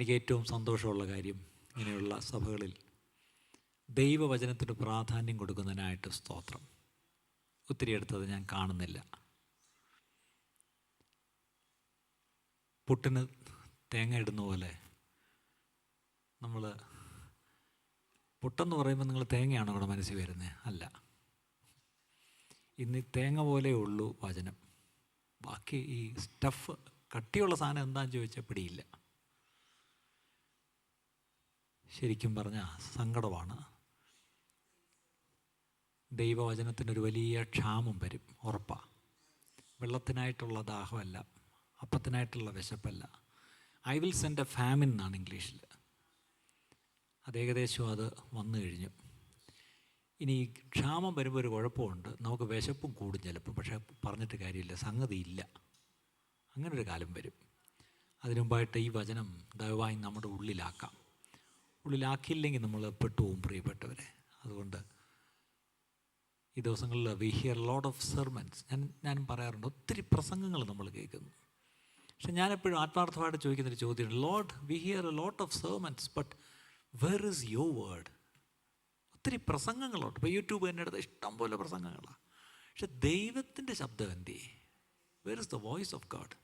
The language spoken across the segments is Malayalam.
എനിക്ക് ഏറ്റവും സന്തോഷമുള്ള കാര്യം ഇങ്ങനെയുള്ള സഭകളിൽ ദൈവവചനത്തിന് പ്രാധാന്യം കൊടുക്കുന്നതിനായിട്ട് സ്തോത്രം. ഒത്തിരി എടുത്തത് ഞാൻ കാണുന്നില്ല. പുട്ടിന് തേങ്ങ ഇടുന്ന പോലെ നമ്മൾ പുട്ടെന്ന് പറയുമ്പോൾ നിങ്ങൾ തേങ്ങയാണോ ഇവിടെ മനസ്സിൽ വരുന്നത്? അല്ല. ഇന്ന് തേങ്ങ പോലെ ഉള്ളൂ വചനം. ബാക്കി ഈ സ്റ്റഫ് കട്ടിയുള്ള സാധനം എന്താണെന്ന് ചോദിച്ചാൽ പിടിയില്ല. ശരിക്കും പറഞ്ഞാൽ സങ്കടമാണ്. ദൈവവചനത്തിനൊരു വലിയ ക്ഷാമം വരും, ഉറപ്പാണ്. വെള്ളത്തിനായിട്ടുള്ള ദാഹമല്ല, അപ്പത്തിനായിട്ടുള്ള വിശപ്പല്ല. I will send a famine എന്നാണ് ഇംഗ്ലീഷിൽ. അത് ഏകദേശം അത് വന്നു കഴിഞ്ഞു. ഇനി ക്ഷാമം വരുമ്പോൾ ഒരു കുഴപ്പമുണ്ട്, നമുക്ക് വിശപ്പും കൂടും ചിലപ്പോൾ. പക്ഷേ പറഞ്ഞിട്ട് കാര്യമില്ല, സംഗതി ഇല്ല. അങ്ങനൊരു കാലം വരും. അതിനു മുമ്പായിട്ട് ഈ വചനം ദയവായി നമ്മുടെ ഉള്ളിലാക്കാം. ഉള്ളിലാക്കിയില്ലെങ്കിൽ നമ്മൾ പെട്ടുപോകും പ്രിയപ്പെട്ടവരെ. അതുകൊണ്ട് ഈ ദിവസങ്ങളിൽ V here lot of sermons. ഞാനും പറയാറുണ്ട്, ഒത്തിരി പ്രസംഗങ്ങൾ നമ്മൾ കേൾക്കുന്നു. പക്ഷെ ഞാനെപ്പോഴും ആത്മാർത്ഥമായിട്ട് ചോദിക്കുന്നൊരു ചോദ്യമാണ്, Lord we hear a lot of sermons but where is your word? ഒത്തിരി പ്രസംഗങ്ങളുണ്ട്. ഇപ്പോൾ യൂട്യൂബ് തന്നെ എടുത്ത ഇഷ്ടം പോലെ പ്രസംഗങ്ങളാണ്. പക്ഷെ ദൈവത്തിൻ്റെ ശബ്ദം എന്ത്? Where is the voice of God?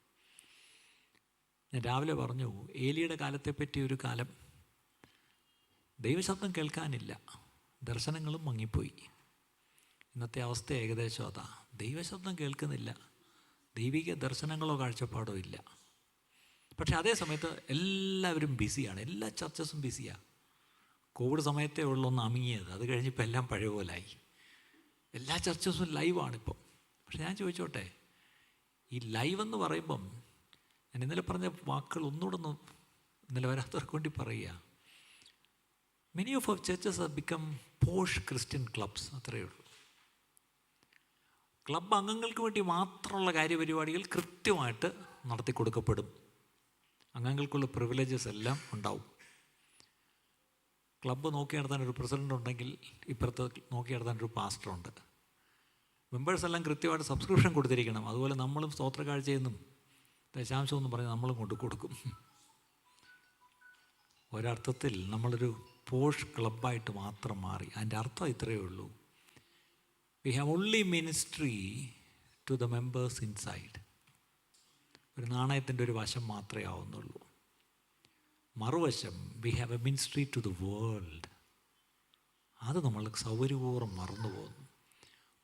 ഞാൻ രാവിലെ പറഞ്ഞു, ഏലിയുടെ കാലത്തെപ്പറ്റി ഒരു കാലം ദൈവശബ്ദം കേൾക്കാനില്ല, ദർശനങ്ങളും മങ്ങിപ്പോയി. ഇന്നത്തെ അവസ്ഥ ഏകദേശം അതാ. ദൈവശബ്ദം കേൾക്കുന്നില്ല, ദൈവിക ദർശനങ്ങളോ കാഴ്ചപ്പാടോ ഇല്ല. പക്ഷേ അതേ സമയത്ത് എല്ലാവരും ബിസിയാണ്, എല്ലാ ചർച്ചസും ബിസിയാണ്. കോവിഡ് സമയത്തേ ഉള്ളൊന്ന് അമിങ്ങിയത്, അത് കഴിഞ്ഞിപ്പോൾ എല്ലാം പഴയ പോലായി. എല്ലാ ചർച്ചസും ലൈവാണിപ്പം. പക്ഷെ ഞാൻ ചോദിച്ചോട്ടെ, ഈ ലൈവ് എന്ന് പറയുമ്പം ഞാൻ ഇന്നലെ പറഞ്ഞ വാക്കുകൾ ഒന്നുകൂടെ ഒന്ന് ഇന്നലെ വരാത്തവർക്ക് വേണ്ടി പറയുക. Many of our churches have become posh Christian clubs. അത്രയേ ഉള്ളൂ. ക്ലബ് അംഗങ്ങൾക്ക് വേണ്ടി മാത്രമുള്ള കാര്യപരിപാടികൾ കൃത്യമായിട്ട് നടത്തി കൊടുക്കപ്പെടും. അംഗങ്ങൾക്കുള്ള പ്രിവിലേജസ് എല്ലാം ഉണ്ടാവും. ക്ലബ്ബ് നോക്കി നടത്താൻ ഒരു പ്രസിഡൻ്റ് ഉണ്ടെങ്കിൽ ഇപ്പുറത്ത് നോക്കി നടത്താൻ ഒരു പാസ്റ്ററുണ്ട്. മെമ്പേഴ്സ് എല്ലാം കൃത്യമായിട്ട് സബ്സ്ക്രിപ്ഷൻ കൊടുത്തിരിക്കണം. അതുപോലെ നമ്മളും സ്തോത്ര കാഴ്ചയെന്നും ദശാംശമെന്നും പറഞ്ഞ് നമ്മളും കൊടുക്കും. ഒരർത്ഥത്തിൽ നമ്മളൊരു പോഷ് ക്ലബ്ബായിട്ട് മാത്രം മാറി. അതിൻ്റെ അർത്ഥം ഇത്രയേ ഉള്ളൂ, we have only ministry to the members inside. ഒരു നാണയത്തിൻ്റെ ഒരു വശം മാത്രമേ ആവുന്നുള്ളൂ. മറുവശം we have a ministry to the world. അത് നമ്മൾ സൗകര്യപൂർവ്വം മറന്നു പോകുന്നു.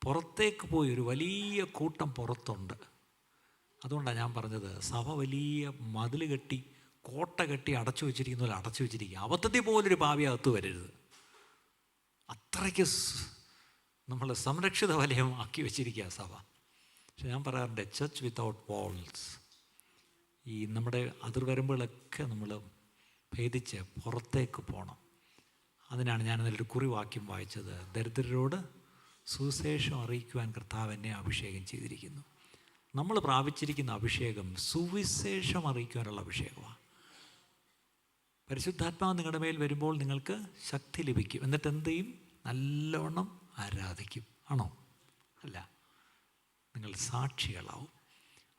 പുറത്തേക്ക് പോയി ഒരു വലിയ കൂട്ടം പുറത്തുണ്ട്. അതുകൊണ്ടാണ് ഞാൻ പറഞ്ഞത്, സഭ വലിയ മതിൽ കെട്ടി കോട്ട കെട്ടി അടച്ചു വെച്ചിരിക്കുന്ന പോലെ അടച്ചു വെച്ചിരിക്കുക. അബദ്ധത്തിൽ പോലൊരു പാവി അകത്ത് വരരുത്. അത്രയ്ക്ക് നമ്മൾ സംരക്ഷിത വലയമാക്കി വെച്ചിരിക്കുക സഭ. പക്ഷെ ഞാൻ പറയാറുണ്ട്, ചർച്ച് വിത്തൗട്ട് വാൾസ്. ഈ നമ്മുടെ അതിർവരമ്പുകളൊക്കെ നമ്മൾ ഭേദിച്ച് പുറത്തേക്ക് പോകണം. അതിനാണ് ഞാൻ അതിലൊരു കുറിവാക്യം വായിച്ചത്, ദരിദ്രരോട് സുവിശേഷം അറിയിക്കുവാൻ കർത്താവ് എന്നെ അഭിഷേകം ചെയ്തിരിക്കുന്നു. നമ്മൾ പ്രാപിച്ചിരിക്കുന്ന അഭിഷേകം സുവിശേഷം അറിയിക്കുവാനുള്ള അഭിഷേകമാണ്. പരിശുദ്ധാത്മാവ് നിങ്ങളുടെ മേൽ വരുമ്പോൾ നിങ്ങൾക്ക് ശക്തി ലഭിക്കും. എന്നിട്ട് എന്ത് ചെയ്യും? നല്ലവണ്ണം ആരാധിക്കും. ആണോ? അല്ല, നിങ്ങൾ സാക്ഷികളാവും.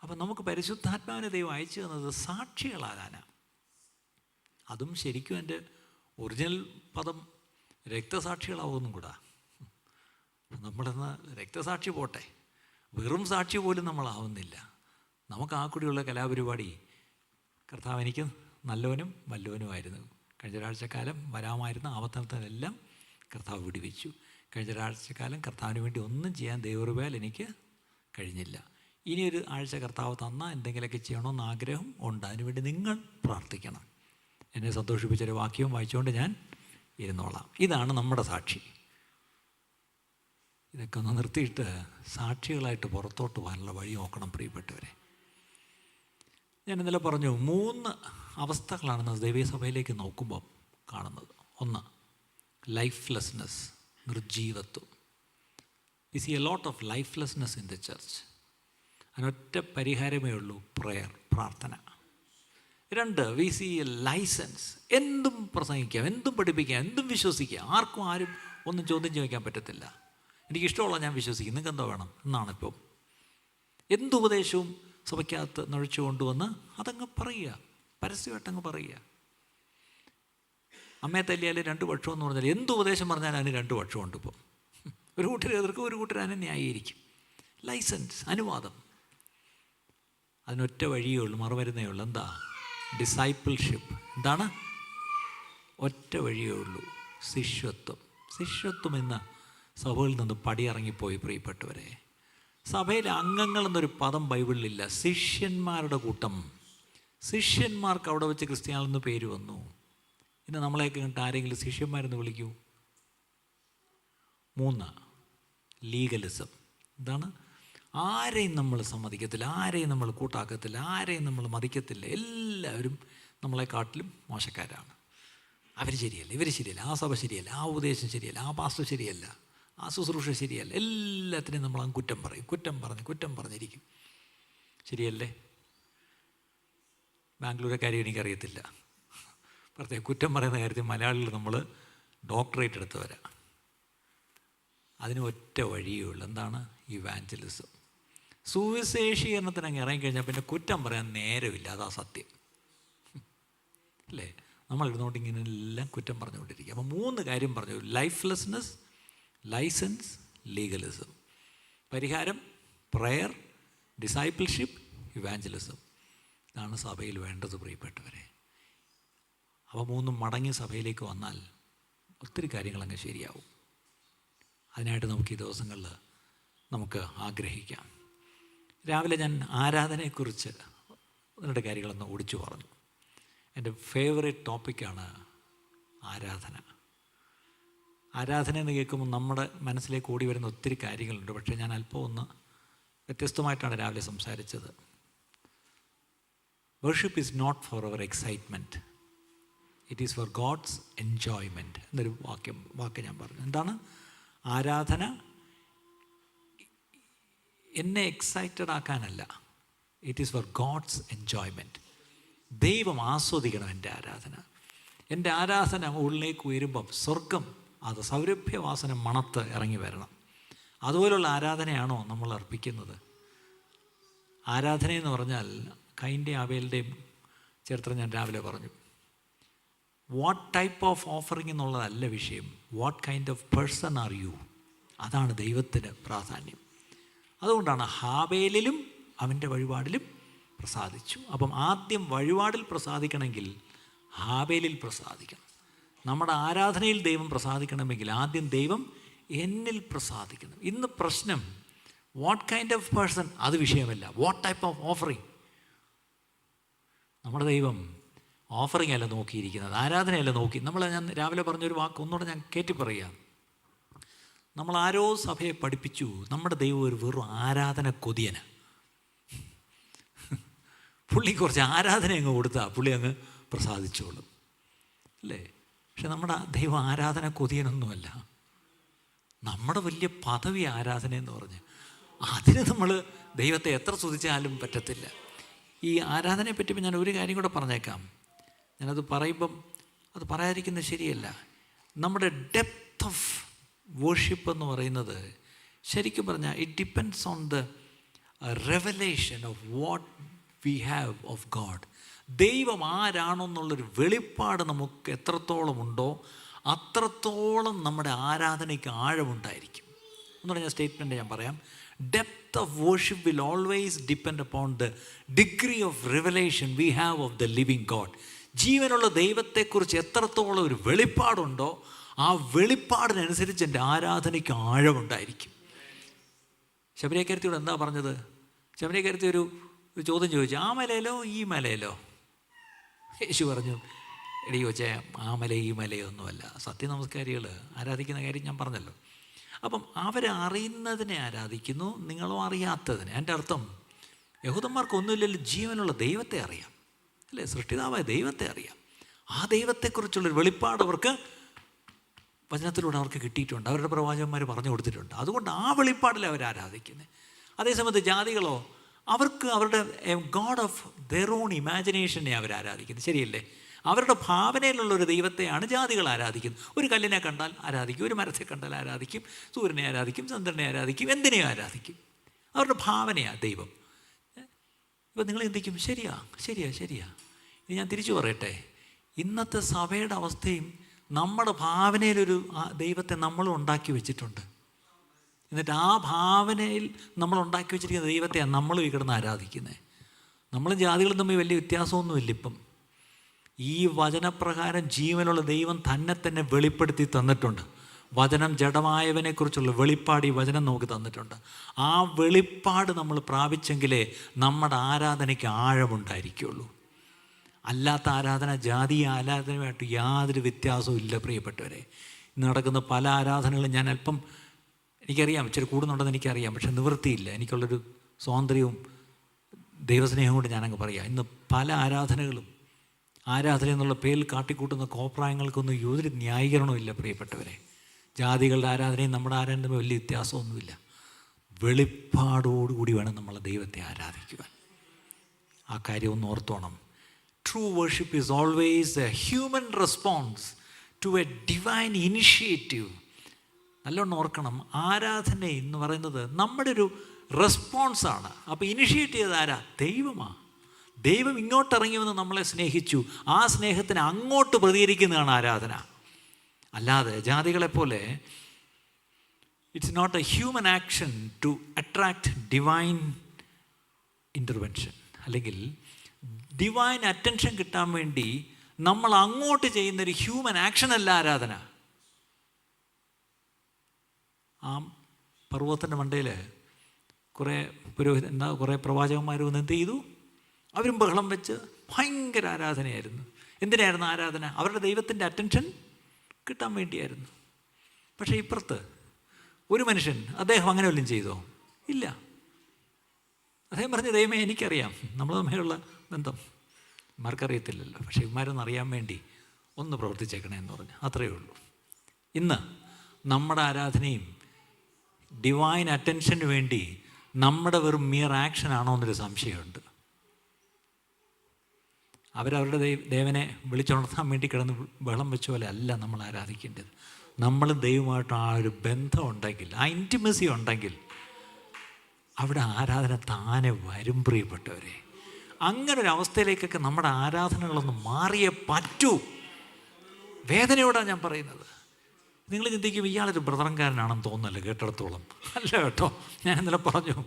അപ്പം നമുക്ക് പരിശുദ്ധാത്മാവിനെ ദൈവം അയച്ചു തന്നത് സാക്ഷികളാകാനാണ്. അതും ശരിക്കും എൻ്റെ ഒറിജിനൽ പദം രക്തസാക്ഷികളാവുമെന്നും കൂടാ. നമ്മളെന്ന് രക്തസാക്ഷി പോട്ടെ, വെറും സാക്ഷി പോലും നമ്മളാവുന്നില്ല. നമുക്ക് ആ കൂടിയുള്ള കലാപരിപാടി കർത്താവ് എനിക്ക് നല്ലവനും വല്ലവനുമായിരുന്നു. കഴിഞ്ഞ ഒരാഴ്ചക്കാലം വരാമായിരുന്ന ആപത്തനത്തിനെല്ലാം കർത്താവ് വിടുവിച്ചു. കഴിഞ്ഞ ഒരാഴ്ചക്കാലം കർത്താവിന് വേണ്ടി ഒന്നും ചെയ്യാൻ ദൈവകൃപയാൽ എനിക്ക് കഴിഞ്ഞില്ല. ഇനിയൊരു ആഴ്ച കർത്താവ് തന്നാൽ എന്തെങ്കിലുമൊക്കെ ചെയ്യണമെന്ന് ആഗ്രഹം ഉണ്ട്. അതിനുവേണ്ടി നിങ്ങൾ പ്രാർത്ഥിക്കണം. എന്നെ സന്തോഷിപ്പിച്ചൊരു വാക്യവും വായിച്ചുകൊണ്ട് ഞാൻ ഇരുന്നോളാം. ഇതാണ് നമ്മുടെ സാക്ഷി. ഇതൊക്കെ ഒന്ന് നിർത്തിയിട്ട് സാക്ഷികളായിട്ട് പുറത്തോട്ട് പോകാനുള്ള വഴി നോക്കണം പ്രിയപ്പെട്ടവരെ. ഞാൻ ഇന്നലെ പറഞ്ഞു, 3 അവസ്ഥകളാണ് ദൈവസഭയിലേക്ക് നോക്കുമ്പോൾ കാണുന്നത്. ഒന്ന്, ലൈഫ്ലെസ്നെസ്, നിർജീവത്വം. We see a lot of lifelessness in the church. അതിനൊറ്റ പരിഹാരമേ ഉള്ളൂ, പ്രയർ, പ്രാർത്ഥന. 2, വി സീ എ ലൈസൻസ്. എന്തും പ്രസംഗിക്കാം, എന്തും പഠിപ്പിക്കാം, എന്തും വിശ്വസിക്കാം. ആരും ഒന്നും ചോദ്യം ചോദിക്കാൻ പറ്റത്തില്ല. എനിക്കിഷ്ടമുള്ള ഞാൻ വിശ്വസിക്കും, നിങ്ങൾക്ക് എന്തോ വേണം എന്നാണിപ്പം. എന്തുപദേശവും സഭയ്ക്കകത്ത് നൊഴിച്ചു കൊണ്ടുവന്ന് അതങ്ങ് പറയുക, പരസ്യമായിട്ടങ്ങ് പറയുക. അമ്മയെ തല്ലിയാൽ 2 പക്ഷം എന്ന് പറഞ്ഞാൽ എന്ത് ഉപദേശം പറഞ്ഞാൽ അതിന് 2 പക്ഷമുണ്ട്. ഇപ്പം ഒരു കൂട്ടർ എതിർക്കും, ഒരു കൂട്ടർ അതിനെ ന്യായീകരിക്കും. ലൈസൻസ്, അനുവാദം. അതിനൊറ്റ വഴിയേ ഉള്ളൂ, മറുമരുന്നേ ഉള്ളൂ. എന്താ? ഡിസൈപ്പിൾഷിപ്പ്. എന്താണ്? ഒറ്റ വഴിയേ ഉള്ളൂ, ശിഷ്യത്വം. ശിഷ്യത്വം ഇന്ന് സഭയിൽ നിന്ന് പടിയിറങ്ങിപ്പോയി പ്രിയപ്പെട്ടവരെ. സഭയിലെ അംഗങ്ങൾ എന്നൊരു പദം ബൈബിളിലില്ല. ശിഷ്യന്മാരുടെ കൂട്ടം. ശിഷ്യന്മാർക്ക് അവിടെ വെച്ച് ക്രിസ്ത്യാനിന്ന് പേര് വന്നു. ഇന്ന് നമ്മളെയൊക്കെ കണ്ടിട്ട് ആരെങ്കിലും ശിഷ്യന്മാരെന്ന് വിളിക്കൂ? 3, ലീഗലിസം. എന്താണ്? ആരെയും നമ്മൾ സമ്മതിക്കത്തില്ല, ആരെയും നമ്മൾ കൂട്ടാക്കത്തില്ല, ആരെയും നമ്മൾ മതിക്കത്തില്ല. എല്ലാവരും നമ്മളെക്കാട്ടിലും മോശക്കാരാണ്. അവർ ശരിയല്ല, ഇവർ ശരിയല്ല, ആ സഭ ശരിയല്ല, ആ ഉപദേശം ശരിയല്ല, ആ പാസ്റ്റർ ശരിയല്ല, ആ ശുശ്രൂഷ ശരിയല്ല. എല്ലാത്തിനെയും നമ്മൾ കുറ്റം പറയും, കുറ്റം പറഞ്ഞിരിക്കും. ശരിയല്ലേ? ബാംഗ്ലൂരെ കാര്യം എനിക്കറിയത്തില്ല. പ്രത്യേകം കുറ്റം പറയുന്ന കാര്യത്തിൽ മലയാളികൾ നമ്മൾ ഡോക്ടറേറ്റ് എടുത്തവരാ. അതിന് ഒറ്റ വഴിയേ ഉള്ളൂ. എന്താണ്? ഇവാഞ്ചലിസം. സുവിശേഷീകരണത്തിന് അങ്ങ് ഇറങ്ങിക്കഴിഞ്ഞാൽ പിന്നെ കുറ്റം പറയാൻ നേരമില്ല. അതാ സത്യം, അല്ലേ? നമ്മൾ ഇരുന്നുകൊണ്ട് ഇങ്ങനെ എല്ലാം കുറ്റം പറഞ്ഞുകൊണ്ടിരിക്കുക. അപ്പോൾ 3 കാര്യം പറഞ്ഞു: ലൈഫ്ലെസ്നെസ്, ലൈസൻസ്, ലീഗലിസം. പരിഹാരം പ്രയർ, ഡിസൈപ്പിൾഷിപ്പ്, ഇവാഞ്ചലിസം. ഇതാണ് സഭയിൽ വേണ്ടത് പ്രിയപ്പെട്ടവരെ. അവ 3 മടങ്ങി സഭയിലേക്ക് വന്നാൽ ഒത്തിരി കാര്യങ്ങളങ്ങ് ശരിയാവും. അതിനായിട്ട് നമുക്ക് ഈ ദിവസങ്ങളിൽ നമുക്ക് ആഗ്രഹിക്കാം. രാവിലെ ഞാൻ ആരാധനയെക്കുറിച്ച് 2 കാര്യങ്ങളൊന്ന് ഓടിച്ചു പറഞ്ഞു. എൻ്റെ ഫേവറേറ്റ് ടോപ്പിക്കാണ് ആരാധന. ആരാധന എന്ന് കേൾക്കുമ്പോൾ നമ്മുടെ മനസ്സിലേക്ക് ഓടി വരുന്ന ഒത്തിരി കാര്യങ്ങളുണ്ട്. പക്ഷേ ഞാൻ അല്പം ഒന്ന് വ്യത്യസ്തമായിട്ടാണ് രാവിലെ സംസാരിച്ചത്. Worship is not for our excitement, it is for God's enjoyment എന്നൊരു വാക്ക് ഞാൻ പറഞ്ഞു. എന്താണ്? ആരാധന എന്നെ എക്സൈറ്റഡ് ആക്കാനല്ല, it is for God's enjoyment. ദൈവം ആസ്വദിക്കണം എൻ്റെ ആരാധന ഉള്ളിലേക്ക് ഉയരുമ്പം സ്വർഗം അത് സൗരഭ്യവാസന മണത്ത് ഇറങ്ങി വരണം. അതുപോലുള്ള ആരാധനയാണോ നമ്മൾ അർപ്പിക്കുന്നത്? ആരാധനയെന്ന് പറഞ്ഞാൽ കൈൻ്റെയും ആബേലിൻ്റെയും ചരിത്രം ഞാൻ രാവിലെ പറഞ്ഞു. വാട്ട് ടൈപ്പ് ഓഫ് ഓഫറിങ് എന്നുള്ളതല്ല വിഷയം, what kind of person are you. അതാണ് ദൈവത്തിന് പ്രാധാന്യം. അതുകൊണ്ടാണ് ഹാബേലിലും അവൻ്റെ വഴിപാടിലും പ്രസാദിച്ചു. അപ്പം ആദ്യം വഴിപാടിൽ പ്രസാദിക്കണമെങ്കിൽ ഹാബേലിൽ പ്രസാദിക്കണം. നമ്മുടെ ആരാധനയിൽ ദൈവം പ്രസാദിക്കണമെങ്കിൽ ആദ്യം ദൈവം എന്നിൽ പ്രസാദിക്കണം. ഇന്ന് പ്രശ്നം വാട്ട് കൈൻഡ് ഓഫ് പേഴ്സൺ, അത് വിഷയമല്ല, വാട്ട് ടൈപ്പ് ഓഫ് ഓഫറിങ്. നമ്മുടെ ദൈവം ഓഫറിങ് അല്ല നോക്കിയിരിക്കുന്നത്, ആരാധനയല്ല നോക്കി. ഞാൻ രാവിലെ പറഞ്ഞൊരു വാക്ക് ഒന്നുകൂടെ ഞാൻ കയറ്റി പറയാം. നമ്മൾ ആരോ സഭയെ പഠിപ്പിച്ചു നമ്മുടെ ദൈവം ഒരു വെറും ആരാധന കൊതിയന. പുള്ളി കുറച്ച് ആരാധന അങ്ങ് കൊടുത്താൽ പുള്ളി അങ്ങ് പ്രസാദിച്ചോളും, അല്ലേ? പക്ഷെ നമ്മുടെ ദൈവം ആരാധന കൊതിയനൊന്നുമല്ല. നമ്മുടെ വലിയ പദവി ആരാധന എന്ന് പറഞ്ഞ് അതിന് നമ്മൾ ദൈവത്തെ എത്ര സ്തുതിച്ചാലും പറ്റത്തില്ല. ഈ ആരാധനയെ പറ്റി ഞാൻ ഒരു കാര്യം കൂടെ പറഞ്ഞേക്കാം. ഞാനത് പറയുമ്പം അത് പറയാതിരിക്കുന്നത് ശരിയല്ല. നമ്മുടെ ഡെപ്ത് ഓഫ് വർഷിപ്പ് എന്ന് പറയുന്നത് ശരിക്കും പറഞ്ഞാൽ it depends on the revelation of what we have of God. ദൈവം ആരാണെന്നുള്ളൊരു വെളിപ്പാട് നമുക്ക് എത്രത്തോളം ഉണ്ടോ അത്രത്തോളം നമ്മുടെ ആരാധനയ്ക്ക് ആഴമുണ്ടായിരിക്കും. എന്ന് പറഞ്ഞ സ്റ്റേറ്റ്മെൻറ്റ് ഞാൻ പറയാം. Depth of worship will always depend upon the degree of revelation we have of the living God. ജീവനുള്ള ദൈവത്തെക്കുറിച്ച് എത്രത്തോളം ഒരു വെളിപ്പാടുണ്ടോ ആ വെളിപ്പാടിനനുസരിച്ച് എൻ്റെ ആരാധനയ്ക്ക് ആഴമുണ്ടായിരിക്കും. ശബരിയക്കാരത്തിയോട് എന്താ പറഞ്ഞത്? ശബരിയക്കാരത്തി ഒരു ചോദ്യം ചോദിച്ചു, ആ മലയിലോ ഈ മലയിലോ? യേശു പറഞ്ഞു, എടി ചോദിച്ചാൽ ആ മല ഈ മലയൊന്നുമല്ല. സത്യനമസ്കാരികൾ ആരാധിക്കുന്ന കാര്യം ഞാൻ പറഞ്ഞല്ലോ. അപ്പം അവരെ അറിയുന്നതിനെ ആരാധിക്കുന്നു, നിങ്ങളോ അറിയാത്തതിനെ. എൻ്റെ അർത്ഥം യഹൂദന്മാർക്കൊന്നുമില്ലല്ലോ, ജീവനുള്ള ദൈവത്തെ അറിയാം, അല്ലേ? സൃഷ്ടിതാവായ ദൈവത്തെ അറിയാം. ആ ദൈവത്തെക്കുറിച്ചുള്ളൊരു വെളിപ്പാട് അവർക്ക് വചനത്തിലൂടെ അവർക്ക് കിട്ടിയിട്ടുണ്ട്, അവരുടെ പ്രവാചകന്മാർ പറഞ്ഞു കൊടുത്തിട്ടുണ്ട്. അതുകൊണ്ട് ആ വെളിപ്പാടിൽ അവർ ആരാധിക്കുന്നത്. അതേസമയത്ത് ജാതികളോ അവർക്ക് അവരുടെ ഗോഡ് ഓഫ് ദെയർ ഓൺ ഇമാജിനേഷനെ അവർ ആരാധിക്കുന്നത്. ശരിയല്ലേ? അവരുടെ ഭാവനയിലുള്ളൊരു ദൈവത്തെയാണ് ജാതികൾ ആരാധിക്കുന്നത്. ഒരു കല്ലിനെ കണ്ടാൽ ആരാധിക്കും, ഒരു മരത്തെ കണ്ടാൽ ആരാധിക്കും, സൂര്യനെ ആരാധിക്കും, ചന്ദ്രനെ ആരാധിക്കും, എന്തിനെയും ആരാധിക്കും. അവരുടെ ഭാവനയാണ് ദൈവം. ഇപ്പം നിങ്ങൾ ചിന്തിക്കും, ശരിയാ. ഇനി ഞാൻ തിരിച്ചു പറയട്ടെ, ഇന്നത്തെ സഭയുടെ അവസ്ഥയും നമ്മുടെ ഭാവനയിലൊരു ദൈവത്തെ നമ്മളും ഉണ്ടാക്കി വെച്ചിട്ടുണ്ട്. എന്നിട്ട് ആ ഭാവനയിൽ നമ്മൾ ഉണ്ടാക്കി വെച്ചിരിക്കുന്ന ദൈവത്തെയാണ് നമ്മളും ഈ കിടന്ന് ആരാധിക്കുന്നത്. നമ്മളും ജാതികളും തമ്മിൽ വലിയ വ്യത്യാസമൊന്നുമില്ല. ഇപ്പം ഈ വചനപ്രകാരം ജീവനുള്ള ദൈവം തന്നെ വെളിപ്പെടുത്തി തന്നിട്ടുണ്ട്. വചനം ജഡമായവനെക്കുറിച്ചുള്ള വെളിപ്പാട് ഈ വചനം നമുക്ക് തന്നിട്ടുണ്ട്. ആ വെളിപ്പാട് നമ്മൾ പ്രാപിച്ചെങ്കിലേ നമ്മുടെ ആരാധനയ്ക്ക് ആഴമുണ്ടായിരിക്കുള്ളൂ. അല്ലാത്ത ആരാധന ജാതീയ ആരാധനയുമായിട്ട് യാതൊരു വ്യത്യാസവും ഇല്ല പ്രിയപ്പെട്ടവരെ. ഇന്ന് നടക്കുന്ന പല ആരാധനകളും ഞാൻ അല്പം എനിക്കറിയാം, ഇച്ചിരി കൂടുന്നുണ്ടെന്ന് എനിക്കറിയാം, പക്ഷെ നിവൃത്തിയില്ല. എനിക്കുള്ളൊരു സ്വാതന്ത്ര്യവും ദൈവസ്നേഹവും കൊണ്ട് ഞാനങ്ങ് പറയാം. ഇന്ന് പല ആരാധനകളും ആരാധന എന്നുള്ള പേരിൽ കാട്ടിക്കൂട്ടുന്ന കോപ്രായങ്ങൾക്കൊന്നും യാതൊരു ന്യായീകരണവും ഇല്ല പ്രിയപ്പെട്ടവരെ. ജാതികളുടെ ആരാധനയും നമ്മുടെ ആരാധന തമ്മിൽ വലിയ വ്യത്യാസമൊന്നുമില്ല. വെളിപ്പാടോടുകൂടി വേണം നമ്മളെ ദൈവത്തെ ആരാധിക്കുവാൻ. ആ കാര്യം ഒന്ന് ഓർത്തോണം. True worship is always a human response to a divine initiative. നല്ലോണം ഓർക്കണം, ആരാധന എന്ന് പറയുന്നത് നമ്മുടെ ഒരു റെസ്പോൺസാണ്. അപ്പോൾ ഇനിഷ്യേറ്റ് ചെയ്തത് ആരാ? ദൈവമാണ്. ദൈവം ഇങ്ങോട്ടിറങ്ങി വന്ന് നമ്മളെ സ്നേഹിച്ചു. ആ സ്നേഹത്തിന് അങ്ങോട്ട് പ്രതികരിക്കുന്നതാണ് ആരാധന. അല്ലാതെ ജാതികളെപ്പോലെ it's not a human action to attract divine intervention, അല്ലെങ്കിൽ ഡിവൈൻ അറ്റൻഷൻ കിട്ടാൻ വേണ്ടി നമ്മൾ അങ്ങോട്ട് ചെയ്യുന്നൊരു ഹ്യൂമൻ ആക്ഷനല്ല ആരാധന. ആ പർവ്വതത്തിൻ്റെ മണ്ടയിൽ കുറേ പ്രവാചകന്മാർ വന്ന് എന്ത് ചെയ്തു? അവരും ബഹളം വെച്ച് ഭയങ്കര ആരാധനയായിരുന്നു. എന്തിനായിരുന്നു ആരാധന? അവരുടെ ദൈവത്തിൻ്റെ അറ്റൻഷൻ കിട്ടാൻ വേണ്ടിയായിരുന്നു. പക്ഷേ ഇപ്പുറത്ത് ഒരു മനുഷ്യൻ, അദ്ദേഹം അങ്ങനെ വല്ലതും ചെയ്തോ? ഇല്ല. അദ്ദേഹം പറഞ്ഞ ദൈവമേ എനിക്കറിയാം, നമ്മൾ തമ്മിലുള്ള ബന്ധം ഇമാർക്കറിയത്തില്ലല്ലോ, പക്ഷേ ഇമാരൊന്നും അറിയാൻ വേണ്ടി ഒന്ന് പ്രവർത്തിച്ചേക്കണേ എന്ന് പറഞ്ഞു. അത്രയേ ഉള്ളൂ. ഇന്ന് നമ്മുടെ ആരാധനയും ഡിവൈൻ അറ്റൻഷന് വേണ്ടി നമ്മുടെ വെറും മിയർ ആക്ഷൻ ആണോ എന്നൊരു സംശയമുണ്ട്. അവരവരുടെ ദേവനെ വിളിച്ചുണർത്താൻ വേണ്ടി കിടന്ന് ബഹളം വെച്ച പോലെ അല്ല നമ്മൾ ആരാധിക്കേണ്ടത്. നമ്മൾ ദൈവമായിട്ട് ആ ഒരു ബന്ധം ഉണ്ടെങ്കിൽ, ആ ഇൻറ്റിമസി ഉണ്ടെങ്കിൽ അവിടെ ആരാധന താനെ വരും പ്രിയപ്പെട്ടവരെ. അങ്ങനെ ഒരു അവസ്ഥയിലേക്കൊക്കെ നമ്മുടെ ആരാധനകളൊന്ന് മാറിയേ പറ്റൂ. വേദനയോടാണ് ഞാൻ പറയുന്നത്. നിങ്ങൾ ചിന്തിക്കും ഇയാളൊരു ബ്രദറൻകാരനാണെന്ന് തോന്നുന്നല്ലോ കേട്ടിടത്തോളം. അല്ല കേട്ടോ, ഞാൻ ഇന്നലെ പറഞ്ഞു,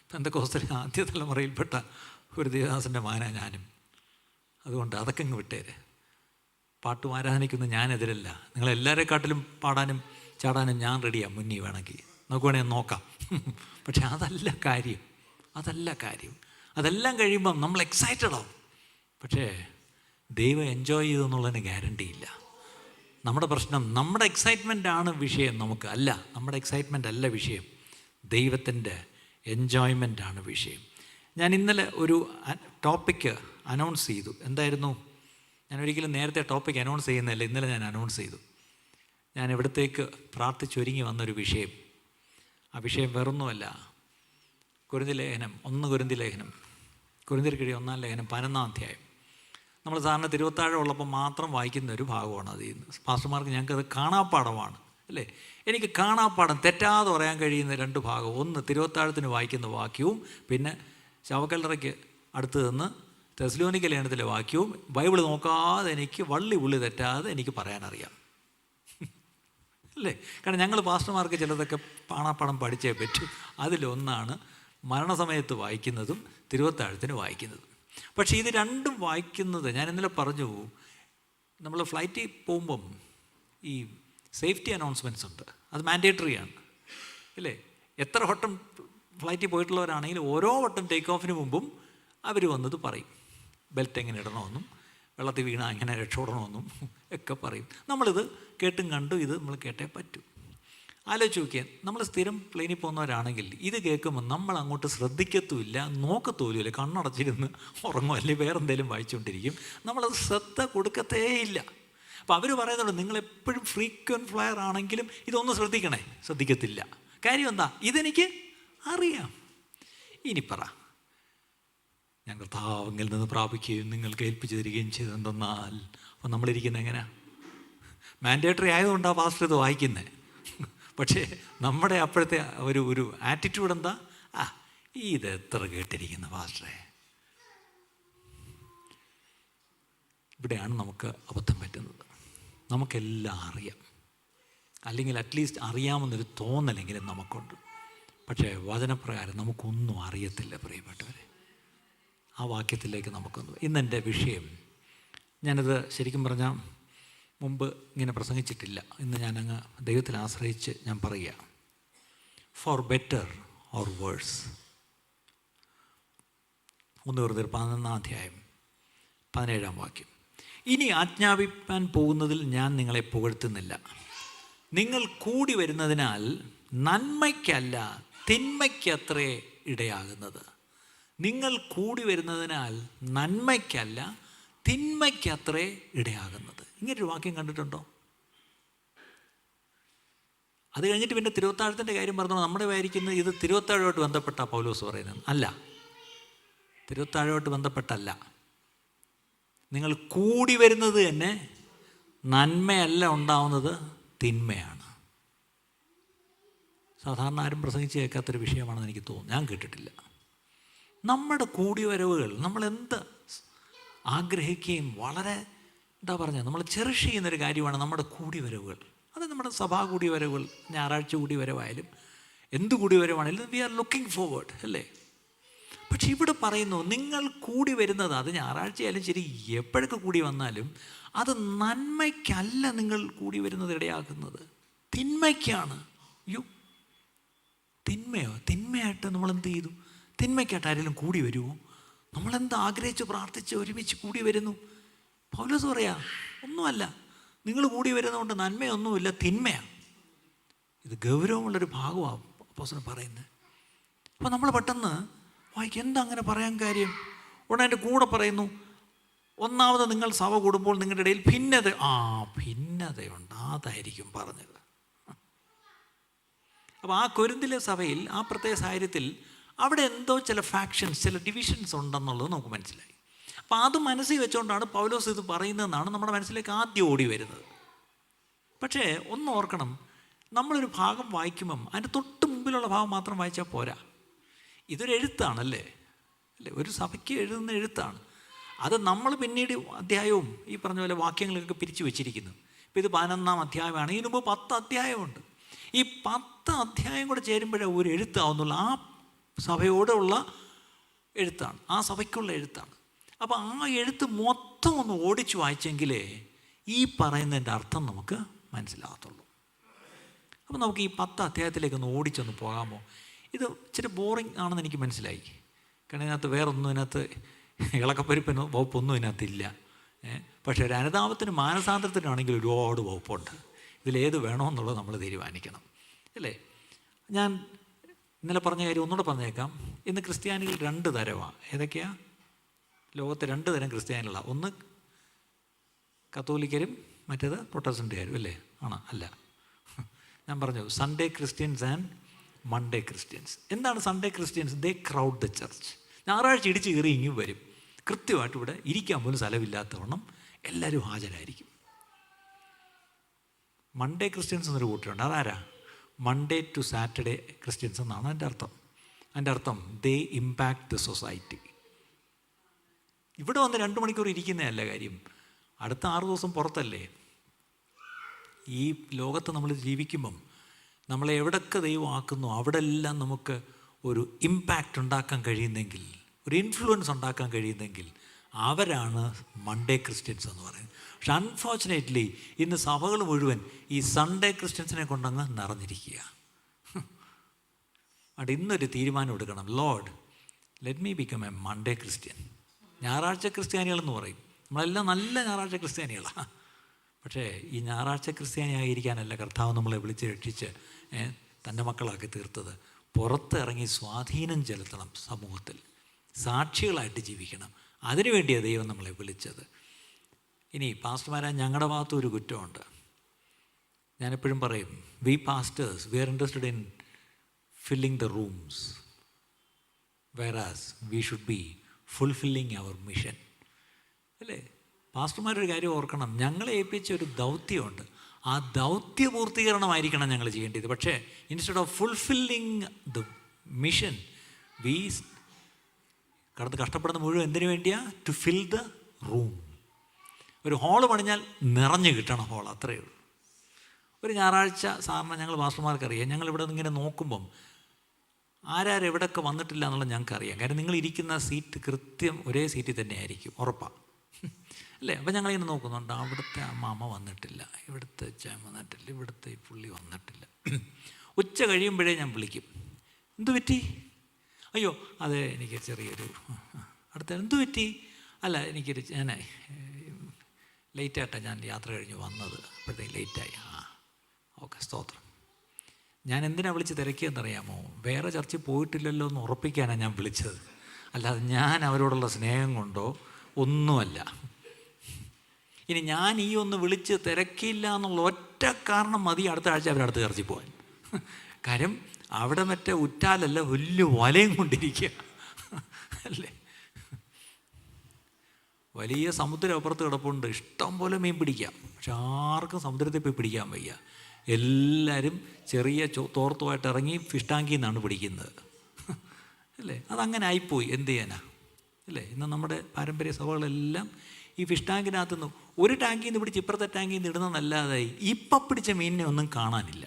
പെന്തക്കോസ്തലിലെ ആദ്യ തലമുറയിൽപ്പെട്ട ഒരു ദേവദാസൻ്റെ മകനാ ഞാനും. അതുകൊണ്ട് അതൊക്കെ അങ്ങ് വിട്ടേര്. പാട്ടും ആരാധനയ്ക്കൊന്നും ഞാനെതിരല്ല. നിങ്ങളെല്ലാവരെക്കാട്ടിലും പാടാനും ചാടാനും ഞാൻ റെഡിയാണ്. മുന്നിൽ വേണമെങ്കിൽ നമുക്ക് വേണമെങ്കിൽ നോക്കാം. പക്ഷെ അതല്ല കാര്യം. അതെല്ലാം കഴിയുമ്പം നമ്മൾ എക്സൈറ്റഡ് ആവും. പക്ഷേ ദൈവം എൻജോയ് ചെയ്തെന്നുള്ളതിന് ഗ്യാരണ്ടി ഇല്ല. നമ്മുടെ പ്രശ്നം നമ്മുടെ എക്സൈറ്റ്മെൻ്റാണ് വിഷയം. നമുക്ക് അല്ല, നമ്മുടെ എക്സൈറ്റ്മെൻ്റ് അല്ല വിഷയം. ദൈവത്തിൻ്റെ എൻജോയ്മെൻ്റാണ് വിഷയം. ഞാൻ ഇന്നലെ ഒരു ടോപ്പിക്ക് അനൗൺസ് ചെയ്തു. എന്തായിരുന്നു? ഞാൻ ഒരിക്കലും നേരത്തെ ടോപ്പിക്ക് അനൗൺസ് ചെയ്യുന്നില്ല. ഇന്നലെ ഞാൻ അനൗൺസ് ചെയ്തു. ഞാൻ ഇവിടത്തേക്ക് പ്രാർത്ഥിച്ചൊരുങ്ങി വന്നൊരു വിഷയം. ആ വിഷയം വേറൊന്നുമല്ല, കൊരിന്ത്യർ ലേഖനം 1 കൊരിന്ത്യർ ലേഖനം, കൊരിന്ത്യർക്ക് എഴുതിയ 1-ാം ലേഖനം 11-ാം അധ്യായം. നമ്മൾ സാധാരണ തിരുവത്താഴം ഉള്ളപ്പോൾ മാത്രം വായിക്കുന്ന ഒരു ഭാഗമാണ് അത്. പാസ്റ്റർമാർക്ക് ഞങ്ങൾക്കത് കാണാപ്പാടമാണ് അല്ലേ? എനിക്ക് കാണാപ്പാടം തെറ്റാതെ പറയാൻ കഴിയുന്ന 2 ഭാഗം. ഒന്ന് തിരുവത്താഴത്തിന് വായിക്കുന്ന വാക്യവും, പിന്നെ ശവക്കല്ലറയ്ക്ക് അടുത്ത് നിന്ന് തെസ്സലോനിക്ക ലേഖനത്തിലെ വാക്യവും ബൈബിൾ നോക്കാതെ എനിക്ക് വള്ളി തെറ്റാതെ എനിക്ക് പറയാനറിയാം അല്ലേ? കാരണം ഞങ്ങൾ പാസ്റ്റർമാർക്ക് ചിലതൊക്കെ കാണാപ്പാടം പഠിച്ചേ പറ്റൂ. അതിലൊന്നാണ് മരണസമയത്ത് വായിക്കുന്നതും തിരുവത്താഴത്തിന് വായിക്കുന്നതും. പക്ഷേ ഇത് രണ്ടും വായിക്കുന്നത്, ഞാൻ ഇന്നലെ പറഞ്ഞു, നമ്മൾ ഫ്ലൈറ്റിൽ പോകുമ്പം ഈ സേഫ്റ്റി അനൗൺസ്മെൻറ്റ്സ് ഉണ്ട്. അത് മാൻഡേറ്ററിയാണ് അല്ലേ? എത്ര വട്ടം ഫ്ലൈറ്റിൽ പോയിട്ടുള്ളവരാണെങ്കിൽ ഓരോ വട്ടം ടേക്ക് ഓഫിന് മുമ്പും അവർ വന്നത് പറയും. ബെൽറ്റ് എങ്ങനെ ഇടണമെന്നും വെള്ളത്തിൽ വീണ എങ്ങനെ രക്ഷപ്പെടണമെന്നും ഒക്കെ പറയും. നമ്മളിത് കേട്ടും കണ്ടും ഇത് നമ്മൾ കേട്ടേ പറ്റൂ. ആലോചിച്ച് നോക്കിയാൽ, നമ്മൾ സ്ഥിരം പ്ലെയിനിൽ പോകുന്നവരാണെങ്കിൽ ഇത് കേൾക്കുമ്പോൾ നമ്മൾ അങ്ങോട്ട് ശ്രദ്ധിക്കത്തുമില്ല, നോക്കത്തോലുമില്ല, കണ്ണടച്ചിരുന്ന് ഉറങ്ങും, അല്ലെങ്കിൽ വേറെ എന്തെങ്കിലും വായിച്ചുകൊണ്ടിരിക്കും. നമ്മളത് ശ്രദ്ധ കൊടുക്കത്തേയില്ല. അപ്പോൾ അവർ പറയുന്നുണ്ട് നിങ്ങളെപ്പോഴും ഫ്രീക്വൻറ്റ് ഫ്ലയർ ആണെങ്കിലും ഇതൊന്നും ശ്രദ്ധിക്കത്തില്ല. കാര്യം എന്താ? ഇതെനിക്ക് അറിയാം. ഇനി പറ, ഞാൻ കർത്താവിൽ നിന്ന് പ്രാപിക്കുകയും നിങ്ങൾക്ക് ഏൽപ്പിച്ചു തരികയും ചെയ്തെന്നാൽ, അപ്പോൾ നമ്മളിരിക്കുന്നത് എങ്ങനെയാണ്? മാൻഡേറ്ററി ആയതുകൊണ്ടാണ് പാസ്റ്റർ ഇത് വായിക്കുന്നത്. പക്ഷേ നമ്മുടെ അപ്പോഴത്തെ ഒരു ആറ്റിറ്റ്യൂഡ് എന്താ? ഇത് എത്ര കേട്ടിരിക്കുന്ന പാസ്റ്ററെ. ഇവിടെയാണ് നമുക്ക് അബദ്ധം പറ്റുന്നത്. നമുക്കെല്ലാം അറിയാം, അല്ലെങ്കിൽ അറ്റ്ലീസ്റ്റ് അറിയാമെന്നൊരു തോന്നലെങ്കിലും നമുക്കുണ്ട്. പക്ഷേ വചനപ്രകാരം നമുക്കൊന്നും അറിയത്തില്ല പ്രിയപ്പെട്ടവരെ. ആ വാക്യത്തിലേക്ക് നമുക്കൊന്നും. ഇന്നെൻ്റെ വിഷയം, ഞാനത് ശരിക്കും പറഞ്ഞാൽ മുമ്പ് ഇങ്ങനെ പ്രസംഗിച്ചിട്ടില്ല. ഇന്ന് ഞാനങ്ങ് ദൈവത്തിൽ ആശ്രയിച്ച് ഞാൻ പറയുക. For better or worse. 1 Corinthians 11:17. ഇനി ആജ്ഞാപിപ്പാൻ പോകുന്നതിൽ ഞാൻ നിങ്ങളെ പുകഴ്ത്തുന്നില്ല. നിങ്ങൾ കൂടി വരുന്നതിനാൽ നന്മയ്ക്കല്ല തിന്മയ്ക്കത്രേ ഇടയാകുന്നത്. നിങ്ങൾ കൂടി വരുന്നതിനാൽ നന്മയ്ക്കല്ല തിന്മയ്ക്കത്രേ ഇടയാകുന്നത്. ഇങ്ങനൊരു വാക്യം കണ്ടിട്ടുണ്ടോ? അത് കഴിഞ്ഞിട്ട് പിന്നെ തിരുവത്താഴത്തിൻ്റെ കാര്യം പറഞ്ഞു. നമ്മുടെ വിചാരിക്കുന്നത് ഇത് തിരുവത്താഴമായിട്ട് ബന്ധപ്പെട്ട പൗലോസ് പറയുന്നത് അല്ല. തിരുവത്താഴമായിട്ട് ബന്ധപ്പെട്ടല്ല. നിങ്ങൾ കൂടി വരുന്നത് തന്നെ നന്മയല്ല ഉണ്ടാവുന്നത്, തിന്മയാണ്. സാധാരണ ആരും പ്രസംഗിച്ച് കേൾക്കാത്തൊരു വിഷയമാണെന്ന് എനിക്ക് തോന്നുന്നു. ഞാൻ കേട്ടിട്ടില്ല. നമ്മുടെ കൂടിവരവുകൾ നമ്മളെന്ത് ആഗ്രഹിക്കുകയും വളരെ നമ്മൾ ചെറിഷ് ചെയ്യുന്നൊരു കാര്യമാണ് നമ്മുടെ കൂടിവരവുകൾ. അത് നമ്മുടെ സഭാ കൂടിവരവുകൾ, ഞായറാഴ്ച കൂടിവരവായാലും എന്ത് കൂടിവരവാണെങ്കിലും വി ആർ ലുക്കിംഗ് ഫോർവേഡ് അല്ലേ. പക്ഷെ ഇവിടെ പറയുന്നു, നിങ്ങൾ കൂടി വരുന്നത്, അത് ഞായറാഴ്ചയായാലും ശരി എപ്പോഴൊക്കെ കൂടി വന്നാലും അത് നന്മയ്ക്കല്ല നിങ്ങൾ കൂടി വരുന്നത് ഇടയാക്കുന്നത്, തിന്മയ്ക്കാണ്. അയ്യോ, തിന്മയോ? തിന്മയായിട്ട് നമ്മളെന്ത് ചെയ്തു? തിന്മയ്ക്കായിട്ട് ആരെങ്കിലും കൂടി വരുമോ? നമ്മളെന്ത് ആഗ്രഹിച്ച് പ്രാർത്ഥിച്ച് ഒരുമിച്ച് കൂടി വരുന്നു? പൗലോസ് പറയാ, ഒന്നുമല്ല, നിങ്ങൾ കൂടി വരുന്നതുകൊണ്ട് നന്മയൊന്നുമില്ല, തിന്മയാണ്. ഇത് ഗൗരവമുള്ളൊരു ഭാഗമാണ് അപ്പോസ്തലൻ പറയുന്നത്. അപ്പോൾ നമ്മൾ പെട്ടെന്ന് വായിക്കും, എന്താ അങ്ങനെ പറയാൻ കാര്യം? ഉടനെ എൻ്റെ കൂടെ പറയുന്നു, ഒന്നാമത് നിങ്ങൾ സഭ കൂടുമ്പോൾ നിങ്ങളുടെ ഇടയിൽ ഭിന്നതയുണ്ട്, അതായിരിക്കും പറഞ്ഞത്. അപ്പോൾ ആ കൊരിന്തിലെ സഭയിൽ ആ പ്രത്യേക സാഹചര്യത്തിൽ അവിടെ എന്തോ ചില ഫാക്ഷൻസ്, ചില ഡിവിഷൻസ് ഉണ്ടെന്നുള്ളത് നമുക്ക് മനസ്സിലായി. അപ്പോൾ അത് മനസ്സിൽ വെച്ചുകൊണ്ടാണ് പൗലോസ് ഇത് പറയുന്നതെന്നാണ് നമ്മുടെ മനസ്സിലേക്ക് ആദ്യം ഓടി വരുന്നത്. പക്ഷേ ഒന്ന് ഓർക്കണം, നമ്മളൊരു ഭാഗം വായിക്കുമ്പം അതിൻ്റെ തൊട്ട് മുമ്പിലുള്ള ഭാഗം മാത്രം വായിച്ചാൽ പോരാ. ഇതൊരു എഴുത്താണല്ലേ, അല്ലേ? ഒരു സഭയ്ക്ക് എഴുതുന്ന എഴുത്താണ്. അത് നമ്മൾ പിന്നീട് അധ്യായവും ഈ പറഞ്ഞ പോലെ വാക്യങ്ങളൊക്കെ പിരിച്ചു വെച്ചിരിക്കുന്നു. ഇപ്പോൾ ഇത് 11-ാം അധ്യായമാണ്. ഇതിനു മുമ്പ് 10 അധ്യായമുണ്ട്. ഈ 10 അധ്യായം കൂടെ ചേരുമ്പോഴേ ഒരു എഴുത്താവുന്നുള്ള, ആ സഭയോടുള്ള എഴുത്താണ്, ആ സഭയ്ക്കുള്ള എഴുത്താണ്. അപ്പോൾ ആ എഴുത്ത് മൊത്തം ഒന്ന് ഓടിച്ചു വായിച്ചെങ്കിലേ ഈ പറയുന്നതിൻ്റെ അർത്ഥം നമുക്ക് മനസ്സിലാകത്തുള്ളൂ. അപ്പോൾ നമുക്ക് ഈ 10 അധ്യായത്തിലേക്ക് ഒന്ന് ഓടിച്ചൊന്ന് പോകാമോ? ഇത് ഇച്ചിരി ബോറിങ് ആണെന്ന് എനിക്ക് മനസ്സിലായി. കാരണം ഇതിനകത്ത് വേറൊന്നും, ഇതിനകത്ത് ഇളക്കപ്പരിപ്പിനോ വകുപ്പൊന്നും ഇതിനകത്തില്ല. പക്ഷേ ഒരു അനുതാപത്തിനും മാനസാന്തരത്തിനാണെങ്കിൽ ഒരുപാട് വകുപ്പുണ്ട്. ഇതിലേത് വേണമെന്നുള്ളത് നമ്മൾ തീരുമാനിക്കണം, അല്ലേ? ഞാൻ ഇന്നലെ പറഞ്ഞ കാര്യം ഒന്നുകൂടെ പറഞ്ഞേക്കാം. ഇന്ന് ക്രിസ്ത്യാനികൾ 2 തരമാണ്. ഏതൊക്കെയാണ്? ലോകത്തെ 2 തരം ക്രിസ്ത്യാനികളാണ്. ഒന്ന് കത്തോലിക്കരും മറ്റേത് പ്രൊട്ടസ്റ്റൻ്റുകാരും, അല്ലേ? അല്ല, ഞാൻ പറഞ്ഞു Sunday Christians and Monday Christians. എന്താണ് Sunday Christians? They crowd the church. ഞായറാഴ്ച ഇടിച്ച് കയറി ഇങ്ങും വരും. കൃത്യമായിട്ട് ഇവിടെ ഇരിക്കാൻ പോലും സ്ഥലമില്ലാത്തവണ്ണം എല്ലാവരും ഹാജരായിരിക്കും. മൺഡേ ക്രിസ്ത്യൻസ് എന്നൊരു കൂട്ടരുണ്ട്. അതാരാ? മൺഡേ ടു സാറ്റർഡേ ക്രിസ്ത്യൻസ് എന്നാണ് എൻ്റെ അർത്ഥം. അതിൻ്റെ അർത്ഥം ദേ ഇമ്പാക്ട് ദ സൊസൈറ്റി. ഇവിടെ വന്ന് 2 മണിക്കൂർ ഇരിക്കുന്നതല്ല കാര്യം, അടുത്ത 6 ദിവസം പുറത്തല്ലേ. ഈ ലോകത്ത് നമ്മൾ ജീവിക്കുമ്പം നമ്മളെ എവിടെയൊക്കെ ദൈവം ആക്കുന്നു അവിടെ എല്ലാം നമുക്ക് ഒരു ഇമ്പാക്റ്റ് ഉണ്ടാക്കാൻ കഴിയുന്നെങ്കിൽ, ഒരു ഇൻഫ്ലുവൻസ് ഉണ്ടാക്കാൻ കഴിയുന്നെങ്കിൽ അവരാണ് മൺഡേ ക്രിസ്ത്യൻസ് എന്ന് പറയുന്നത്. പക്ഷെ അൺഫോർച്ചുനേറ്റ്ലി ഇന്ന് സഭകൾ മുഴുവൻ ഈ സൺഡേ ക്രിസ്ത്യൻസിനെ കൊണ്ടങ്ങ് നിറഞ്ഞിരിക്കുക. അവിടെ ഇന്നൊരു തീരുമാനം എടുക്കണം, Lord let me become A Monday Christian. ഞായറാഴ്ച ക്രിസ്ത്യാനികളെന്ന് പറയും, നമ്മളെല്ലാം നല്ല ഞായറാഴ്ച ക്രിസ്ത്യാനികളാണ്. പക്ഷേ ഈ ഞായറാഴ്ച ക്രിസ്ത്യാനിയായിരിക്കാനല്ല കർത്താവ് നമ്മളെ വിളിച്ച് രക്ഷിച്ച് തൻ്റെ മക്കളാക്കി തീർത്തത്. പുറത്തിറങ്ങി സ്വാധീനം ചെലുത്തണം, സമൂഹത്തിൽ സാക്ഷികളായിട്ട് ജീവിക്കണം. അതിനുവേണ്ടിയാണ് ദൈവം നമ്മളെ വിളിച്ചത്. ഇനി പാസ്റ്റർമാരെ, ഞങ്ങളുടെ ഭാഗത്തും ഒരു കുറ്റമുണ്ട്. ഞാനെപ്പോഴും പറയും, we pastors we are interested in filling the rooms, whereas we should be fulfilling our mission, അല്ലേ? പാസ്റ്റർമാരൊരു കാര്യം ഓർക്കണം, ഞങ്ങളെ ഏൽപ്പിച്ച ഒരു ദൗത്യമുണ്ട്. ആ ദൗത്യ പൂർത്തീകരണമായിരിക്കണം ഞങ്ങൾ ചെയ്യേണ്ടത്. പക്ഷേ instead of fulfilling the mission, we കടന്ന് കഷ്ടപ്പെടുന്ന മുഴുവൻ എന്തിനു വേണ്ടിയാ? To fill the room. ഒരു ഹോള് പണിഞ്ഞാൽ നിറഞ്ഞു കിട്ടണം ഹോൾ, അത്രയേ ഉള്ളൂ. ഒരു ഞായറാഴ്ച സാറിന് ഞങ്ങൾ മാസ്റ്റർമാർക്കറിയാം, ഞങ്ങളിവിടെ ഇങ്ങനെ നോക്കുമ്പം ആരാരെവിടെയൊക്കെ വന്നിട്ടില്ല എന്നുള്ളത് ഞങ്ങൾക്കറിയാം. കാരണം നിങ്ങൾ ഇരിക്കുന്ന സീറ്റ് കൃത്യം ഒരേ സീറ്റിൽ തന്നെ ആയിരിക്കും, ഉറപ്പാണ് അല്ലേ? അപ്പം ഞങ്ങളിങ്ങനെ നോക്കുന്നുണ്ട്, അവിടുത്തെ അമ്മ വന്നിട്ടില്ല, ഇവിടുത്തെ അച്ഛൻ വന്നിട്ടില്ല, ഇവിടുത്തെ ഈ പുള്ളി വന്നിട്ടില്ല. ഉച്ച കഴിയുമ്പോഴേ ഞാൻ വിളിക്കും, എന്തു പറ്റി? അയ്യോ അതെ എനിക്ക് ചെറിയൊരു അടുത്ത എന്തു പറ്റി? അല്ല എനിക്കൊരു ഞാൻ ലേറ്റായിട്ടാണ് ഞാൻ യാത്ര കഴിഞ്ഞ് വന്നത്, അപ്പോഴത്തേക്ക് ലേറ്റായി. ഓക്കെ സ്തോത്രം. ഞാൻ എന്തിനാണ് വിളിച്ച് തിരക്കിയെന്നറിയാമോ? വേറെ ചർച്ചിൽ പോയിട്ടില്ലല്ലോ എന്ന് ഉറപ്പിക്കാനാണ് ഞാൻ വിളിച്ചത്, അല്ലാതെ ഞാൻ അവരോടുള്ള സ്നേഹം കൊണ്ടോ ഒന്നുമല്ല. ഇനി ഞാൻ ഈ ഒന്ന് വിളിച്ച് തിരക്കിയില്ല എന്നുള്ള ഒറ്റ കാരണം മതി അടുത്ത ആഴ്ച അവരടുത്ത് ചർച്ചിൽ പോകാൻ. കാര്യം അവിടെ മറ്റേ ഉറ്റാലല്ല, വലിയ വലയും കൊണ്ടിരിക്കുക അല്ലേ. വലിയ സമുദ്രം അപ്പുറത്ത് കിടപ്പുണ്ട്, ഇഷ്ടം പോലെ മീൻ പിടിക്കാം, പക്ഷെ ആർക്കും സമുദ്രത്തിൽ പോയി പിടിക്കാൻ വയ്യ. എല്ലാവരും ചെറിയ തോർത്തുമായിട്ട് ഇറങ്ങി ഫിഷ് ടാങ്കിൽ നിന്നാണ് പിടിക്കുന്നത് അല്ലേ. അതങ്ങനെ ആയിപ്പോയി, എന്ത് ചെയ്യാനാ അല്ലേ. ഇന്ന് നമ്മുടെ പാരമ്പര്യ സഭകളെല്ലാം ഈ ഫിഷ് ടാങ്കിനകത്ത് നിന്ന് ഒരു ടാങ്കിൽ നിന്ന് പിടിച്ച് ഇപ്പുറത്തെ ടാങ്കിൽ നിന്ന് ഇടുന്നതല്ലാതെ ഇപ്പം പിടിച്ച മീനിനെ ഒന്നും കാണാനില്ല.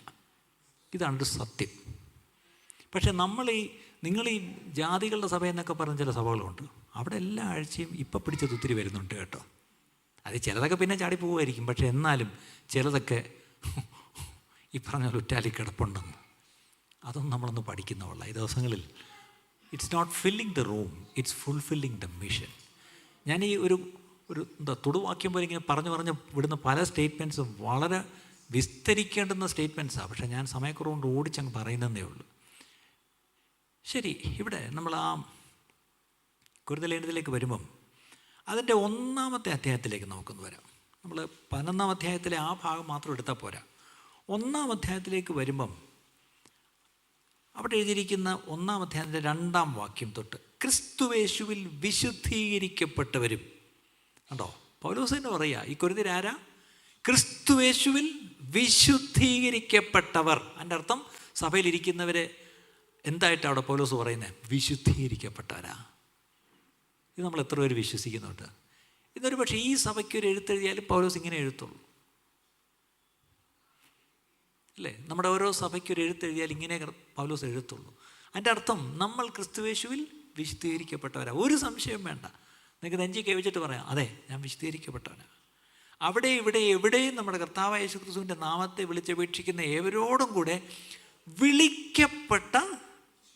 ഇതാണ് സത്യം. പക്ഷെ നിങ്ങൾ ഈ ജാതികളുടെ സഭ എന്നൊക്കെ പറഞ്ഞ ചില സഭകളുണ്ട്, അവിടെ എല്ലാ ആഴ്ചയും ഇപ്പം പിടിച്ചത് ഒത്തിരി വരുന്നുണ്ട് കേട്ടോ. അത് ചിലതൊക്കെ പിന്നെ ചാടി പോകുമായിരിക്കും, പക്ഷെ എന്നാലും ചിലതൊക്കെ ഈ പറഞ്ഞ ഉറ്റാലി കിടപ്പുണ്ടെന്ന്. അതൊന്നും നമ്മളൊന്ന് പഠിക്കുന്നവള്ള ഈ ദിവസങ്ങളിൽ. It's not filling the room, it's fulfilling the mission. ഞാൻ ഈ ഒരു തുടുവാക്യം പോലെ ഇങ്ങനെ പറഞ്ഞ് വിടുന്ന പല സ്റ്റേറ്റ്മെൻറ്റ്സും വളരെ വിസ്തരിക്കേണ്ടുന്ന സ്റ്റേറ്റ്മെൻറ്റ്സാണ്, പക്ഷേ ഞാൻ സമയക്കുറവുകൊണ്ട് ഓടിച്ചങ്ങ് പറയുന്നതേ ഉള്ളൂ. ശരി, ഇവിടെ നമ്മൾ ആ കൊരിന്ത്യലേഖനത്തിലേക്ക് വരുമ്പം അതിൻ്റെ 1-ാമത്തെ അധ്യായത്തിലേക്ക് നമുക്കൊന്ന് വരാം. നമ്മൾ 11-ാം അധ്യായത്തിലെ ആ ഭാഗം മാത്രം എടുത്താൽ പോരാ. 1-ാം അധ്യായത്തിലേക്ക് വരുമ്പം അവിടെ എഴുതിയിരിക്കുന്ന 1-ാം അധ്യായത്തിൻ്റെ 2-ാം വാക്യം തൊട്ട് ക്രിസ്തുവേശുവിൽ വിശുദ്ധീകരിക്കപ്പെട്ടവരും കണ്ടോ. പൗലോസ് തന്നെ പറയുക, ഈ കൊരിന്ത്യരാരാ? ക്രിസ്തുവേശുവിൽ വിശുദ്ധീകരിക്കപ്പെട്ടവർ. അതിൻ്റെ അർത്ഥം സഭയിലിരിക്കുന്നവരെ എന്തായിട്ടാണ് അവിടെ പൗലോസ് പറയുന്നത്? വിശുദ്ധീകരിക്കപ്പെട്ടവരാ. ഇത് നമ്മൾ എത്ര പേര് വിശ്വസിക്കുന്നുണ്ട്? ഇന്നൊരു പക്ഷേ ഈ സഭയ്ക്കൊരു എഴുത്തെഴുതിയാലും പൗലോസ് ഇങ്ങനെ എഴുത്തുള്ളൂ അല്ലേ. നമ്മുടെ ഓരോ സഭയ്ക്കൊരു എഴുത്തെഴുതിയാൽ ഇങ്ങനെ പൗലോസ് എഴുത്തുള്ളൂ. അതിൻ്റെ അർത്ഥം നമ്മൾ ക്രിസ്തുവേശുവിൽ വിശുദ്ധീകരിക്കപ്പെട്ടവരാ. ഒരു സംശയം വേണ്ട. നിങ്ങൾക്ക് നെഞ്ചി കൈവച്ചിട്ട് പറയാം, അതെ ഞാൻ വിശുദ്ധീകരിക്കപ്പെട്ടവനാണ്. അവിടെ ഇവിടെ എവിടെയും നമ്മുടെ കർത്താവായ യേശു ക്രിസ്തുവിൻ്റെ നാമത്തെ വിളിച്ചപേക്ഷിക്കുന്ന ഏവരോടും കൂടെ വിളിക്കപ്പെട്ട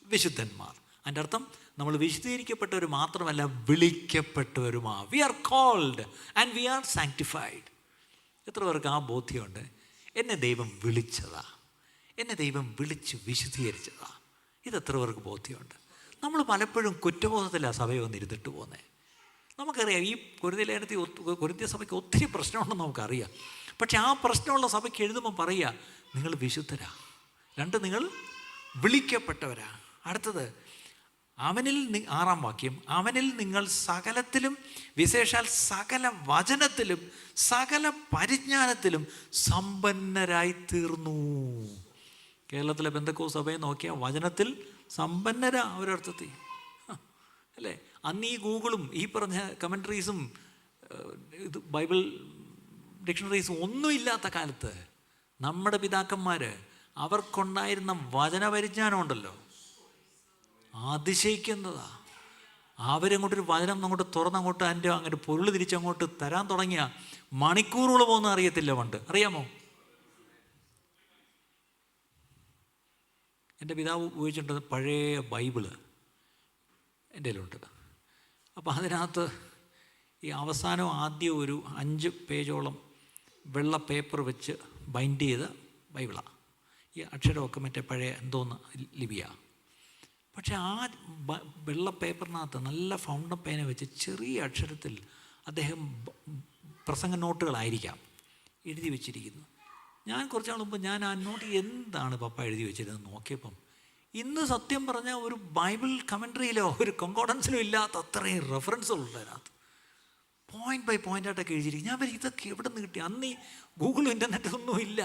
വിശുദ്ധന്മാർ. അതിൻ്റെ അർത്ഥം നമ്മൾ വിശുദ്ധീകരിക്കപ്പെട്ടവർ മാത്രമല്ല, വിളിക്കപ്പെട്ടവരുമാ. We are called and we are sanctified. എത്ര പേർക്ക് ആ ബോധ്യമുണ്ട്? എന്നെ ദൈവം വിളിച്ചതാ, എന്നെ ദൈവം വിളിച്ച് വിശുദ്ധീകരിച്ചതാ. ഇതെത്ര പേർക്ക് ബോധ്യമുണ്ട്? നമ്മൾ പലപ്പോഴും കുറ്റബോധത്തിലാണ് സഭയെ വന്നിരുന്നിട്ട് പോകുന്നത്. നമുക്കറിയാം ഈ കൊരിന്ത്യ സഭയ്ക്ക് ഒത്തിരി പ്രശ്നമുണ്ടെന്ന് നമുക്കറിയാം. പക്ഷെ ആ പ്രശ്നമുള്ള സഭയ്ക്ക് എഴുതുമ്പോൾ പറയുക, നിങ്ങൾ വിശുദ്ധരാ. 2, നിങ്ങൾ വിളിക്കപ്പെട്ടവരാ. അടുത്തത് അവനിൽ 6-ാം വാക്യം, അവനിൽ നിങ്ങൾ സകലത്തിലും വിശേഷാൽ സകല വചനത്തിലും സകല പരിജ്ഞാനത്തിലും സമ്പന്നരായി തീർന്നു. കേരളത്തിലെ പെന്തക്കോസ്ത് സഭയെ നോക്കിയാൽ വചനത്തിൽ സമ്പന്നരാ ഒരർത്ഥത്തിൽ അല്ലേ. അന്ന് ഈ ഗൂഗിളും ഈ പറഞ്ഞ കമൻട്രീസും ഇത് ബൈബിൾ ഡിക്ഷണറീസും ഒന്നും ഇല്ലാത്ത കാലത്ത് നമ്മുടെ പിതാക്കന്മാർ അവർക്കുണ്ടായിരുന്ന വചനപരിജ്ഞാനം ഉണ്ടല്ലോ, അതിശയിക്കുന്നതാ. അവരങ്ങോട്ടൊരു വചനം അങ്ങോട്ട് തുറന്നങ്ങോട്ട് അതിൻ്റെ അങ്ങോട്ട് പൊരുൾ തിരിച്ചങ്ങോട്ട് തരാൻ തുടങ്ങിയ മണിക്കൂറുകൾ പോകുന്ന അറിയത്തില്ല. പണ്ട് അറിയാമോ, എൻ്റെ പിതാവ് ഉപയോഗിച്ചിട്ടുണ്ട് പഴയ ബൈബിള് എൻ്റെ കയ്യിലുണ്ട്. അപ്പോൾ അതിനകത്ത് ഈ അവസാനം ആദ്യം ഒരു 5 പേജോളം വെള്ള പേപ്പർ വെച്ച് ബൈൻഡ് ചെയ്ത ബൈബിളാണ്. ഈ അക്ഷരമൊക്കെ മറ്റേ പഴയ എന്തോന്ന് ലിപിയാണ്. പക്ഷെ ആ വെള്ള പേപ്പറിനകത്ത് നല്ല ഫൗണ്ടൻ പേന വെച്ച് ചെറിയ അക്ഷരത്തിൽ അദ്ദേഹം പ്രസംഗ നോട്ടുകളായിരിക്കാം എഴുതി വെച്ചിരിക്കുന്നു. ഞാൻ കുറച്ച് നാൾ മുമ്പ് ഞാൻ ആ നോട്ട് എന്താണ് പപ്പ എഴുതി വെച്ചിരുന്നത് നോക്കിയപ്പം ഇന്ന് സത്യം പറഞ്ഞാൽ ഒരു ബൈബിൾ കമൻട്രിയിലോ ഒരു കൊങ്കോഡൻസിലോ ഇല്ലാത്ത അത്രയും റെഫറൻസുകളുണ്ട് അതിനകത്ത്. പോയിൻ്റ് ബൈ പോയിൻ്റായിട്ടൊക്കെ എഴുതിയിരിക്കും. ഞാൻ ഇതൊക്കെ എവിടെ നിന്ന് കിട്ടി? അന്ന് ഈ ഗൂഗിളും ഇൻ്റർനെറ്റൊന്നും ഇല്ല.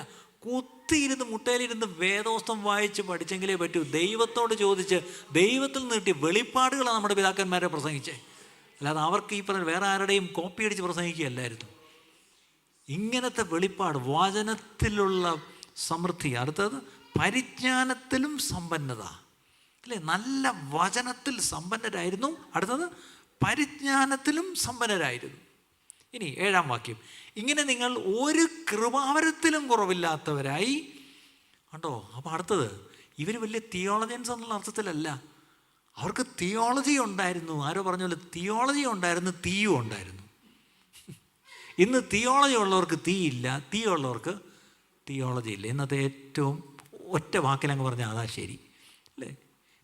കുത്തിയിരുന്ന് മുട്ടയിലിരുന്ന് വേദോസ്തം വായിച്ച് പഠിച്ചെങ്കിലേ പറ്റൂ. ദൈവത്തോട് ചോദിച്ച് ദൈവത്തിൽ നിന്ന് കിട്ടിയ വെളിപ്പാടുകളാണ് നമ്മുടെ പിതാക്കന്മാരെ പ്രസംഗിച്ചത്. അല്ലാതെ അവർക്ക് ഈ പറഞ്ഞ വേറെ ആരുടെയും കോപ്പി അടിച്ച് പ്രസംഗിക്കുകയല്ലായിരുന്നു. ഇങ്ങനത്തെ വെളിപ്പാട്, വചനത്തിലുള്ള സമൃദ്ധി. അടുത്തത് പരിജ്ഞാനത്തിലും സമ്പന്നത, അല്ലേ? നല്ല വചനത്തിൽ സമ്പന്നരായിരുന്നു. അടുത്തത് പരിജ്ഞാനത്തിലും സമ്പന്നരായിരുന്നു. ഇനി 7-ാം വാക്യം, ഇങ്ങനെ നിങ്ങൾ ഒരു കൃപാവരത്തിലും കുറവില്ലാത്തവരായി. കണ്ടോ? അപ്പോൾ അടുത്തത്, ഇവർ വലിയ തിയോളജിയൻസ് എന്നുള്ള അർത്ഥത്തിലല്ല. അവർക്ക് തിയോളജി ഉണ്ടായിരുന്നു. ആരോ പറഞ്ഞ പോലെ തിയോളജി ഉണ്ടായിരുന്നു, തീയും ഉണ്ടായിരുന്നു. ഇന്ന് തിയോളജി ഉള്ളവർക്ക് തീയില്ല, തീ ഉള്ളവർക്ക് തിയോളജി ഇല്ല. ഇന്നത്തെ ഏറ്റവും ഒറ്റ വാക്കിലങ്ങ് പറഞ്ഞാൽ അതാ ശരി, അല്ലേ?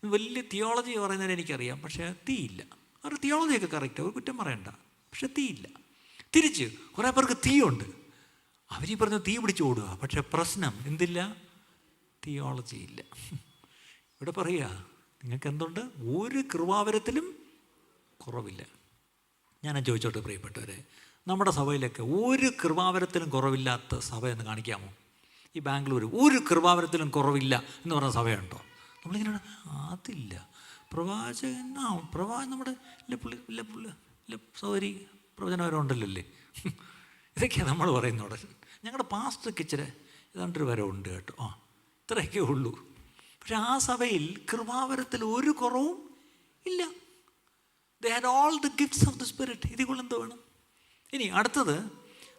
വലിയ തിയോളജി പറയുന്നതിന് എനിക്കറിയാം, പക്ഷേ തീയില്ല. അവർ തിയോളജിയൊക്കെ കറക്റ്റ്, അവർ കുറ്റം പറയണ്ട, പക്ഷെ തീയില്ല. തിരിച്ച് കുറേ പേർക്ക് തീയുണ്ട്, അവരീ പറഞ്ഞ തീ പിടിച്ച് ഓടുക, പക്ഷെ പ്രശ്നം എന്തില്ല? തിയോളജി ഇല്ല. ഇവിടെ പറയുക, നിങ്ങൾക്ക് എന്തുണ്ട്? ഒരു കൃപാവരത്തിലും കുറവില്ല. ഞാൻ ചോദിച്ചോട്ടെ പ്രിയപ്പെട്ടവരെ, നമ്മുടെ സഭയിലൊക്കെ ഒരു കൃപാവരത്തിലും കുറവില്ലാത്ത സഭ എന്ന് കാണിക്കാമോ? ഈ ബാംഗ്ലൂർ ഒരു കൃപാവരത്തിലും കുറവില്ല എന്ന് പറഞ്ഞ സഭയുണ്ടോ? നമ്മളിങ്ങനെ അതില്ല. പ്രവാചകൻ നമ്മുടെ സൗകര്യ പ്രവചനവരം ഉണ്ടല്ലേ, ഇതൊക്കെയാണ് നമ്മൾ പറയുന്നത്. ഞങ്ങളുടെ പാസ്റ്റർക്ക് ഇച്ചിരി ഏതാണ്ടൊരു വരവുണ്ട് കേട്ടോ, ഇത്രയൊക്കെ ഉള്ളൂ. പക്ഷെ ആ സഭയിൽ കൃപാവരത്തിൽ ഒരു കുറവും ഇല്ല. They had all the gifts of the spirit. ഇതിൽ എന്തോ വേണം? ഇനി അടുത്തത്,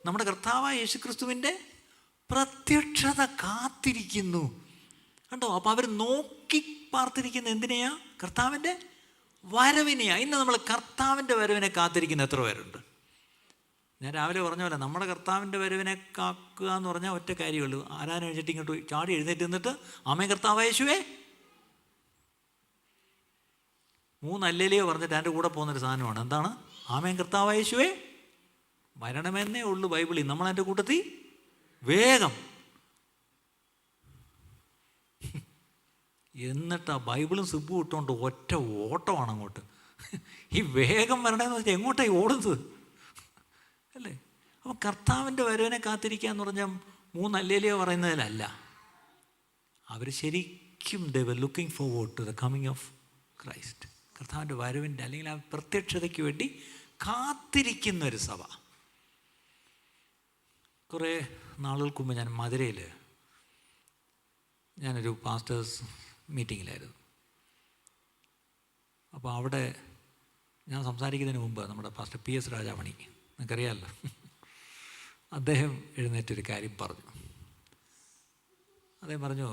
നമ്മുടെ കർത്താവായ യേശുക്രിസ്തുവിൻ്റെ പ്രത്യക്ഷത കാത്തിരിക്കുന്നു. കണ്ടോ? അപ്പോൾ അവർ നോക്കി പാർത്തിരിക്കുന്ന എന്തിനെയാ? കർത്താവിൻ്റെ വരവിനെയാ. ഇന്ന് നമ്മൾ കർത്താവിൻ്റെ വരവിനെ കാത്തിരിക്കുന്ന എത്ര പേരുണ്ട്? ഞാൻ രാവിലെ പറഞ്ഞ പോലെ നമ്മുടെ കർത്താവിൻ്റെ വരവിനെ കാക്കുക എന്ന് പറഞ്ഞാൽ ഒറ്റ കാര്യമുള്ളൂ. ആരാനും എഴുന്നേറ്റ് ഇങ്ങോട്ട് ചാടി എഴുന്നേറ്റ് നിന്നിട്ട് ആമേൻ കർത്താവായ യേശുവേ 3 അല്ലേലിയോ പറഞ്ഞിട്ട് എൻ്റെ കൂടെ പോകുന്നൊരു സാധനമാണ്. എന്താണ്? ആമേൻ കർത്താവായ യേശുവേ വരണമെന്നേ ഉള്ളൂ ബൈബിളിൽ. നമ്മളതിൻ്റെ കൂട്ടത്തിൽ വേഗം എന്നിട്ട് ആ ബൈബിളും സിബും ഇട്ടുകൊണ്ട് ഒറ്റ ഓട്ടമാണ് അങ്ങോട്ട്. ഈ വേഗം വരണമെന്ന് വെച്ചാൽ എങ്ങോട്ടായി ഓടുന്നത്, അല്ലേ? അപ്പോൾ കർത്താവിൻ്റെ വരവിനെ കാത്തിരിക്കുക എന്ന് പറഞ്ഞാൽ 3 അല്ലേലിയോ പറയുന്നതിലല്ല. അവർ ശരിക്കും they were looking forward to the coming of Christ. കർത്താവിൻ്റെ വരവിൻ്റെ അല്ലെങ്കിൽ ആ പ്രത്യക്ഷതയ്ക്ക് വേണ്ടി കാത്തിരിക്കുന്നൊരു സഭ. കുറേ നാളുകൾക്ക് മുമ്പ് ഞാൻ മധുരയിൽ ഞാനൊരു പാസ്റ്റേഴ്സ് മീറ്റിങ്ങിലായിരുന്നു. അപ്പോൾ അവിടെ ഞാൻ സംസാരിക്കുന്നതിന് മുമ്പ് നമ്മുടെ പാസ്റ്റർ PS രാജാമണി, നിങ്ങൾക്കറിയാമല്ലോ, അദ്ദേഹം എഴുന്നേറ്റൊരു കാര്യം പറഞ്ഞു. അദ്ദേഹം പറഞ്ഞു,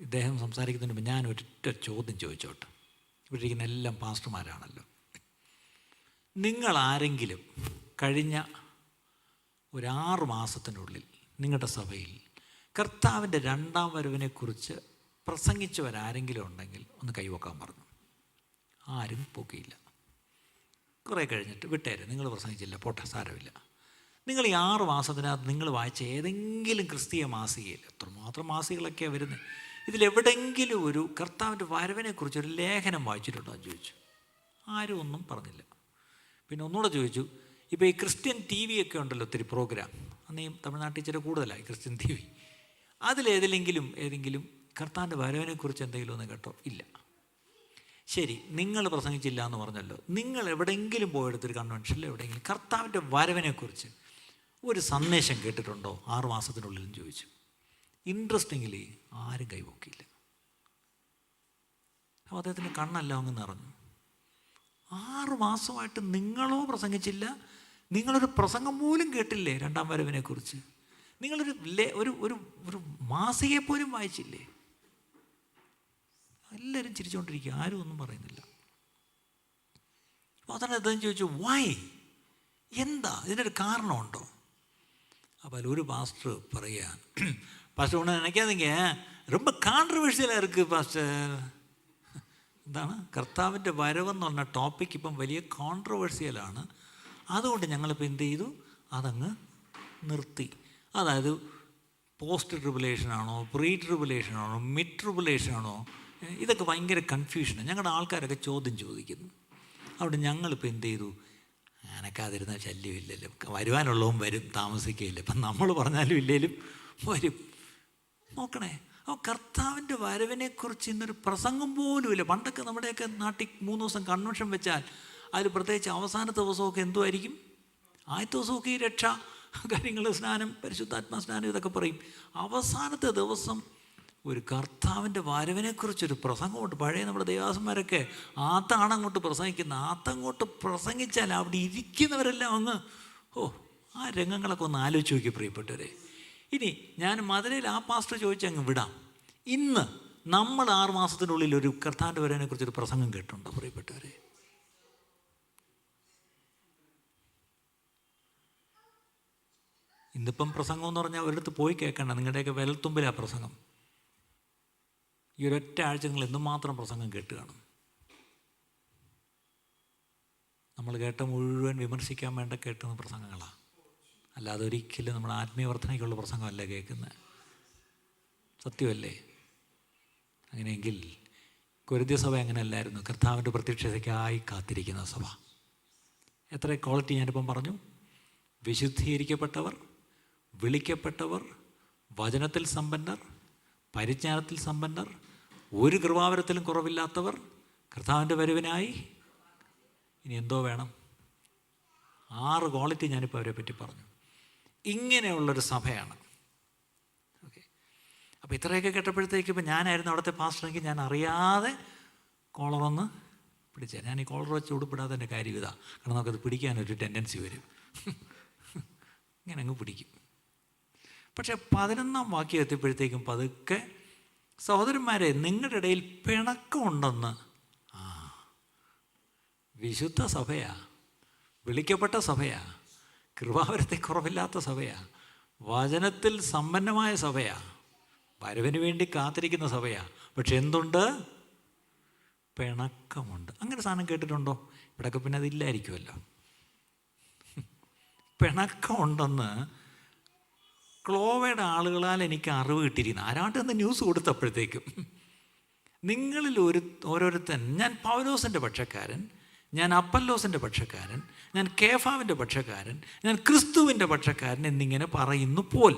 ഇദ്ദേഹം സംസാരിക്കുന്നതിന് മുമ്പ് ഞാൻ ഒറ്റ ചോദ്യം ചോദിച്ചോട്ടെ. ഇവിടെ ഇരിക്കുന്ന എല്ലാം പാസ്റ്റർമാരാണല്ലോ. നിങ്ങളാരെങ്കിലും കഴിഞ്ഞ ഒരു 6 മാസത്തിനുള്ളിൽ നിങ്ങളുടെ സഭയിൽ കർത്താവിൻ്റെ 2ാം വരവിനെക്കുറിച്ച് പ്രസംഗിച്ചവരാരെങ്കിലും ഉണ്ടെങ്കിൽ ഒന്ന് കൈവക്കാൻ പറഞ്ഞു. ആരും പൊക്കിയില്ല. കുറേ കഴിഞ്ഞിട്ട് വിട്ടേര്, നിങ്ങൾ പ്രസംഗിച്ചില്ല, പോട്ടെ, സാരമില്ല. നിങ്ങൾ ഈ 6 മാസത്തിനകത്ത് നിങ്ങൾ വായിച്ച ഏതെങ്കിലും ക്രിസ്തീയ മാസികയിൽ, എത്രമാത്രം മാസികകളൊക്കെയാണ് വരുന്നത്, ഇതിലെവിടെയെങ്കിലും ഒരു കർത്താവിൻ്റെ വരവിനെക്കുറിച്ചൊരു ലേഖനം വായിച്ചിട്ടുണ്ടോ എന്ന് ചോദിച്ചു. ആരും ഒന്നും പറഞ്ഞില്ല. പിന്നെ ഒന്നുകൂടെ ചോദിച്ചു, ഇപ്പോൾ ഈ ക്രിസ്ത്യൻ TV ഒക്കെ ഉണ്ടല്ലോ, ഒത്തിരി പ്രോഗ്രാം, അന്ന് ഈ തമിഴ്നാട്ടിൽ ഇച്ചിരി കൂടുതലായി ക്രിസ്ത്യൻ TV. ഏതെങ്കിലും കർത്താവിൻ്റെ വരവിനെക്കുറിച്ച് എന്തെങ്കിലും ഒന്ന് കേട്ടോ? ഇല്ല. ശരി, നിങ്ങൾ പ്രസംഗിച്ചില്ല എന്ന് പറഞ്ഞല്ലോ, നിങ്ങൾ എവിടെയെങ്കിലും പോയെടുത്തൊരു കൺവെൻഷനിൽ എവിടെയെങ്കിലും കർത്താവിൻ്റെ വരവിനെക്കുറിച്ച് ഒരു സന്ദേശം കേട്ടിട്ടുണ്ടോ 6 മാസത്തിനുള്ളിലും ചോദിച്ചു. ഇൻട്രസ്റ്റിംഗ്ലി ആരും കൈവക്കിയില്ല. അപ്പോൾ അദ്ദേഹത്തിൻ്റെ കണ്ണെല്ലാം അങ്ങ് നിറഞ്ഞു. 6 മാസമായിട്ട് നിങ്ങളോ പ്രസംഗിച്ചില്ല, നിങ്ങളൊരു പ്രസംഗം പോലും കേട്ടില്ലേ 2ാം വരവിനെക്കുറിച്ച്, നിങ്ങളൊരു ഒരു മാസികയെ പോലും വായിച്ചില്ലേ? എല്ലാവരും ചിരിച്ചുകൊണ്ടിരിക്കുക, ആരും ഒന്നും പറയുന്നില്ല. അപ്പോൾ അതാണ് അദ്ദേഹം ചോദിച്ചു, വൈ, എന്താ ഇതിനൊരു കാരണമുണ്ടോ? അപ്പോൾ അതിലൊരു പാസ്റ്റർ പറയുക, പാസ്റ്റർ ஒன்று நினைக்காதீங்க, ரொம்ப கான்ட்ரவர்ஷியலாக இருக்குது പാസ്റ്റർ. എന്താണ്? കർത്താവിൻ്റെ വരവെന്ന് പറഞ്ഞ ടോപ്പിക് ഇപ്പം വലിയ കോൺട്രവേഴ്സിയലാണ്. അതുകൊണ്ട് ഞങ്ങളിപ്പോൾ എന്ത് ചെയ്തു, അതങ്ങ് നിർത്തി. അതായത് പോസ്റ്റ് ട്രിബുലേഷനാണോ, പ്രീ ട്രിബുലേഷനാണോ, മിഡ് ട്രിബുലേഷനാണോ, ഇതൊക്കെ ഭയങ്കര കൺഫ്യൂഷനാണ്. ഞങ്ങളുടെ ആൾക്കാരൊക്കെ ചോദ്യം ചോദിക്കുന്നു. അവിടെ ഞങ്ങളിപ്പോൾ എന്ത് ചെയ്തു, അനക്കാതിരുന്ന ശല്യമില്ലല്ലോ, വരുവാനുള്ളവും വരും, താമസിക്കുകയില്ല. ഇപ്പം നമ്മൾ പറഞ്ഞാലും ഇല്ലേലും വരും. നോക്കണേ, അപ്പോൾ കർത്താവിൻ്റെ വരവിനെക്കുറിച്ച് ഇന്നൊരു പ്രസംഗം പോലുമില്ല. പണ്ടൊക്കെ നമ്മുടെയൊക്കെ നാട്ടിൽ 3 ദിവസം കൺവെൻഷൻ വെച്ചാൽ അതിൽ പ്രത്യേകിച്ച് അവസാനത്തെ ദിവസമൊക്കെ എന്തുമായിരിക്കും, ആദ്യത്തെ ദിവസമൊക്കെ ഈ രക്ഷ കാര്യങ്ങൾ, സ്നാനം, പരിശുദ്ധാത്മാ സ്നാനം, ഇതൊക്കെ പറയും. അവസാനത്തെ ദിവസം ഒരു കർത്താവിൻ്റെ വരവിനെക്കുറിച്ചൊരു പ്രസംഗമുണ്ട്. പഴയ നമ്മുടെ ദേവാസന്മാരൊക്കെ ആത്താണ് പ്രസംഗിക്കുന്നത്. ആത്തങ്ങോട്ട് പ്രസംഗിച്ചാൽ അവിടെ ഇരിക്കുന്നവരെല്ലാം അങ്ങ് ആ രംഗങ്ങളൊക്കെ ഒന്ന് ആലോചിച്ച് നോക്കി പ്രിയപ്പെട്ടവരെ. ഇനി ഞാൻ മധുരയിൽ ആ പാസ്റ്റർ ചോദിച്ചങ്ങ് വിടാം. ഇന്ന് നമ്മൾ 6 മാസത്തിനുള്ളിൽ ഒരു കർത്താവിൻ്റെ വരവിനെക്കുറിച്ചൊരു പ്രസംഗം കേട്ടിട്ടുണ്ടോ പ്രിയപ്പെട്ടവരെ? ഇന്നിപ്പം പ്രസംഗം എന്ന് പറഞ്ഞാൽ ഒരിടത്ത് പോയി കേൾക്കണ്ട, നിങ്ങളുടെയൊക്കെ വിരൽത്തുമ്പിലാണ് പ്രസംഗം. ഈ ഒരൊറ്റ ആഴ്ച നിങ്ങൾ എന്തുമാത്രം പ്രസംഗം കേട്ട് കാണും. നമ്മൾ കേട്ട മുഴുവൻ വിമർശിക്കാൻ വേണ്ട കേട്ടുന്ന പ്രസംഗങ്ങളാണ്. അല്ലാതെ ഒരിക്കലും നമ്മുടെ ആത്മീയവർദ്ധനയ്ക്കുള്ള പ്രസംഗമല്ല കേൾക്കുന്നത്. സത്യമല്ലേ? അങ്ങനെയെങ്കിൽ കൊരിന്ത്യ സഭ അങ്ങനെയല്ലായിരുന്നു. കർത്താവിൻ്റെ പ്രത്യക്ഷതയ്ക്കായി കാത്തിരിക്കുന്ന സഭ. എത്ര ക്വാളിറ്റി ഞാനിപ്പം പറഞ്ഞു. വിശുദ്ധീകരിക്കപ്പെട്ടവർ, വിളിക്കപ്പെട്ടവർ, വചനത്തിൽ സമ്പന്നർ, പരിജ്ഞാനത്തിൽ സമ്പന്നർ, ഒരു കൃപാവരത്തിലും കുറവില്ലാത്തവർ, കർത്താവിൻ്റെ വരവിനായി ഇനി എന്തോ വേണം? 6 ക്വാളിറ്റി ഞാനിപ്പോൾ അവരെ പറ്റി പറഞ്ഞു. ഇങ്ങനെയുള്ളൊരു സഭയാണ്. ഓക്കെ. അപ്പോൾ ഇത്രയൊക്കെ കേട്ടപ്പോഴത്തേക്ക് ഇപ്പം ഞാനായിരുന്നു അവിടുത്തെ പാസ്റ്ററെങ്കിൽ ഞാൻ അറിയാതെ കോളറൊന്ന് പിടിച്ചേ. ഞാൻ ഈ കോളർ വെച്ച് ഉടുപ്പിടാതെ എൻ്റെ കാര്യം ഇതാ. കാരണം നമുക്കത് പിടിക്കാനൊരു ടെൻഡൻസി വരും. ഇങ്ങനെ അങ്ങ് പിടിക്കും. പക്ഷേ 11-ാം വാക്യം എത്തിയപ്പോഴത്തേക്കും പതുക്കെ, സഹോദരന്മാരെ, നിങ്ങളുടെ ഇടയിൽ പിണക്കമുണ്ടെന്ന്. വിശുദ്ധ സഭയാ, വിളിക്കപ്പെട്ട സഭയാ, കൃപാവരത്തെ കുറവില്ലാത്ത സഭയാ, വചനത്തിൽ സമ്പന്നമായ സഭയാ, വരവിന് വേണ്ടി കാത്തിരിക്കുന്ന സഭയാ. പക്ഷെ എന്തുണ്ട്? പിണക്കമുണ്ട്. അങ്ങനെ സാധനം കേട്ടിട്ടുണ്ടോ? ഇവിടെയൊക്കെ പിന്നെ അതില്ലായിരിക്കുമല്ലോ. പിണക്കമുണ്ടെന്ന് ക്ലോവയുടെ ആളുകളാൽ എനിക്ക് അറിവ് കിട്ടിയിരിക്കുന്നു. ആരാണ്ടെന്ന് ന്യൂസ് കൊടുത്തപ്പോഴത്തേക്കും നിങ്ങളിൽ ഓരോരുത്തൻ, ഞാൻ പൗലോസിൻ്റെ പക്ഷക്കാരൻ, ഞാൻ അപ്പല്ലോസിൻ്റെ പക്ഷക്കാരൻ, ഞാൻ കേഫാവിൻ്റെ പക്ഷക്കാരൻ, ഞാൻ ക്രിസ്തുവിൻ്റെ പക്ഷക്കാരൻ എന്നിങ്ങനെ പറയുന്നു പോൽ.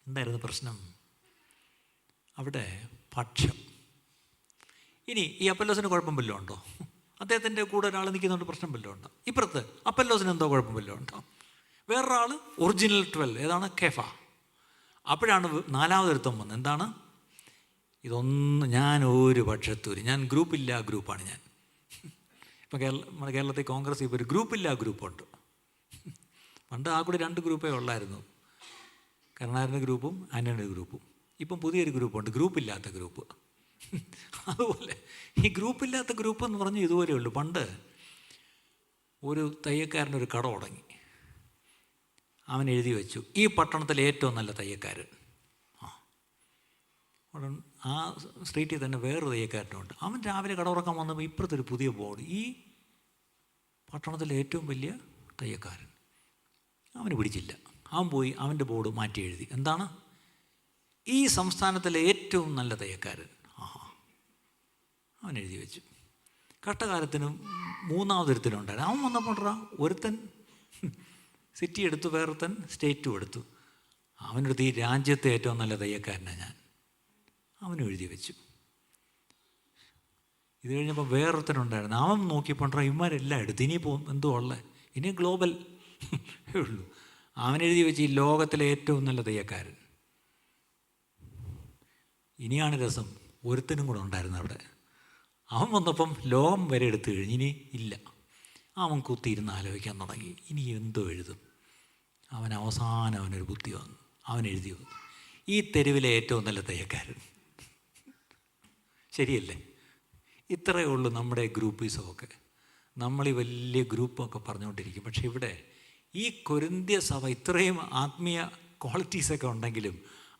എന്തായിരുന്നു പ്രശ്നം? അവിടെ പക്ഷം. ഇനി ഈ അപ്പല്ലോസിന് കുഴപ്പം വല്ലതും ഉണ്ടോ? അദ്ദേഹത്തിൻ്റെ കൂടെ ഒരാൾ നിൽക്കുന്നുണ്ട്, പ്രശ്നം വല്ലതും ഉണ്ടോ? ഇപ്പുറത്ത് അപ്പല്ലോസിന് എന്തോ കുഴപ്പം വല്ലതും ഉണ്ടോ? വേറൊരാൾ ഒറിജിനൽ 12, ഏതാണ്? കേഫ. അപ്പോഴാണ് 4ാമതൊരുത്തം വന്നത്. എന്താണ്? ഇതൊന്നും ഞാൻ ഒരു പക്ഷത്തൂര്, ഞാൻ ഗ്രൂപ്പില്ല ഗ്രൂപ്പാണ് ഞാൻ. ഇപ്പം നമ്മുടെ കേരളത്തിൽ കോൺഗ്രസ് ഇപ്പോൾ ഒരു ഗ്രൂപ്പില്ല ഗ്രൂപ്പുണ്ട്. പണ്ട് ആ കൂടി 2 ഗ്രൂപ്പേ ഉള്ളായിരുന്നു, കരുണാകരൻ്റെ ഗ്രൂപ്പും ആന്റണിയുടെ ഗ്രൂപ്പും. ഇപ്പം പുതിയൊരു ഗ്രൂപ്പുണ്ട്, ഗ്രൂപ്പില്ലാത്ത ഗ്രൂപ്പ്. അതുപോലെ ഈ ഗ്രൂപ്പില്ലാത്ത ഗ്രൂപ്പ് എന്ന് പറഞ്ഞാൽ ഇതുപോലെയുള്ളൂ. പണ്ട് ഒരു തയ്യക്കാരനൊരു കട തുടങ്ങി. അവൻ എഴുതി വെച്ചു, ഈ പട്ടണത്തിലെ ഏറ്റവും നല്ല തയ്യക്കാരൻ. ആ സ്ട്രീറ്റിൽ തന്നെ വേറൊരു തയ്യക്കാരനുണ്ട്. അവൻ രാവിലെ കട തുറക്കാൻ വന്നപ്പോൾ ഇപ്പുറത്തൊരു പുതിയ ബോർഡ്, ഈ പട്ടണത്തിലെ ഏറ്റവും വലിയ തയ്യക്കാരൻ. അവന് പിടിച്ചില്ല. അവൻ പോയി അവൻ്റെ ബോർഡ് മാറ്റി എഴുതി. എന്താണ്? ഈ സംസ്ഥാനത്തിലെ ഏറ്റവും നല്ല തയ്യക്കാരൻ. അവൻ എഴുതി വെച്ചു. കഷ്ടകാലത്തിന് 3ാമതൊരുത്തനുണ്ടായിരുന്നു. അവൻ വന്നപ്പോഴാ ഒരുത്തൻ സിറ്റി എടുത്തു, വേറൊരുത്തൻ സ്റ്റേറ്റും എടുത്തു. അവനെടുത്ത് ഈ രാജ്യത്തെ ഏറ്റവും നല്ല തയ്യക്കാരനാണ് ഞാൻ. അവനും എഴുതി വെച്ചു. ഇത് കഴിഞ്ഞപ്പോൾ വേറൊരുത്തനുണ്ടായിരുന്നു. അവൻ നോക്കിയപ്പോൾ ഇവന്മാരെല്ലാം എടുത്ത്, ഇനി എന്തോ ഉള്ളത്, ഇനി ഗ്ലോബൽ ഉള്ളൂ. അവനെഴുതി വെച്ച് ഈ ലോകത്തിലെ ഏറ്റവും നല്ല തയ്യക്കാരൻ. ഇനിയാണ് രസം, ഒരുത്തനും കൂടെ ഉണ്ടായിരുന്നു അവിടെ. അവൻ വന്നപ്പം ലോകം വരെ എടുത്തു കഴിഞ്ഞ്, ഇനി ഇല്ല. അവൻ കുത്തിയിരുന്ന് ആലോചിക്കാൻ തുടങ്ങി, ഇനി എന്തോ എഴുതും. അവനൊരു ബുദ്ധി വന്നു. അവൻ എഴുതി വന്നു, ഈ തെരുവിലെ ഏറ്റവും നല്ല തയ്യക്കാരൻ. ശരിയല്ലേ? ഇത്രയേ ഉള്ളൂ നമ്മുടെ ഗ്രൂപ്പീസമൊക്കെ. നമ്മൾ ഈ വലിയ ഗ്രൂപ്പൊക്കെ പറഞ്ഞുകൊണ്ടിരിക്കും. പക്ഷെ ഇവിടെ ഈ കൊരിന്ത്യ സഭ ഇത്രയും ആത്മീയ ക്വാളിറ്റീസൊക്കെ ഉണ്ടെങ്കിലും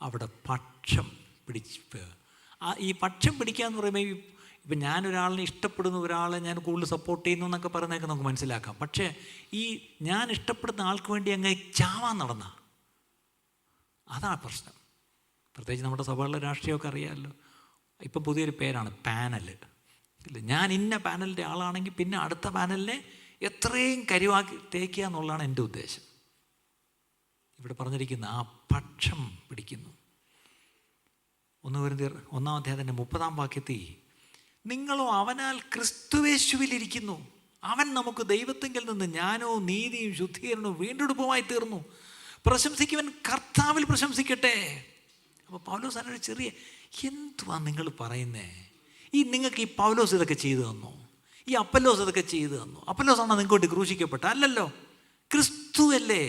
അവിടെ പക്ഷം ഈ പക്ഷം പിടിക്കുക എന്ന് പറയുമ്പോൾ, ഇപ്പം ഞാനൊരാളിനെ ഇഷ്ടപ്പെടുന്ന ഒരാളെ ഞാൻ കൂടുതൽ സപ്പോർട്ട് ചെയ്യുന്നു എന്നൊക്കെ പറയുന്നതൊക്കെ നമുക്ക് മനസ്സിലാക്കാം. പക്ഷേ ഈ ഞാൻ ഇഷ്ടപ്പെടുന്ന ആൾക്ക് വേണ്ടി അങ്ങ് ചാവാൻ നടന്ന, അതാണ് പ്രശ്നം. പ്രത്യേകിച്ച് നമ്മുടെ സഭകളിലെ രാഷ്ട്രീയമൊക്കെ അറിയാമല്ലോ. ഇപ്പം പുതിയൊരു പേരാണ് പാനൽ. ഇല്ല, ഞാൻ ഇന്ന പാനലിൻ്റെ ആളാണെങ്കിൽ പിന്നെ അടുത്ത പാനലിനെ എത്രയും കരിവാക്കി തേക്കുക എന്നുള്ളതാണ് എൻ്റെ ഉദ്ദേശം. ഇവിടെ പറഞ്ഞിരിക്കുന്ന ആ പക്ഷം പിടിക്കുന്നു. 1 കൊരിന്ത്യർ 1-ാം അധ്യായത്തിൻ്റെ 30-ാം വാക്യത്തിൽ, നിങ്ങളോ അവനാൽ ക്രിസ്തുയേശുവിലിരിക്കുന്നു. അവൻ നമുക്ക് ദൈവത്തെങ്കിൽ നിന്ന് ജ്ഞാനവും നീതിയും ശുദ്ധീകരണവും വീണ്ടെടുപ്പുമായി തീർന്നു. പ്രശംസിക്കുവൻ കർത്താവിൽ പ്രശംസിക്കട്ടെ. അപ്പോൾ പൗലോസ് അതിനൊരു ചെറിയ, എന്തുവാ നിങ്ങൾ പറയുന്നേ? നിങ്ങൾക്ക് ഈ പൗലോസ് ഇതൊക്കെ ചെയ്തു തന്നോ? ഈ അപ്പല്ലോസ് ഇതൊക്കെ ചെയ്തു തന്നോ? അപ്പല്ലോസാണോ നിങ്ങൾക്ക് ക്രൂശിക്കപ്പെട്ട? അല്ലല്ലോ, ക്രിസ്തു അല്ലേ?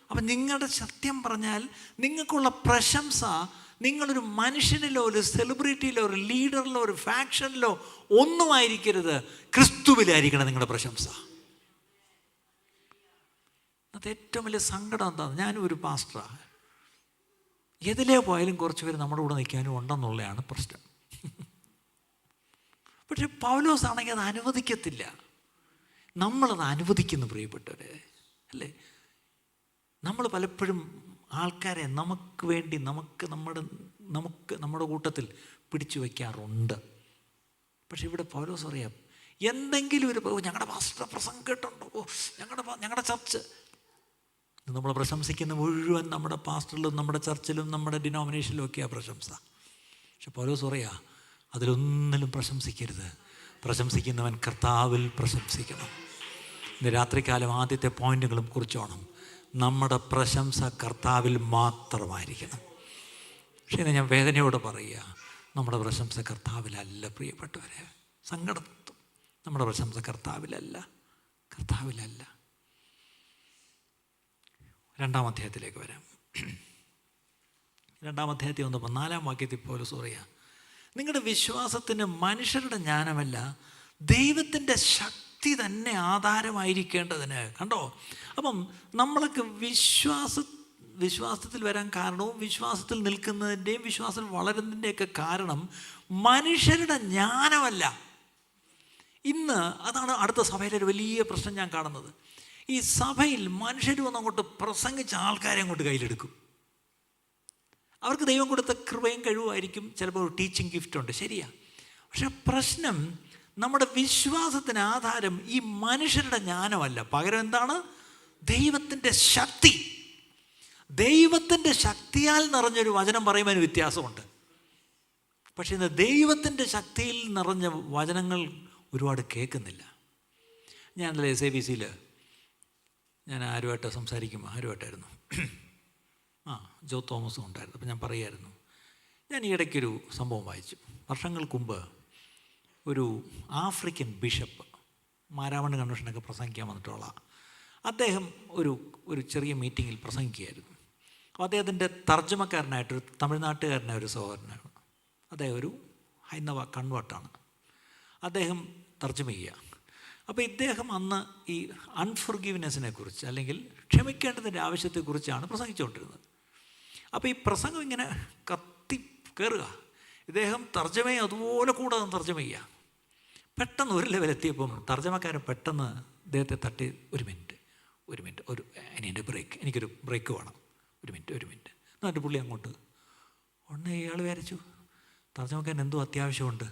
അപ്പം നിങ്ങളുടെ സത്യം പറഞ്ഞാൽ നിങ്ങൾക്കുള്ള പ്രശംസ നിങ്ങളൊരു മനുഷ്യനിലോ ഒരു സെലിബ്രിറ്റിയിലോ ഒരു ലീഡറിലോ ഒരു ഫാക്ഷനിലോ ഒന്നുമായിരിക്കരുത്, ക്രിസ്തുവിലായിരിക്കണം നിങ്ങളുടെ പ്രശംസ. അത് ഏറ്റവും വലിയ സങ്കടം എന്താണ്? ഞാനും ഒരു പാസ്റ്ററാണ്. എതിലേ പോയാലും കുറച്ച് പേര് നമ്മുടെ കൂടെ നിൽക്കാനും ഉണ്ടെന്നുള്ളതാണ് പ്രശ്നം. പക്ഷെ പൗലോസ് ആണെങ്കിൽ അത് അനുവദിക്കത്തില്ല. നമ്മളത് അനുവദിക്കുന്നു പ്രിയപ്പെട്ടവരെ, അല്ലേ? നമ്മൾ പലപ്പോഴും ആൾക്കാരെ നമുക്ക് വേണ്ടി നമുക്ക് നമ്മുടെ കൂട്ടത്തിൽ പിടിച്ചു വയ്ക്കാറുണ്ട്. പക്ഷെ ഇവിടെ പൗലോസ് പറയാം, എന്തെങ്കിലും ഒരു ഞങ്ങളുടെ പാസ്റ്റർ പ്രസംഗം കേട്ടുണ്ടോ, ഞങ്ങളുടെ ചർച്ച്, നമ്മൾ പ്രശംസിക്കുന്ന മുഴുവൻ നമ്മുടെ പാസ്റ്ററിലും നമ്മുടെ ചർച്ചിലും നമ്മുടെ ഡിനോമിനേഷനിലും ഒക്കെയാണ് പ്രശംസ. പക്ഷെ പൗലോസ് പറയാ, അതിലൊന്നിലും പ്രശംസിക്കരുത്. പ്രശംസിക്കുന്നവൻ കർത്താവിൽ പ്രശംസിക്കണം. ഇന്ന് രാത്രികാലം ആദ്യത്തെ പോയിന്റുകളും കുറിച്ചോണം. നമ്മുടെ പ്രശംസ കർത്താവിൽ മാത്രമായിരിക്കണം. പക്ഷേ ഇന്ന് ഞാൻ വേദനയോടെ പറയുക, നമ്മുടെ പ്രശംസ കർത്താവിലല്ല പ്രിയപ്പെട്ടവരെ. സങ്കടം, നമ്മുടെ പ്രശംസ കർത്താവിലല്ല. 2-ാം അധ്യായത്തിലേക്ക് വരാം. 2-ാം അധ്യായത്തിൽ വന്നപ്പോൾ 4-ാം വാക്യത്തിൽ പൗലോസ് പറയാ, നിങ്ങളുടെ വിശ്വാസത്തിന് മനുഷ്യരുടെ ജ്ഞാനമല്ല ദൈവത്തിൻ്റെ ശക്തി തന്നെ ആധാരമായിരിക്കേണ്ടതിന്. കണ്ടോ? അപ്പം നമ്മളൊക്കെ വിശ്വാസത്തിൽ വരാൻ കാരണവും വിശ്വാസത്തിൽ നിൽക്കുന്നതിൻ്റെയും വിശ്വാസത്തിൽ വളരുന്നതിൻ്റെയൊക്കെ കാരണം മനുഷ്യരുടെ ജ്ഞാനമല്ല. ഇന്ന് അതാണ് അടുത്ത സഭയിലൊരു വലിയ പ്രശ്നം ഞാൻ കാണുന്നത്. ഈ സഭയിൽ മനുഷ്യർ വന്ന് അങ്ങോട്ട് പ്രസംഗിച്ച ആൾക്കാരെ അങ്ങോട്ട് കയ്യിലെടുക്കും. അവർക്ക് ദൈവം കൊടുത്ത കൃപയും കഴിവുമായിരിക്കും, ചിലപ്പോൾ ഒരു ടീച്ചിങ് ഗിഫ്റ്റ് ഉണ്ട്, ശരിയാ. പക്ഷെ പ്രശ്നം, നമ്മുടെ വിശ്വാസത്തിന് ആധാരം ഈ മനുഷ്യരുടെ ജ്ഞാനമല്ല, പകരം എന്താണ്? ദൈവത്തിൻ്റെ ശക്തി. ദൈവത്തിൻ്റെ ശക്തിയാൽ നിറഞ്ഞൊരു വചനം പറയുമ്പോൾ അതിന് വ്യത്യാസമുണ്ട്. പക്ഷേ ഇന്ന് ദൈവത്തിൻ്റെ ശക്തിയിൽ നിറഞ്ഞ വചനങ്ങൾ ഒരുപാട് കേൾക്കുന്നില്ല. ഞാനല്ലേ SABC-യിൽ ഞാൻ ആരുമായിട്ടായിരുന്നു, ജോ തോമസും ഉണ്ടായിരുന്നു. അപ്പോൾ ഞാൻ പറയുമായിരുന്നു, ഞാൻ ഈ ഇടയ്ക്കൊരു സംഭവം വായിച്ചു. വർഷങ്ങൾക്ക് മുമ്പ് ഒരു ആഫ്രിക്കൻ ബിഷപ്പ് മാരാമണ്ണ് കൺവെൻഷനൊക്കെ പ്രസംഗിക്കാൻ വന്നിട്ടുള്ള അദ്ദേഹം ഒരു ചെറിയ മീറ്റിങ്ങിൽ പ്രസംഗിക്കുകയായിരുന്നു. അപ്പോൾ അദ്ദേഹത്തിൻ്റെ തർജ്ജമക്കാരനായിട്ടൊരു തമിഴ്നാട്ടുകാരനായ ഒരു സഹോദരനാണ്. അദ്ദേഹം ഒരു ഹൈന്ദവ കൺവേർട്ടാണ്. അദ്ദേഹം തർജ്ജമ ചെയ്യുക. അപ്പോൾ ഇദ്ദേഹം അന്ന് ഈ അൺഫോർഗീവ്നെസ്സിനെ കുറിച്ച്, അല്ലെങ്കിൽ ക്ഷമിക്കേണ്ടതിൻ്റെ ആവശ്യത്തെക്കുറിച്ചാണ് പ്രസംഗിച്ചുകൊണ്ടിരുന്നത്. അപ്പോൾ ഈ പ്രസംഗം ഇങ്ങനെ കത്തി കയറുക. ഇദ്ദേഹം തർജ്ജമയെ അതുപോലെ കൂടെ തർജ്ജമ ചെയ്യുക. പെട്ടെന്ന് ഒരു ലെവലെത്തിയപ്പം തർജ്ജമക്കാരൻ പെട്ടെന്ന് ഇദ്ദേഹത്തെ തട്ടി, ഒരു മിനിറ്റ് എൻ്റെ ബ്രേക്ക്, എനിക്കൊരു ബ്രേക്ക് വേണം, ഒരു മിനിറ്റ്. എന്നിട്ട് പുള്ളി അങ്ങോട്ട് ഉടനെ ഇയാൾ വിചാരിച്ചു തർജ്ജമക്കാരൻ എന്തോ അത്യാവശ്യമുണ്ട്,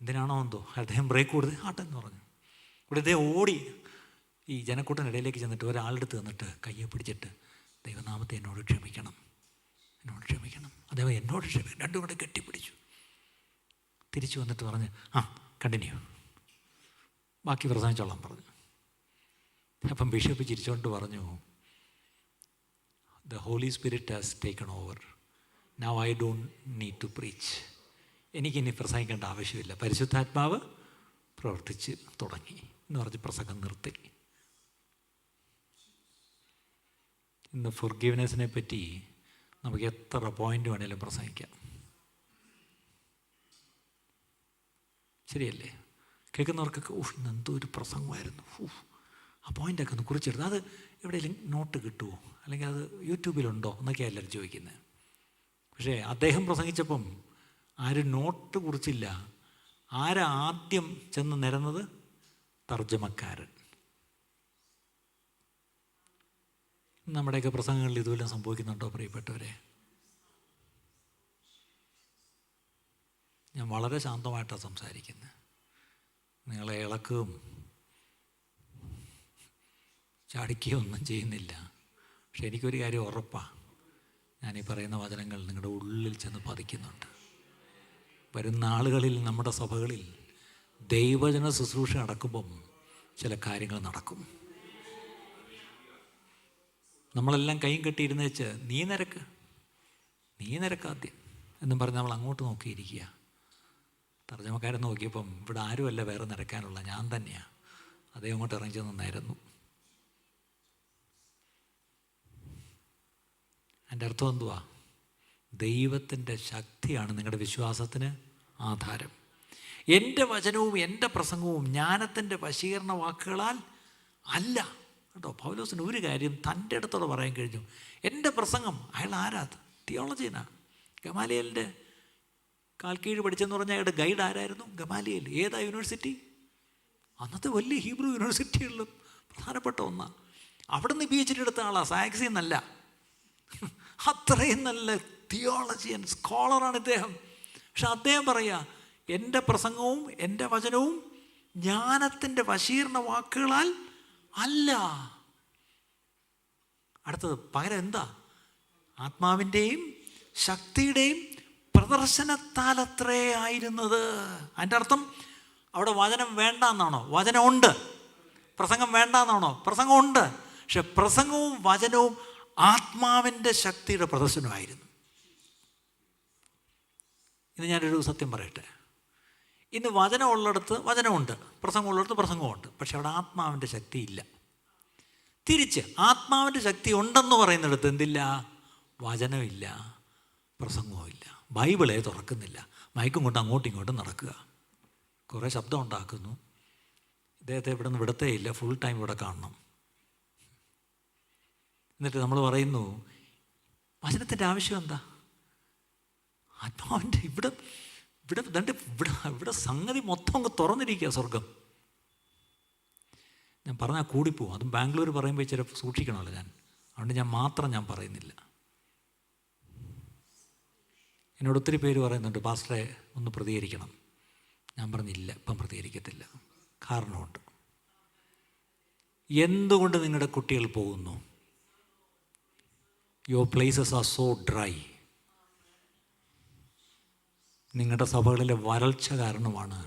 എന്തിനാണോ എന്തോ അദ്ദേഹം ബ്രേക്ക് കൊടുത്ത് ആട്ടെന്ന് പറഞ്ഞു. ഇവിടെ ഇദ്ദേഹം ഓടി ഈ ജനക്കൂട്ടത്തിനിടയിലേക്ക് ചെന്നിട്ട് ഒരാളെടുത്ത് തന്നിട്ട് കയ്യെ പിടിച്ചിട്ട്, ദൈവനാമത്തെ എന്നോട് ക്ഷമിക്കണം. അദ്ദേഹം എന്നോട് ക്ഷമിക്കണം, രണ്ടും കൂടെ കെട്ടിപ്പിടിച്ചു. തിരിച്ചു വന്നിട്ട് പറഞ്ഞ്, കണ്ടിന്യൂ, ബാക്കി പ്രസംഗിച്ചോളാം പറഞ്ഞു. അപ്പം ബിഷപ്പ് ചിരിച്ചുകൊണ്ട് പറഞ്ഞു, the Holy Spirit has taken over, now I don't need to preach. എനിക്കിനി പ്രസംഗിക്കേണ്ട ആവശ്യമില്ല, പരിശുദ്ധാത്മാവ് പ്രവർത്തിച്ച് തുടങ്ങി എന്ന് പറഞ്ഞ് പ്രസംഗം നിർത്തി. ഇന്ന് ഫൊർഗീവ്നെസ്സിനെ പറ്റി നമുക്ക് എത്ര പോയിന്റ് വേണേലും പ്രസംഗിക്കാം, ശരിയല്ലേ? കേൾക്കുന്നവർക്കൊക്കെ ഇന്ന് എന്തോ ഒരു പ്രസംഗമായിരുന്നു, ആ പോയിൻ്റൊക്കെ ഒന്ന് കുറിച്ചെടുത്ത് അത് എവിടെയെങ്കിലും നോട്ട് കിട്ടുമോ, അല്ലെങ്കിൽ അത് യൂട്യൂബിലുണ്ടോ എന്നൊക്കെയാണ് എല്ലാവരും ചോദിക്കുന്നത്. പക്ഷേ അദ്ദേഹം പ്രസംഗിച്ചപ്പം ആരും നോട്ട് കുറിച്ചില്ല. ആരാ ആദ്യം ചെന്ന് നിരന്നത്? തർജ്ജമക്കാരൻ. നമ്മുടെയൊക്കെ പ്രസംഗങ്ങളിൽ ഇതുവെല്ലാം സംഭവിക്കുന്നുണ്ടോ പ്രിയപ്പെട്ടവരെ? ഞാൻ വളരെ ശാന്തമായിട്ടാണ് സംസാരിക്കുന്നത്. നിങ്ങളെ ഇളക്കുകയും ചാടിക്കുകയും ഒന്നും ചെയ്യുന്നില്ല. പക്ഷെ എനിക്കൊരു കാര്യം ഉറപ്പാണ്, ഞാനീ പറയുന്ന വചനങ്ങൾ നിങ്ങളുടെ ഉള്ളിൽ ചെന്ന് പതിക്കുന്നുണ്ട്. വരുന്ന ആളുകളിൽ, നമ്മുടെ സഭകളിൽ ദൈവജന ശുശ്രൂഷ നടക്കുമ്പം ചില കാര്യങ്ങൾ നടക്കും. നമ്മളെല്ലാം കൈയും കെട്ടിയിരുന്നേച്ച് നീ നിരക്കാദ്യം എന്നും പറഞ്ഞ് നമ്മൾ അങ്ങോട്ട് നോക്കിയിരിക്കുക. തർജ്ജമക്കാരൻ നോക്കിയപ്പം ഇവിടെ ആരുമല്ല വേറെ നിരക്കാനുള്ള, ഞാൻ തന്നെയാണ്. അതേ അങ്ങോട്ട് ഇറങ്ങി ചെന്ന് നിരന്നു. എൻ്റെ അർത്ഥം എന്തുവാ? ദൈവത്തിൻ്റെ ശക്തിയാണ് നിങ്ങളുടെ വിശ്വാസത്തിന് ആധാരം. എൻ്റെ വചനവും എൻ്റെ പ്രസംഗവും ജ്ഞാനത്തിൻ്റെ വശീകരണ വാക്കുകളാൽ അല്ല. കേട്ടോ, പൗലോസിന് ഒരു കാര്യം തൻ്റെ അടുത്തോടെ പറയാൻ കഴിഞ്ഞു. എൻ്റെ പ്രസംഗം, അയാൾ ആരാ? തിയോളജിനാണ്. ഗമാലിയലിൻ്റെ കാൽക്കീഴ് പഠിച്ചെന്ന് പറഞ്ഞാൽ അയാളുടെ ഗൈഡ് ആരായിരുന്നു? ഗമാലിയൽ. ഏതാ യൂണിവേഴ്സിറ്റി? അന്നത്തെ വലിയ ഹീബ്രു യൂണിവേഴ്സിറ്റികളിലും പ്രധാനപ്പെട്ട ഒന്നാണ്. അവിടെ നിന്ന് PhD എടുത്ത ആളാണ്, സാക്സിൽ നിന്നല്ല. അത്രയും നല്ല തിയോളജിയൻ സ്കോളറാണ് ഇദ്ദേഹം. പക്ഷെ അദ്ദേഹം പറയുക, എൻ്റെ പ്രസംഗവും എൻ്റെ വചനവും ജ്ഞാനത്തിൻ്റെ വശീകരണ വാക്കുകളാൽ അല്ല. അടുത്തത് പകരം എന്താ? ആത്മാവിൻ്റെയും ശക്തിയുടെയും പ്രദർശനത്താലത്രേ ആയിരുന്നത്. അതിൻ്റെ അർത്ഥം അവിടെ വചനം വേണ്ട എന്നാണോ? വചനമുണ്ട്. പ്രസംഗം വേണ്ട എന്നാണോ? പ്രസംഗമുണ്ട്. പക്ഷെ പ്രസംഗവും വചനവും ആത്മാവിൻ്റെ ശക്തിയുടെ പ്രദർശനമായിരുന്നു. ഇന്ന് ഞാനൊരു സത്യം പറയട്ടെ. ഇന്ന് വചനമുള്ളിടത്ത് വചനമുണ്ട്, പ്രസംഗമുള്ളിടത്ത് പ്രസംഗമുണ്ട്. പക്ഷെ അവിടെ ആത്മാവിൻ്റെ ശക്തിയില്ല. തിരിച്ച് ആത്മാവിൻ്റെ ശക്തി ഉണ്ടെന്ന് പറയുന്നിടത്ത് എന്തില്ല? വചനമില്ല, പ്രസംഗവുമില്ല. ബൈബിളെ തുറക്കുന്നില്ല, മയക്കും കൊണ്ട് അങ്ങോട്ടും ഇങ്ങോട്ടും നടക്കുക, കുറേ ശബ്ദം ഉണ്ടാക്കുന്നു. ഇദ്ദേഹത്തെ ഇവിടെ നിന്ന് വിടത്തേ ഇല്ല, ഫുൾ ടൈം ഇവിടെ കാണണം. എന്നിട്ട് നമ്മൾ പറയുന്നു വചനത്തിൻ്റെ ആവശ്യം എന്താ? ആത്മാവിൻ്റെ ഇവിടെ സംഗതി മൊത്തം അങ്ങ് തുറന്നിരിക്കുക, സ്വർഗം. ഞാൻ പറഞ്ഞാൽ കൂടിപ്പോവും. അതും ബാംഗ്ലൂർ പറയുമ്പോൾ ഇച്ചിരി സൂക്ഷിക്കണമല്ലോ ഞാൻ. അതുകൊണ്ട് ഞാൻ പറയുന്നില്ല. എന്നോട് ഒത്തിരി പേര് പറയുന്നുണ്ട്, പാസ്റ്ററെ ഒന്ന് പ്രതികരിക്കണം. ഞാൻ പറഞ്ഞില്ല, ഇപ്പം പ്രതികരിക്കത്തില്ല. കാരണമുണ്ട്. എന്തുകൊണ്ട് നിങ്ങളുടെ കുട്ടികൾ പോകുന്നു? Your places are so dry. നിങ്ങളുടെ സഭകളിലെ വരൾച്ച കാരണമാണ്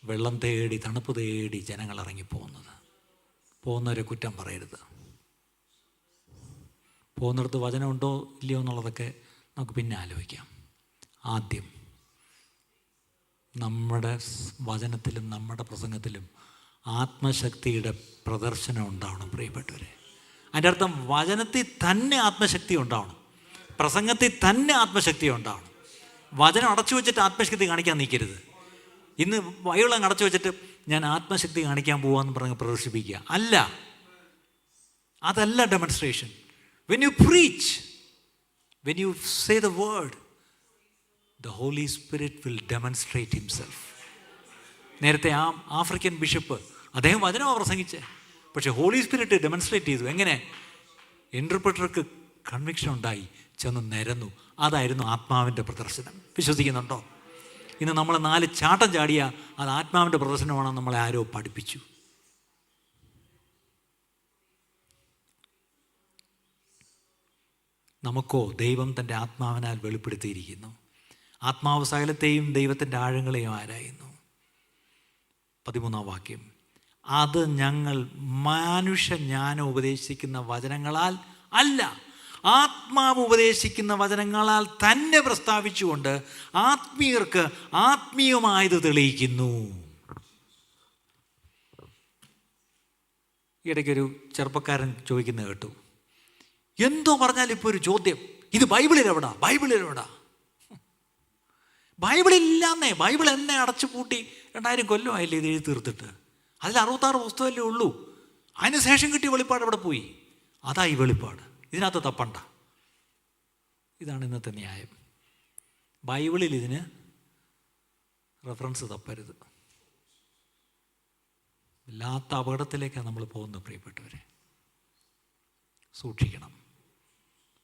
വെള്ളം തേടി തണുപ്പ് തേടി ജനങ്ങൾ ഇറങ്ങിപ്പോകുന്നത്. പോകുന്നവരെ കുറ്റം പറയരുത്. പോകുന്നിടത്ത് വചനമുണ്ടോ ഇല്ലയോ എന്നുള്ളതൊക്കെ നമുക്ക് പിന്നെ ആലോചിക്കാം. ആദ്യം നമ്മുടെ വചനത്തിലും നമ്മുടെ പ്രസംഗത്തിലും ആത്മശക്തിയുടെ പ്രദർശനം ഉണ്ടാവണം പ്രിയപ്പെട്ടവരെ. അതിൻ്റെ അർത്ഥം വചനത്തിൽ തന്നെ ആത്മശക്തി ഉണ്ടാവണം, പ്രസംഗത്തിൽ തന്നെ ആത്മശക്തി ഉണ്ടാവണം. വചനം അടച്ചു വെച്ചിട്ട് ആത്മശക്തി കാണിക്കാൻ നിൽക്കരുത്. ഇന്ന് ബൈബിൾ അങ്ങ് അടച്ചു വെച്ചിട്ട് ഞാൻ ആത്മശക്തി കാണിക്കാൻ പോവാന്ന് പറഞ്ഞ് പ്രദർശിപ്പിക്കുക അല്ല. അതല്ല demonstration. When you preach, when you say the word, the Holy Spirit will demonstrate himself. നേരത്തെ ആഫ്രിക്കൻ ബിഷപ്പ് അദ്ദേഹം വചനമാണ് പ്രസംഗിച്ചത്, പക്ഷേ ഹോളി സ്പിരിറ്റ് ഡെമോൺസ്ട്രേറ്റ് ചെയ്തു. എങ്ങനെ? ഇൻ്റർപ്രറ്റർക്ക് കൺവിക്ഷൻ ഉണ്ടായി, ചെന്ന് നിരന്നു. അതായിരുന്നു ആത്മാവിൻ്റെ പ്രദർശനം. വിശ്വസിക്കുന്നുണ്ടോ? ഇന്ന് നമ്മൾ 4 ചാട്ടം ചാടിയ അത് ആത്മാവിൻ്റെ പ്രദർശനമാണെന്ന് നമ്മളെ ആരോ പഠിപ്പിച്ചു. നമുക്കോ ദൈവം തൻ്റെ ആത്മാവിനാൽ വെളിപ്പെടുത്തിയിരിക്കുന്നു. ആത്മാവ് സകലത്തെയും ദൈവത്തിൻ്റെ ആഴങ്ങളെയും ആരായുന്നു. 13-ാം വാക്യം, അത് ഞങ്ങൾ മനുഷ്യജ്ഞാനം ഉപദേശിക്കുന്ന വചനങ്ങളാൽ അല്ല, ആത്മാവ് ഉപദേശിക്കുന്ന വചനങ്ങളാൽ തന്നെ പ്രസ്താവിച്ചുകൊണ്ട് ആത്മീയർക്ക് ആത്മീയമായത് തെളിയിക്കുന്നു. ഇടയ്ക്കൊരു ചെറുപ്പക്കാരൻ ചോദിക്കുന്നത് കേട്ടു, എന്തോ പറഞ്ഞാൽ ഇപ്പോൾ ഒരു ചോദ്യം, ഇത് ബൈബിളിലെവിടാ? ബൈബിളില്ലാന്നേ. ബൈബിൾ എന്നെ അടച്ചു പൂട്ടി 2000 കൊല്ലമായില്ലേ ഇത് എഴുതി തീർത്തിട്ട്. അതിൽ 66 പുസ്തകമല്ലേ ഉള്ളൂ. അതിന് ശേഷം കിട്ടിയ വെളിപ്പാട് അവിടെ പോയി. അതാ ഈ വെളിപ്പാട്. ഇതിനകത്ത് തപ്പണ്ട. ഇതാണ് ഇന്നത്തെ ന്യായം. ബൈബിളിൽ ഇതിന് റെഫറൻസ് തപ്പരുത്. വല്ലാത്ത അപകടത്തിലേക്കാണ് നമ്മൾ പോകുന്നത് പ്രിയപ്പെട്ടവരെ. സൂക്ഷിക്കണം.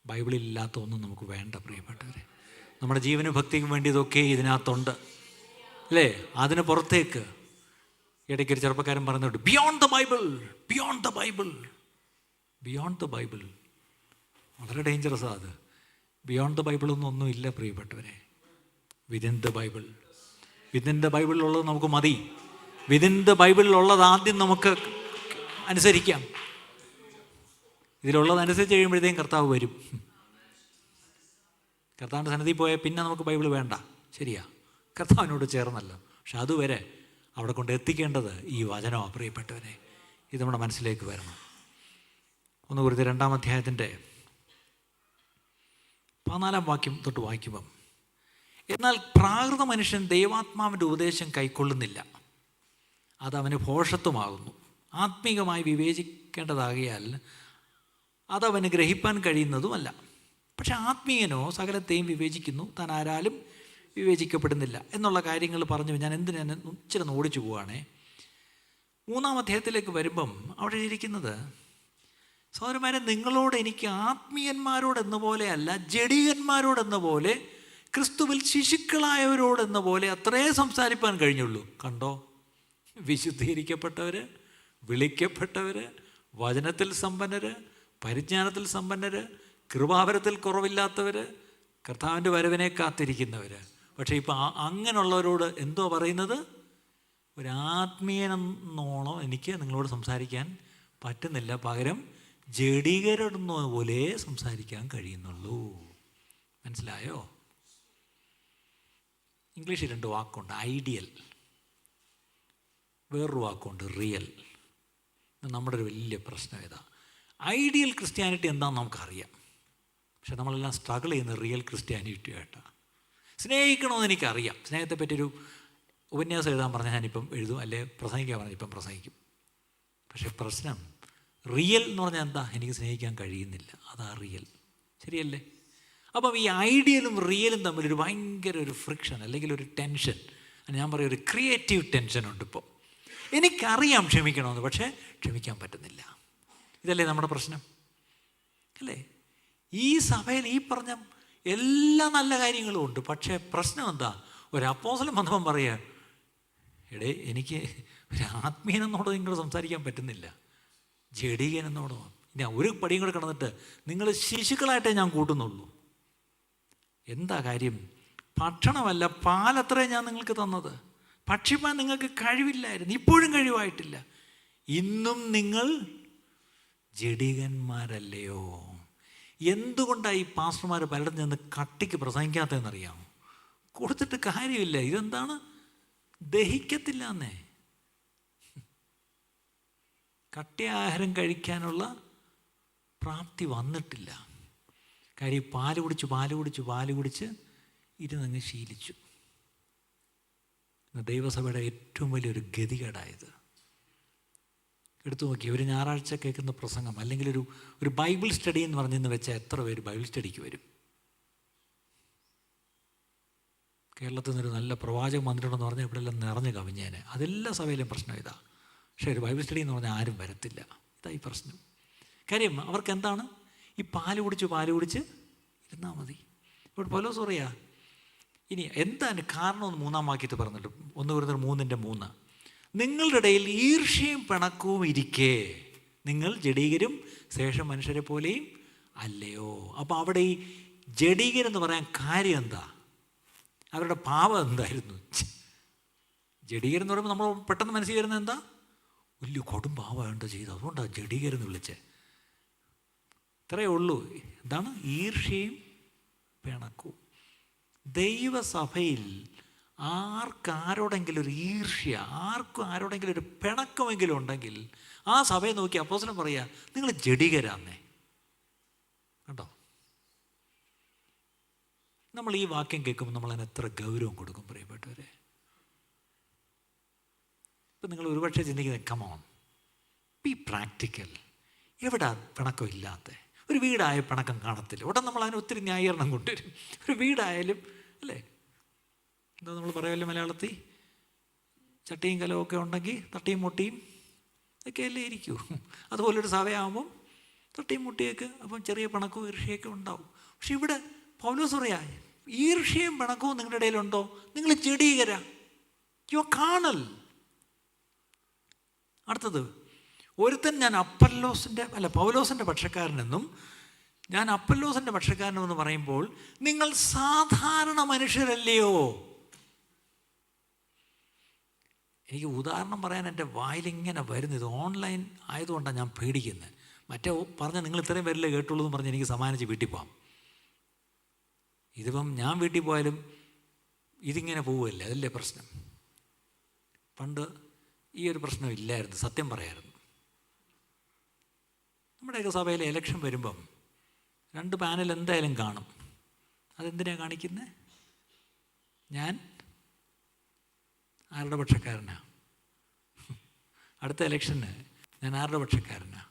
ബൈബിളിലില്ലാത്ത ഒന്നും നമുക്ക് വേണ്ട പ്രിയപ്പെട്ടവരെ. നമ്മുടെ ജീവനും ഭക്തിക്കും വേണ്ടി ഇതൊക്കെ ഇതിനകത്തുണ്ട് അല്ലേ? അതിന് പുറത്തേക്ക് ഇടയ്ക്കൊരു ചെറുപ്പക്കാരൻ പറഞ്ഞിട്ട് beyond the Bible, beyond the Bible, beyond the Bible. വളരെ ഡേഞ്ചറസാണ് അത്. ബിയോണ്ട് ദ ബൈബിളൊന്നും ഇല്ല പ്രിയപ്പെട്ടവരെ. Within the Bible, within the ബൈബിളിലുള്ളത് നമുക്ക് മതി. വിതിൻ ദ ബൈബിളിലുള്ളത് ആദ്യം നമുക്ക് അനുസരിക്കാം. ഇതിലുള്ളത് അനുസരിച്ച് കഴിയുമ്പോഴത്തേക്കും കർത്താവ് വരും. കർത്താവിൻ്റെ സന്നിധിയിൽ പോയാൽ പിന്നെ നമുക്ക് ബൈബിൾ വേണ്ട, ശരിയാ, കർത്താവിനോട് ചേർന്നല്ലോ. പക്ഷെ അതുവരെ അവിടെ കൊണ്ട് എത്തിക്കേണ്ടത് ഈ വചനമാണ് പ്രിയപ്പെട്ടവരെ. ഇത് നമ്മുടെ മനസ്സിലേക്ക് വരണം. 1 കൊരിന്ത്യർ 2-ാം അധ്യായത്തിൻ്റെ 14-ാം വാക്യം തൊട്ട് വായിക്കുമ്പം, എന്നാൽ പ്രാകൃത മനുഷ്യൻ ദൈവാത്മാവിൻ്റെ ഉപദേശം കൈക്കൊള്ളുന്നില്ല, അതവന് ഭോഷത്വമാകുന്നു. ആത്മീകമായി വിവേചിക്കേണ്ടതാകിയാൽ അതവന് ഗ്രഹിപ്പാൻ കഴിയുന്നതുമല്ല. പക്ഷെ ആത്മീയനോ സകലത്തെയും വിവേചിക്കുന്നു, താൻ ആരാലും വിവേചിക്കപ്പെടുന്നില്ല എന്നുള്ള കാര്യങ്ങൾ പറഞ്ഞു. ഞാൻ ഇച്ചിരി ഓടിച്ചു പോവുകയാണേ. 3-ാം അധ്യായത്തിലേക്ക് വരുമ്പം അവിടെ ഇരിക്കുന്നത്, സഹോദരന്മാരെ, നിങ്ങളോട് എനിക്ക് ആത്മീയന്മാരോടെന്ന പോലെ അല്ല, ജഡികന്മാരോടെന്ന പോലെ, ക്രിസ്തുവിൽ ശിശുക്കളായവരോടെന്ന പോലെ അത്രേ സംസാരിപ്പാൻ കഴിഞ്ഞുള്ളൂ. കണ്ടോ, വിശുദ്ധീകരിക്കപ്പെട്ടവർ, വിളിക്കപ്പെട്ടവർ, വചനത്തിൽ സമ്പന്നർ, പരിജ്ഞാനത്തിൽ സമ്പന്നർ, കൃപാവരത്തിൽ കുറവില്ലാത്തവർ, കർത്താവിൻ്റെ വരവിനെ കാത്തിരിക്കുന്നവർ. പക്ഷേ ഇപ്പോൾ അങ്ങനെയുള്ളവരോട് എന്തോ പറയുന്നത്, ഒരാത്മീയനെന്നോണം എനിക്ക് നിങ്ങളോട് സംസാരിക്കാൻ പറ്റുന്നില്ല, പകരം ജഡികരെന്ന പോലെ സംസാരിക്കാൻ കഴിയുന്നുള്ളൂ. മനസ്സിലായോ? ഇംഗ്ലീഷിൽ 2 വാക്കുണ്ട്, ഐഡിയൽ, വേറൊരു വാക്കുണ്ട് റിയൽ. നമ്മുടെ ഒരു വലിയ പ്രശ്നം ഇതാ. ഐഡിയൽ ക്രിസ്ത്യാനിറ്റി എന്താണെന്ന് നമുക്കറിയാം, പക്ഷെ നമ്മളെല്ലാം സ്ട്രഗിൾ ചെയ്യുന്ന റിയൽ ക്രിസ്ത്യാനിറ്റിയായിട്ടാണ്. സ്നേഹിക്കണമെന്ന് എനിക്കറിയാം, സ്നേഹത്തെപ്പറ്റിയൊരു ഉപന്യാസം എഴുതാൻ പറഞ്ഞാൽ ഞാനിപ്പം എഴുതും, അല്ലെ പ്രസംഗിക്കാൻ പറഞ്ഞാൽ ഇപ്പം പ്രസംഗിക്കും. പക്ഷെ പ്രശ്നം റിയൽ എന്ന് പറഞ്ഞാൽ എന്താ, എനിക്ക് സ്നേഹിക്കാൻ കഴിയുന്നില്ല, അതാ റിയൽ. ശരിയല്ലേ? അപ്പം ഈ ഐഡിയലും റിയലും തമ്മിലൊരു ഭയങ്കര ഒരു ഫ്രിക്ഷൻ, അല്ലെങ്കിൽ ഒരു ടെൻഷൻ, ഞാൻ പറയും ഒരു ക്രിയേറ്റീവ് ടെൻഷനുണ്ട്. ഇപ്പോൾ എനിക്കറിയാം ക്ഷമിക്കണമെന്ന്, പക്ഷേ ക്ഷമിക്കാൻ പറ്റുന്നില്ല. ഇതല്ലേ നമ്മുടെ പ്രശ്നം, അല്ലേ? ഈ സഭയിൽ ഈ പറഞ്ഞ എല്ലാ നല്ല കാര്യങ്ങളും ഉണ്ട്, പക്ഷേ പ്രശ്നം എന്താ? ഒരു അപ്പോസ്തലൻ വന്നപ്പം പറയുക, എടേ എനിക്ക് ഒരു ആത്മീയനെന്നോട് നിങ്ങളോട് സംസാരിക്കാൻ പറ്റുന്നില്ല, ജഡീകനെന്നോടോ. ഇനി ഒരു പടിയും കൂടെ കിടന്നിട്ട് നിങ്ങൾ ശിശുക്കളായിട്ടേ ഞാൻ കൂട്ടുന്നുള്ളൂ. എന്താ കാര്യം? ഭക്ഷണമല്ല, പാലത്രേ ഞാൻ നിങ്ങൾക്ക് തന്നത്. ഭക്ഷിപ്പാൻ നിങ്ങൾക്ക് കഴിവില്ലായിരുന്നു, ഇപ്പോഴും കഴിവായിട്ടില്ല. ഇന്നും നിങ്ങൾ ജഡികന്മാരല്ലയോ? എന്തുകൊണ്ടാണ് ഈ പാസ്റ്റർമാർ പലയിടത്തും ചെന്ന് കട്ടിക്ക് പ്രസംഗിക്കാത്തതെന്നറിയാമോ? കൊടുത്തിട്ട് കാര്യമില്ല. ഇതെന്താണ്? ദഹിക്കത്തില്ല എന്നേ. കട്ടിയ ആഹാരം കഴിക്കാനുള്ള പ്രാപ്തി വന്നിട്ടില്ല. കാര്യം പാല് കുടിച്ച് ഇരുന്നങ്ങ് ശീലിച്ചു. ദൈവസഭയുടെ ഏറ്റവും വലിയൊരു ഗതികേടായത്. എടുത്തു നോക്കി, ഒരു ഞായറാഴ്ച കേൾക്കുന്ന പ്രസംഗം, അല്ലെങ്കിൽ ഒരു ബൈബിൾ സ്റ്റഡി എന്ന് പറഞ്ഞെന്ന് വെച്ചാൽ എത്ര പേര് ബൈബിൾ സ്റ്റഡിക്ക് വരും? കേരളത്തിൽ നിന്നൊരു നല്ല പ്രവാചക മന്ദിരമുണ്ടെന്ന് പറഞ്ഞാൽ ഇവിടെ എല്ലാം നിറഞ്ഞു കവിഞ്ഞേനെ. അതെല്ലാ സഭയിലും പ്രശ്നം ഇതാ. പക്ഷേ ഒരു ബൈബിൾ സ്റ്റഡി എന്ന് പറഞ്ഞാൽ ആരും വരത്തില്ല. ഇതായി പ്രശ്നം. കാര്യം അവർക്ക് എന്താണ്? ഈ പാല് കുടിച്ച് ഇരുന്നാൽ മതി. ഇപ്പോൾ പൗലോസ് പറയാ, ഇനി എന്താണ് കാരണമെന്ന് 3-ാം വാക്യത്തിൽ പറഞ്ഞിട്ട്, 1 കൊരിന്ത്യർ 3:3, നിങ്ങളുടെ ഇടയിൽ ഈർഷ്യയും പിണക്കവും ഇരിക്കേ നിങ്ങൾ ജഡീകരും ശേഷം മനുഷ്യരെ പോലെയും അല്ലയോ? അപ്പോൾ അവിടെ ഈ ജഡീകരെന്ന് പറയാൻ കാര്യം എന്താ? അവരുടെ പാപം എന്തായിരുന്നു? ജഡീകരെന്ന് പറയുമ്പോൾ നമ്മൾ പെട്ടെന്ന് മനസ്സിൽ വരുന്നത് എന്താ? വലിയ കൊടും പാവമുണ്ട് ചെയ്ത്, അതുകൊണ്ടാണ് ജഡീകരെന്ന് വിളിച്ചത്. ഇത്രയേ ഉള്ളൂ. എന്താണ്? ഈർഷ്യയും പിണക്കവും. ദൈവസഭയിൽ ആരോടെങ്കിലും ഒരു ഈർഷ്യ, ആരോടെങ്കിലും ഒരു പിണക്കമെങ്കിലും ഉണ്ടെങ്കിൽ ആ സഭയെ നോക്കി അപ്പോസ്തലൻ പറയാ, നിങ്ങൾ ജഡികരാന്നേ. കേട്ടോ? നമ്മൾ ഈ വാക്യം കേൾക്കുമ്പോൾ നമ്മളതിന് എത്ര ഗൗരവം കൊടുക്കും പ്രിയപ്പെട്ടവരെ. ഇപ്പം നിങ്ങൾ ഒരുപക്ഷെ ചിന്തിക്കുന്നത്, കമോൺ, ബി പ്രാക്ടിക്കൽ. എവിടെ പിണക്കം ഇല്ലാത്ത ഒരു വീടായ പിണക്കം കാണത്തില്ല. ഉടൻ നമ്മൾ അതിന് ഒത്തിരി ന്യായീകരണം കൊണ്ടുവരും. ഒരു വീടായാലും അല്ലേ, എന്താ നമ്മൾ പറയുമല്ലോ മലയാളത്തിൽ, ചട്ടിയും കലമൊക്കെ ഉണ്ടെങ്കിൽ തട്ടിയും മുട്ടിയും ഒക്കെ അല്ലേ ഇരിക്കൂ. അതുപോലൊരു സഭയാകുമ്പം തട്ടിയും മുട്ടിയൊക്കെ, അപ്പം ചെറിയ പിണക്കവും ഈർഷ്യയൊക്കെ ഉണ്ടാവും. പക്ഷെ ഇവിടെ പൗലോസ് പറയാ, ഈർഷ്യയും പിണക്കവും നിങ്ങളുടെ ഇടയിലുണ്ടോ? നിങ്ങൾ ജഡീകരാ, യു ആർ കാർണൽ. അടുത്തത്, ഒരുത്തൻ ഞാൻ പൗലോസിൻ്റെ പക്ഷക്കാരനെന്നും ഞാൻ അപ്പല്ലോസിൻ്റെ പക്ഷക്കാരനെന്ന് പറയുമ്പോൾ നിങ്ങൾ സാധാരണ മനുഷ്യരല്ലയോ? എനിക്ക് ഉദാഹരണം പറയാൻ എൻ്റെ വായിലിങ്ങനെ വരുന്നത്. ഇത് ഓൺലൈൻ ആയതുകൊണ്ടാണ് ഞാൻ പേടിക്കുന്നത്. മറ്റേ പറഞ്ഞാൽ നിങ്ങൾ ഇത്രയും പേരിലേ കേട്ടുള്ളൂ എന്ന് പറഞ്ഞ് എനിക്ക് സമ്മാനിച്ച് വീട്ടിൽ പോകാം. ഇതിപ്പം ഞാൻ വീട്ടിൽ പോയാലും ഇതിങ്ങനെ പോവുമല്ലേ, അതല്ലേ പ്രശ്നം. പണ്ട് ഈ ഒരു പ്രശ്നം ഇല്ലായിരുന്നു, സത്യം പറയായിരുന്നു. നമ്മുടെയൊക്കെ സഭയിൽ ഇലക്ഷൻ വരുമ്പം 2 പാനൽ എന്തായാലും കാണും. അതെന്തിനാണ് കാണിക്കുന്നത്? ഞാൻ ആരുടെ പക്ഷക്കാരനാ? അടുത്ത ഇലക്ഷന് ഞാൻ ആരുടെ പക്ഷക്കാരനാ?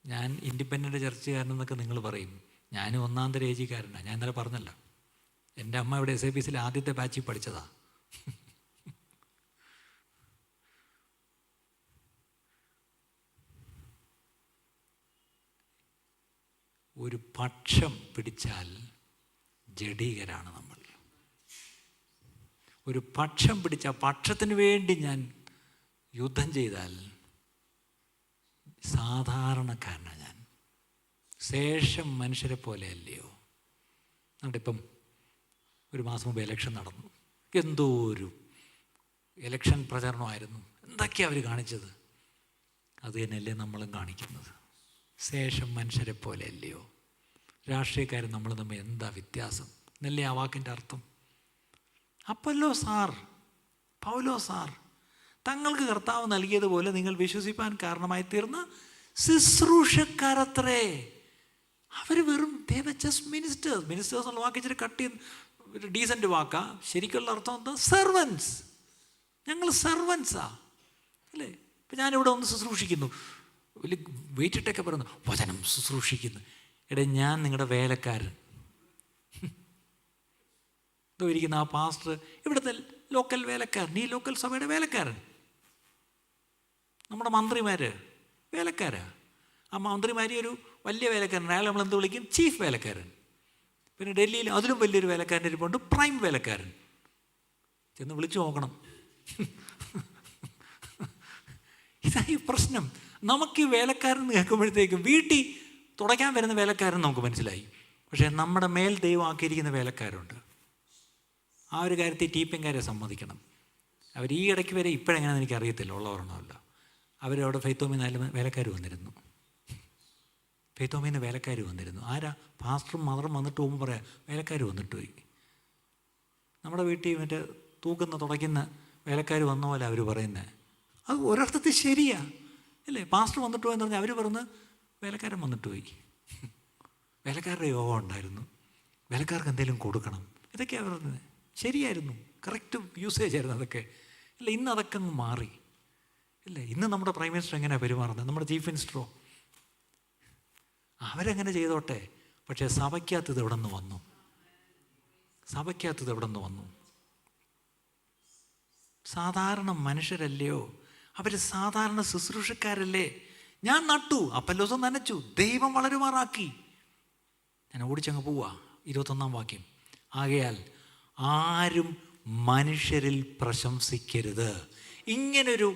ഞാൻ ഇൻഡിപെൻഡൻ്റ് ചർച്ചക്കാരനെന്നൊക്കെ നിങ്ങൾ പറയും. ഞാനും 1ാം തരം ഏജിക്കാരനാണ്. ഞാൻ ഇന്നലെ പറഞ്ഞല്ലോ, എൻ്റെ അമ്മ ഇവിടെ SIPCയിൽ ആദ്യത്തെ ബാച്ചിൽ പഠിച്ചതാ. ഒരു പക്ഷം പിടിച്ചാൽ ജഡീകരാണ് നമ്മൾ. ഒരു പക്ഷം പിടിച്ചാൽ, പക്ഷത്തിന് വേണ്ടി ഞാൻ യുദ്ധം ചെയ്താൽ സാധാരണക്കാരനാണ് ഞാൻ. ശേഷം മനുഷ്യരെ പോലെ അല്ലയോ. എന്നിട്ടിപ്പം ഒരു മാസം മുമ്പ് ഇലക്ഷൻ നടന്നു. എന്തോ ഒരു ഇലക്ഷൻ പ്രചരണമായിരുന്നു. എന്തൊക്കെയാണ് അവർ കാണിച്ചത്? അത് തന്നെയല്ലേ നമ്മളും കാണിക്കുന്നത്. ശേഷം മനുഷ്യരെ പോലെ അല്ലയോ. രാഷ്ട്രീയക്കാർ നമ്മൾ തമ്മിൽ എന്താ വ്യത്യാസം എന്നല്ലേ ആ വാക്കിൻ്റെ അർത്ഥം. അപ്പല്ലോ സാർ, പൗലോ സാർ, തങ്ങൾക്ക് കർത്താവ് നൽകിയതുപോലെ നിങ്ങൾ വിശ്വസിപ്പാൻ കാരണമായി തീർന്ന ശുശ്രൂഷക്കാരത്രേ. അവർ വെറും ജസ്റ്റ് മിനിസ്റ്റേഴ്സ്. മിനിസ്റ്റേഴ്സ് എന്നുള്ള വാക്ക് ഇച്ചിരി കട്ട് ചെയ്ത് ഡീസൻറ്റ് വാക്കാ. ശരിക്കുള്ള അർത്ഥം എന്താ? സെർവൻസ്. ഞങ്ങൾ സെർവൻസാ അല്ലേ. ഇപ്പം ഞാനിവിടെ ഒന്ന് ശുശ്രൂഷിക്കുന്നു, വലിയ വെയിറ്റിട്ടൊക്കെ പറയുന്നു വചനം ശുശ്രൂഷിക്കുന്നു. എടേ, ഞാൻ നിങ്ങളുടെ വേലക്കാരൻ. ഇതോ ഇരിക്കുന്ന ആ പാസ്റ്റർ ഇവിടുത്തെ ലോക്കൽ വേലക്കാരൻ, ഈ ലോക്കൽ സഭയുടെ വേലക്കാരൻ. നമ്മുടെ മന്ത്രിമാർ വേലക്കാരാ. ആ മന്ത്രിമാരി ഒരു വലിയ വേലക്കാരൻ, അയാൾ നമ്മൾ എന്ത് വിളിക്കും? ചീഫ് വേലക്കാരൻ. പിന്നെ ഡൽഹിയിൽ അതിലും വലിയൊരു വേലക്കാരൻ ഇരിപ്പുണ്ട്, പ്രൈം വേലക്കാരൻ. ചെന്ന് വിളിച്ചു നോക്കണം. ഇതായി പ്രശ്നം. നമുക്ക് ഈ വേലക്കാരൻ കേൾക്കുമ്പോഴത്തേക്കും വീട്ടിൽ തുടയ്ക്കാൻ വരുന്ന വേലക്കാരൻ നമുക്ക് മനസ്സിലായി. പക്ഷേ നമ്മുടെ മേൽ ദൈവം ആക്കിയിരിക്കുന്ന വേലക്കാരുണ്ട്. ആ ഒരു കാര്യത്തിൽ ടീപ്പിംഗുകാരെ സമ്മതിക്കണം. അവർ ഈ ഇടയ്ക്ക് വരെ ഇപ്പോഴെങ്ങനെയാണെന്ന് എനിക്കറിയത്തില്ല, ഉള്ളവരണമല്ല. അവരവിടെ ഫെയ്ത്തോമിന്ന് വേലക്കാർ വന്നിരുന്നു. ഫെയ്ത്തോമിന്ന് വേലക്കാർ വന്നിരുന്നു. ആരാ? പാസ്റ്ററും മദറും വന്നിട്ട് പോകുമ്പോൾ പറയാം വേലക്കാർ വന്നിട്ട് പോയി. നമ്മുടെ വീട്ടിൽ മറ്റേ തൂക്കുന്ന തുടയ്ക്കുന്ന വേലക്കാർ വന്ന പോലെ അവർ പറയുന്നത്. അത് ഒരർത്ഥത്തിൽ ശരിയാ അല്ലേ. പാസ്റ്റർ വന്നിട്ട് പോയെന്ന് പറഞ്ഞാൽ അവർ പറഞ്ഞ് വേലക്കാരൻ വന്നിട്ട് പോയി. വേലക്കാരുടെ യോഗം ഉണ്ടായിരുന്നു, വേലക്കാർക്ക് എന്തെങ്കിലും കൊടുക്കണം, ഇതൊക്കെയാണ് പറഞ്ഞത്. ശരിയായിരുന്നു, കറക്റ്റ് യൂസേജ് ആയിരുന്നു അതൊക്കെ. ഇല്ല, ഇന്ന് അതൊക്കെ അങ്ങ് മാറി ഇല്ലേ. ഇന്ന് നമ്മുടെ പ്രൈം മിനിസ്റ്റർ എങ്ങനെയാണ് പെരുമാറുന്നത്, നമ്മുടെ ചീഫ് മിനിസ്റ്ററോ? അവരെങ്ങനെ ചെയ്തോട്ടെ. പക്ഷേ സഭയ്ക്കകത്ത് ഇത് എവിടെ നിന്ന് വന്നു? സഭയ്ക്കകത്ത് ഇത് എവിടെ നിന്ന് വന്നു? സാധാരണ മനുഷ്യരല്ലയോ അവർ? സാധാരണ ശുശ്രൂഷക്കാരല്ലേ. ഞാൻ നട്ടു, അപ്പല്ലോസം നനച്ചു, ദൈവം വളരുമാറാക്കി. ഞാൻ ഓടിച്ചങ്ങ് പോവാ. 21-ാം വാക്യം. ആകയാൽ ആരും മനുഷ്യരിൽ പ്രശംസിക്കരുത്. ഇങ്ങനൊരു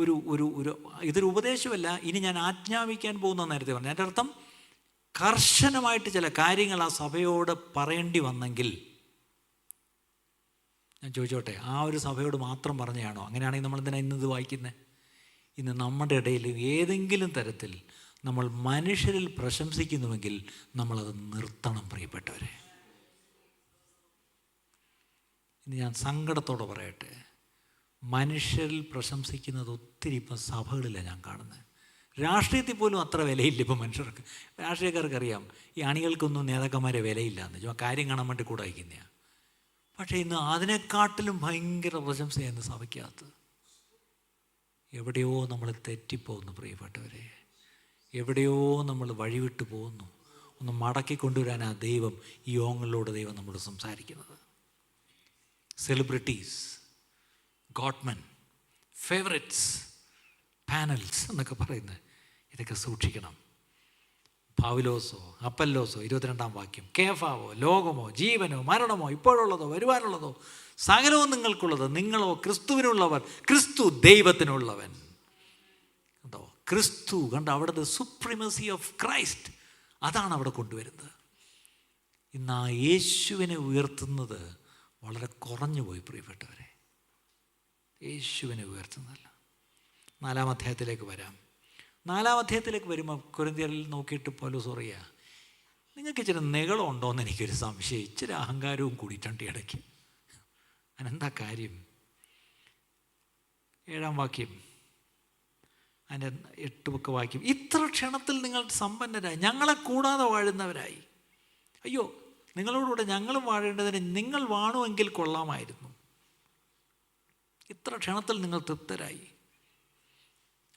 ഒരു ഒരു ഒരു ഇതൊരു ഉപദേശമല്ല, ഇനി ഞാൻ ആജ്ഞാപിക്കാൻ പോകുന്ന നേരത്തെ പറഞ്ഞു. എൻ്റെ അർത്ഥം കർശനമായിട്ട് ചില കാര്യങ്ങൾ ആ സഭയോട് പറയേണ്ടി വന്നെങ്കിൽ, ഞാൻ ചോദിച്ചോട്ടെ, ആ ഒരു സഭയോട് മാത്രം പറഞ്ഞതാണോ? അങ്ങനെയാണെങ്കിൽ നമ്മൾ എന്തിനാണ് ഇന്നത് വായിക്കുന്നത്? ഇന്ന് നമ്മുടെ ഇടയിൽ ഏതെങ്കിലും തരത്തിൽ നമ്മൾ മനുഷ്യരിൽ പ്രശംസിക്കുന്നുവെങ്കിൽ നമ്മളത് നിർത്തണം പ്രിയപ്പെട്ടവരെ. ഇന്ന് ഞാൻ സങ്കടത്തോടെ പറയട്ടെ, മനുഷ്യരിൽ പ്രശംസിക്കുന്നത് ഒത്തിരി ഇപ്പം സഭകളിലാണ് ഞാൻ കാണുന്നത്. രാഷ്ട്രീയത്തിൽ പോലും അത്ര വിലയില്ല ഇപ്പം മനുഷ്യർക്ക്. രാഷ്ട്രീയക്കാർക്കറിയാം ഈ അണികൾക്കൊന്നും നേതാക്കന്മാരെ വിലയില്ല എന്ന്. ചുമ്മാ കാര്യം കാണാൻ വേണ്ടി കൂടെ അയക്കുന്നതാണ്. പക്ഷേ ഇന്ന് അതിനെക്കാട്ടിലും ഭയങ്കര പ്രശംസയായിരുന്നു സഭയ്ക്കകത്ത്. എവിടെയോ നമ്മൾ തെറ്റിപ്പോകുന്നു പ്രിയപ്പെട്ടവരെ, എവിടെയോ നമ്മൾ വഴിവിട്ട് പോകുന്നു. ഒന്ന് മടക്കി കൊണ്ടുവരാൻ ആ ദൈവം, ഈ യോഗങ്ങളിലൂടെ ദൈവം നമ്മളോട് സംസാരിക്കുന്നത്. സെലിബ്രിറ്റീസ്, ഗോഡ്മെൻ, ഫേവറേറ്റ്സ്, പാനൽസ് എന്നൊക്കെ പറയുന്നത്, ഇതൊക്കെ സൂക്ഷിക്കണം. പൗലോസോ അപ്പല്ലോസോ 22-ാം വാക്യം, കേഫാവോ ലോകമോ ജീവനോ മരണമോ ഇപ്പോഴുള്ളതോ വരുവാനുള്ളതോ സകലവും നിങ്ങൾക്കുള്ളത്, നിങ്ങളോ ക്രിസ്തുവിനുള്ളവർ, ക്രിസ്തു ദൈവത്തിനുള്ളവൻ. കണ്ടോ, ക്രിസ്തു കണ്ടോ, അവിടെ ദ സുപ്രീമസി ഓഫ് ക്രൈസ്റ്റ്, അതാണ് അവിടെ കൊണ്ടുവരുന്നത്. ഇന്ന് ആ യേശുവിനെ ഉയർത്തുന്നത് വളരെ കുറഞ്ഞു പോയി പ്രിയപ്പെട്ടവരെ. യേശുവിനെ ഉയർത്തുന്നതല്ല. 4-ാം അധ്യായത്തിലേക്ക് വരാം. 4-ാം അധ്യായത്തിലേക്ക് വരുമ്പോൾ കൊരിന്ത്യരിൽ നോക്കിയിട്ട് പൗലോസ് പറയുക, നിങ്ങൾക്ക് ഇച്ചിരി നിഗളമുണ്ടോയെന്ന് എനിക്കൊരു സംശയം, ഇച്ചിരി അഹങ്കാരവും കൂടിയിട്ടുണ്ട് ഇടയ്ക്ക്. അതിനെന്താ കാര്യം? 7-ാം വാക്യം, അതിൻ്റെ 8 വാക്യം, ഇത്ര ക്ഷണത്തിൽ നിങ്ങൾ സമ്പന്നരായി, ഞങ്ങളെ കൂടാതെ വാഴുന്നവരായി. അയ്യോ, നിങ്ങളോടുകൂടെ ഞങ്ങളും വാഴേണ്ടതിന് നിങ്ങൾ വാണുവെങ്കിൽ കൊള്ളാമായിരുന്നു. ഇത്ര ക്ഷണത്തിൽ നിങ്ങൾ തൃപ്തരായി.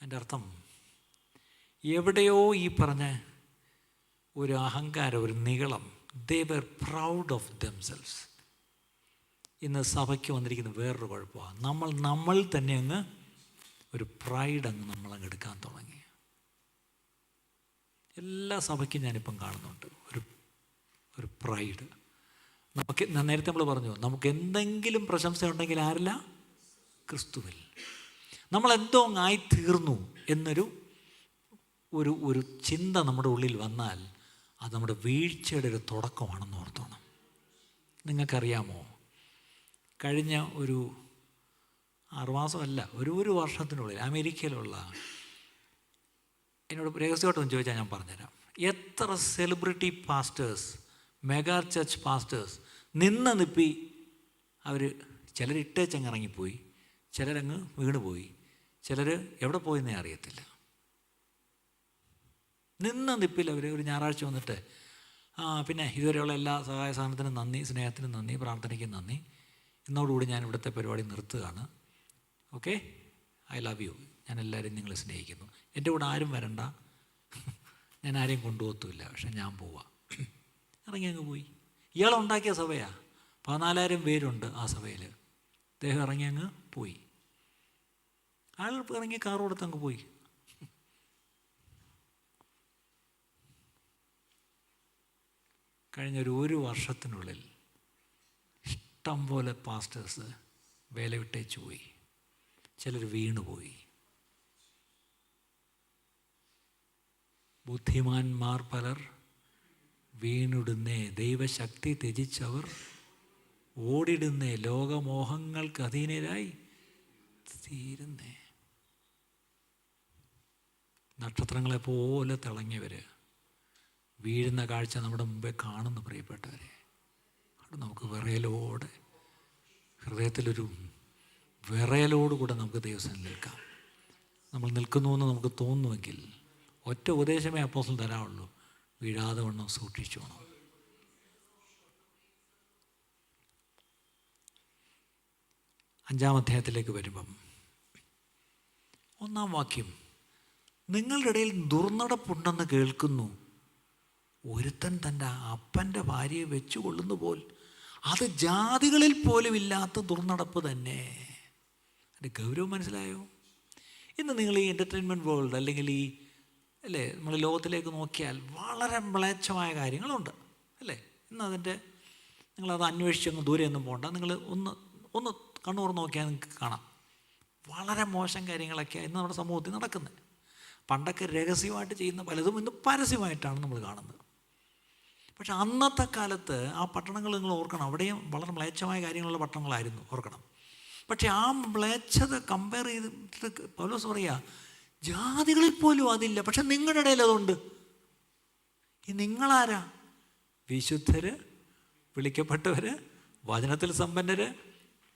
എൻ്റെ അർത്ഥം, എവിടെയോ ഈ പറഞ്ഞ ഒരു അഹങ്കാരം, ഒരു നിഗളം, they were proud of themselves. ഇന്ന് സഭയ്ക്ക് വന്നിരിക്കുന്ന വേറൊരു കുഴപ്പമാണ്, നമ്മൾ തന്നെ അങ്ങ് ഒരു പ്രൈഡ് നമ്മളങ്ങ് എടുക്കാൻ തുടങ്ങി. എല്ലാ സഭയ്ക്കും ഞാനിപ്പം കാണുന്നുണ്ട് ഒരു പ്രൈഡ്. നമുക്ക് നേരത്തെ നമ്മൾ പറഞ്ഞു, നമുക്ക് എന്തെങ്കിലും പ്രശംസ ഉണ്ടെങ്കിൽ ആരില്ല? ക്രിസ്തുവിൽ. നമ്മളെന്തോ ആയിത്തീർന്നു എന്നൊരു ഒരു ചിന്ത നമ്മുടെ ഉള്ളിൽ വന്നാൽ അത് നമ്മുടെ വീഴ്ചയുടെ ഒരു തുടക്കമാണെന്ന് ഓർത്തോണം. നിങ്ങൾക്കറിയാമോ, കഴിഞ്ഞ ഒരു 6 മാസമല്ല, ഒരു വർഷത്തിനുള്ളിൽ അമേരിക്കയിലുള്ള, എന്നോട് രഹസ്യമായിട്ടൊന്ന് ചോദിച്ചാൽ ഞാൻ പറഞ്ഞുതരാം, എത്ര celebrity pastors, mega church pastors നിപ്പി അവർ ചിലരിട്ടേച്ചങ്ങ് ഇറങ്ങിപ്പോയി, ചിലരങ്ങ് വീണുപോയി, ചിലർ എവിടെ പോയെന്നേ അറിയത്തില്ല. നിപ്പിൽ അവർ ഒരു ഞായറാഴ്ച വന്നിട്ട്, പിന്നെ ഇതുവരെയുള്ള എല്ലാ സഹായ സാധനത്തിനും നന്ദി, സ്നേഹത്തിനും നന്ദി, പ്രാർത്ഥനയ്ക്കും നന്ദി, ഇന്നോടുകൂടി ഞാൻ ഇവിടുത്തെ പരിപാടി നിർത്തുകയാണ്. ഓക്കെ, ഐ ലവ് യു, ഞാൻ എല്ലാവരും നിങ്ങളെ സ്നേഹിക്കുന്നു, എൻ്റെ കൂടെ ആരും വരണ്ട, ഞാൻ ആരെയും കൊണ്ടുപോകത്തുമില്ല, പക്ഷെ ഞാൻ പോവാം. ഇറങ്ങി അങ്ങ് പോയി. ഇയാളുണ്ടാക്കിയ സഭയാണ്, 14,000 പേരുണ്ട് ആ സഭയിൽ. അദ്ദേഹം ഇറങ്ങി അങ്ങ് പോയി. ആൾ ഇറങ്ങി കാർ കൊടുത്ത് അങ്ങ് പോയി. കഴിഞ്ഞ ഒരു വർഷത്തിനുള്ളിൽ ഇഷ്ടം പോലെ പാസ്റ്റേഴ്സ് വേല വിട്ടേച്ചു പോയി, ചിലർ വീണുപോയി. ബുദ്ധിമാന്മാർ പലർ വീണിടുന്നേ, ദൈവശക്തി ത്യജിച്ചവർ ഓടിടുന്നേ, ലോകമോഹങ്ങൾക്ക് അധീനരായി തീരുന്നേ. നക്ഷത്രങ്ങളെപ്പോലെ തിളങ്ങിയവർ വീഴുന്ന കാഴ്ച നമ്മുടെ മുമ്പേ കാണുന്നു പ്രിയപ്പെട്ടവരെ. അവിടെ നമുക്ക് വിറയലോടെ, ഹൃദയത്തിലൊരു വിറയലോടുകൂടെ നമുക്ക് ദൈവത്തിൽ നിൽക്കാം. നമ്മൾ നിൽക്കുന്നു എന്ന് നമുക്ക് തോന്നുമെങ്കിൽ ഒറ്റ ഉപദേശമേ അപ്പോസ്തലൻ തരാവുള്ളൂ, വീഴാതെ വണ്ണം സൂക്ഷിച്ചോണം. അഞ്ചാം അധ്യായത്തിലേക്ക് വരുമ്പം 1-ാം വാക്യം, നിങ്ങളുടെ ഇടയിൽ ദുർനടപ്പുണ്ടെന്ന് കേൾക്കുന്നു, ഒരുത്തൻ തൻ്റെ അപ്പൻ്റെ ഭാര്യയെ വെച്ചു കൊള്ളുന്നു പോൽ, അത് ജാതികളിൽ പോലും ഇല്ലാത്ത ദുർനടപ്പ് തന്നെ. അതിൻ്റെ ഗൗരവം മനസ്സിലായോ? ഇന്ന് നിങ്ങൾ ഈ എൻ്റർടൈൻമെൻറ്റ് വേൾഡ് അല്ലെങ്കിൽ അല്ലേ, നമ്മൾ ലോകത്തിലേക്ക് നോക്കിയാൽ വളരെ മ്ലേച്ഛമായ കാര്യങ്ങളുണ്ട് അല്ലേ. ഇന്ന് അതിൻ്റെ നിങ്ങളത് അന്വേഷിച്ചൊന്നും ദൂരെയൊന്നും പോകണ്ട, നിങ്ങൾ ഒന്ന് കണ്ണൂർ നോക്കിയാൽ നിങ്ങൾക്ക് കാണാം. വളരെ മോശം കാര്യങ്ങളൊക്കെയാണ് ഇന്ന് നമ്മുടെ സമൂഹത്തിൽ നടക്കുന്നത്. പണ്ടൊക്കെ രഹസ്യമായിട്ട് ചെയ്യുന്ന പലതും ഇന്ന് പരസ്യമായിട്ടാണ് നമ്മൾ കാണുന്നത്. പക്ഷെ അന്നത്തെ കാലത്ത് ആ പട്ടണങ്ങൾ നിങ്ങൾ ഓർക്കണം, അവിടെയും വളരെ മ്ലേച്ഛമായ കാര്യങ്ങളുള്ള പട്ടണങ്ങളായിരുന്നു, ഓർക്കണം. പക്ഷെ ആ മ്ലേച്ഛത കമ്പയർ ചെയ്തിട്ട് പൗലോസ് പറയുക, ജാതികളിൽ പോലും അതില്ല, പക്ഷെ നിങ്ങളുടെ ഇടയിൽ അതുണ്ട്. ഈ നിങ്ങളാരാ? വിശുദ്ധർ, വിളിക്കപ്പെട്ടവർ, വചനത്തിൽ സമ്പന്നർ,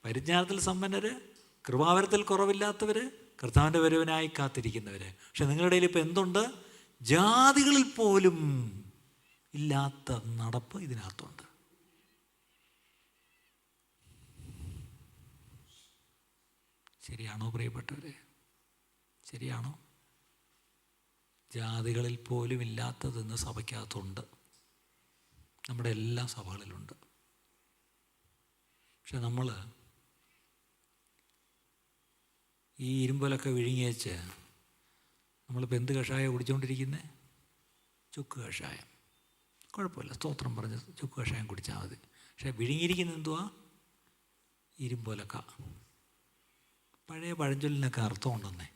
പരിജ്ഞാനത്തിൽ സമ്പന്നർ, കൃപാവരത്തിൽ കുറവില്ലാത്തവർ, കർത്താവിൻ്റെ വരവിനായി കാത്തിരിക്കുന്നവർ. പക്ഷെ നിങ്ങളുടെ ഇടയിൽ ഇപ്പം എന്തുണ്ട്? ജാതികളിൽ പോലും ഇല്ലാത്ത നടപ്പ് ഇതിനകത്തുണ്ട്. ശരിയാണോ പ്രിയപ്പെട്ടവരെ? ശരിയാണോ? ജാതികളിൽ പോലും ഇല്ലാത്തത് ഇന്ന് സഭയ്ക്കകത്തുണ്ട്, നമ്മുടെ എല്ലാ സഭകളിലുണ്ട്. പക്ഷെ നമ്മൾ ഈ ഇരുമ്പലൊക്കെ വിഴുങ്ങി വെച്ച് നമ്മളിപ്പോൾ എന്ത് കഷായം കുടിച്ചുകൊണ്ടിരിക്കുന്നത്? ചുക്ക് കഷായം. കുഴപ്പമില്ല, സ്തോത്രം പറഞ്ഞ് ചുക്ക് കഷായം കുടിച്ചാൽ മതി. പക്ഷേ വിഴുങ്ങിയിരിക്കുന്നത് എന്തുവാ? ഇരുമ്പലക്ക. പഴയ പഴഞ്ചൊല്ലിനൊക്കെ അർത്ഥമുണ്ടെന്നേ.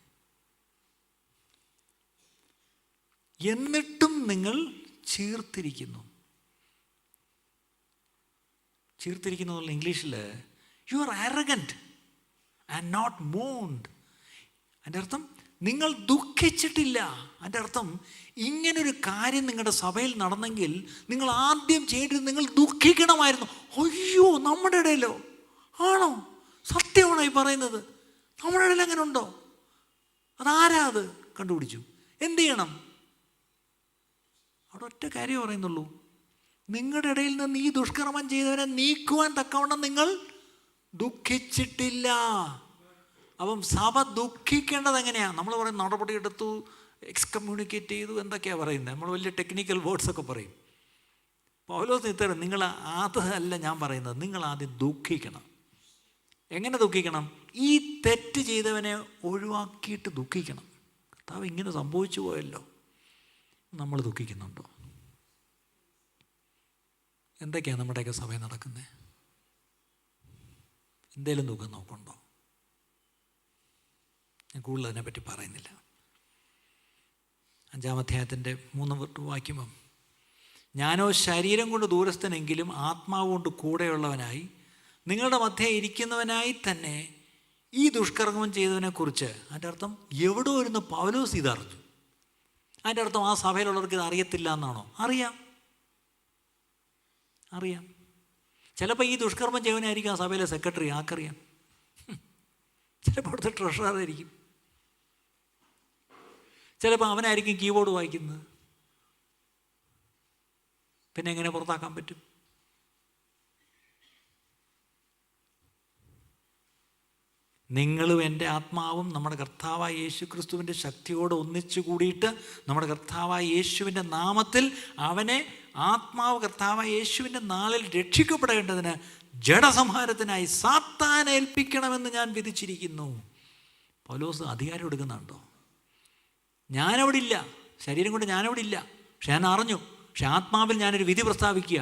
എന്നിട്ടും നിങ്ങൾ ചീർത്തിരിക്കുന്നു. ചീർത്തിരിക്കുന്നതുള്ള ഇംഗ്ലീഷിൽ യു ആർ ആരഗൻറ്റ് ആൻഡ് നോട്ട് മൂൺഡ്. അതിൻ്റെ അർത്ഥം നിങ്ങൾ ദുഃഖിച്ചിട്ടില്ല. അതിൻ്റെ അർത്ഥം ഇങ്ങനൊരു കാര്യം നിങ്ങളുടെ സഭയിൽ നടന്നെങ്കിൽ നിങ്ങൾ ആദ്യം ചെയ്തിട്ട് നിങ്ങൾ ദുഃഖിക്കണമായിരുന്നു. അയ്യോ, നമ്മുടെ ഇടയിലോ? ആണോ? സത്യമാണോ ഈ പറയുന്നത്? നമ്മുടെ ഇടയിൽ അങ്ങനെ ഉണ്ടോ? അതാരാ? അത് കണ്ടുപിടിച്ചു. എന്ത് ചെയ്യണം? അവിടെ ഒറ്റ കാര്യം പറയുന്നുള്ളൂ, നിങ്ങളുടെ ഇടയിൽ നിന്ന് ഈ ദുഷ്കർമ്മം ചെയ്തവരെ നീക്കുവാൻ തക്കവണ്ണം നിങ്ങൾ ദുഃഖിച്ചിട്ടില്ല. അപ്പം സഭ ദുഃഖിക്കേണ്ടത് എങ്ങനെയാണ്? നമ്മൾ പറയും നടപടിയെടുത്തു, എക്സ്കമ്മ്യൂണിക്കേറ്റ് ചെയ്തു, എന്തൊക്കെയാണ് പറയുന്നത്, നമ്മൾ വലിയ ടെക്നിക്കൽ വേർഡ്സൊക്കെ പറയും. പൗലോസ് ഇത്തരം നിങ്ങൾ അതല്ല ഞാൻ പറയുന്നത്, നിങ്ങൾ ആദ്യം ദുഃഖിക്കണം. എങ്ങനെ ദുഃഖിക്കണം? ഈ തെറ്റ് ചെയ്തവനെ ഒഴിവാക്കിയിട്ട് ദുഃഖിക്കണം. കർത്താവ് ഇങ്ങനെ സംഭവിച്ചു പോയല്ലോ, നമ്മൾ ദുഃഖിക്കുന്നുണ്ടോ? എന്തൊക്കെയാണ് നമ്മുടെയൊക്കെ സഭയിൽ നടക്കുന്നത്? എന്തേലും ദുഃഖം നോക്കുന്നുണ്ടോ? ഞാൻ കൂടുതൽ അതിനെപ്പറ്റി പറയുന്നില്ല. 5-ാം അധ്യായത്തിൻ്റെ 3 വാക്യം, ഞാനോ ശരീരം കൊണ്ട് ദൂരസ്ഥനെങ്കിലും ആത്മാവ് കൊണ്ട് കൂടെയുള്ളവനായി നിങ്ങളുടെ മധ്യേ ഇരിക്കുന്നവനായി തന്നെ ഈ ദുഷ്കർമ്മം ചെയ്തതിനെക്കുറിച്ച്. അതിൻ്റെ അർത്ഥം എവിടോ ഇരുന്ന് പൗലോസ് ഇതറിഞ്ഞു. അതിൻ്റെ അർത്ഥം ആ സഭയിലുള്ളവർക്ക് ഇത് അറിയത്തില്ല എന്നാണോ? അറിയാം. ചിലപ്പോൾ ഈ ദുഷ്കർമ്മം ചെയ്തവനായിരിക്കും ആ സഭയിലെ സെക്രട്ടറി, ആർക്കറിയാം? ചിലപ്പോൾ അവിടുത്തെ ട്രഷറായിരിക്കും, ചിലപ്പോൾ അവനായിരിക്കും കീബോർഡ് വായിക്കുന്നത്. പിന്നെ എങ്ങനെ പുറത്താക്കാൻ പറ്റും? നിങ്ങളും എൻ്റെ ആത്മാവും നമ്മുടെ കർത്താവായ യേശു ക്രിസ്തുവിൻ്റെ ശക്തിയോട് ഒന്നിച്ചു കൂടിയിട്ട് നമ്മുടെ കർത്താവായ യേശുവിൻ്റെ നാമത്തിൽ അവനെ ആത്മാവ് കർത്താവായ യേശുവിൻ്റെ നാളിൽ രക്ഷിക്കപ്പെടേണ്ടതിന് ജഡസംഹാരത്തിനായി സാത്താനെ ഏൽപ്പിക്കണമെന്ന് ഞാൻ വിധിച്ചിരിക്കുന്നു. പൗലോസ് അധികാരം എടുക്കുന്നുണ്ടോ? ഞാനവിടെ ഇല്ല, ശരീരം കൊണ്ട് ഞാനവിടെ ഇല്ല, പക്ഷെ ഞാൻ അറിഞ്ഞു. പക്ഷെ ആത്മാവിൽ ഞാനൊരു വിധി പ്രസ്താവിക്കുക,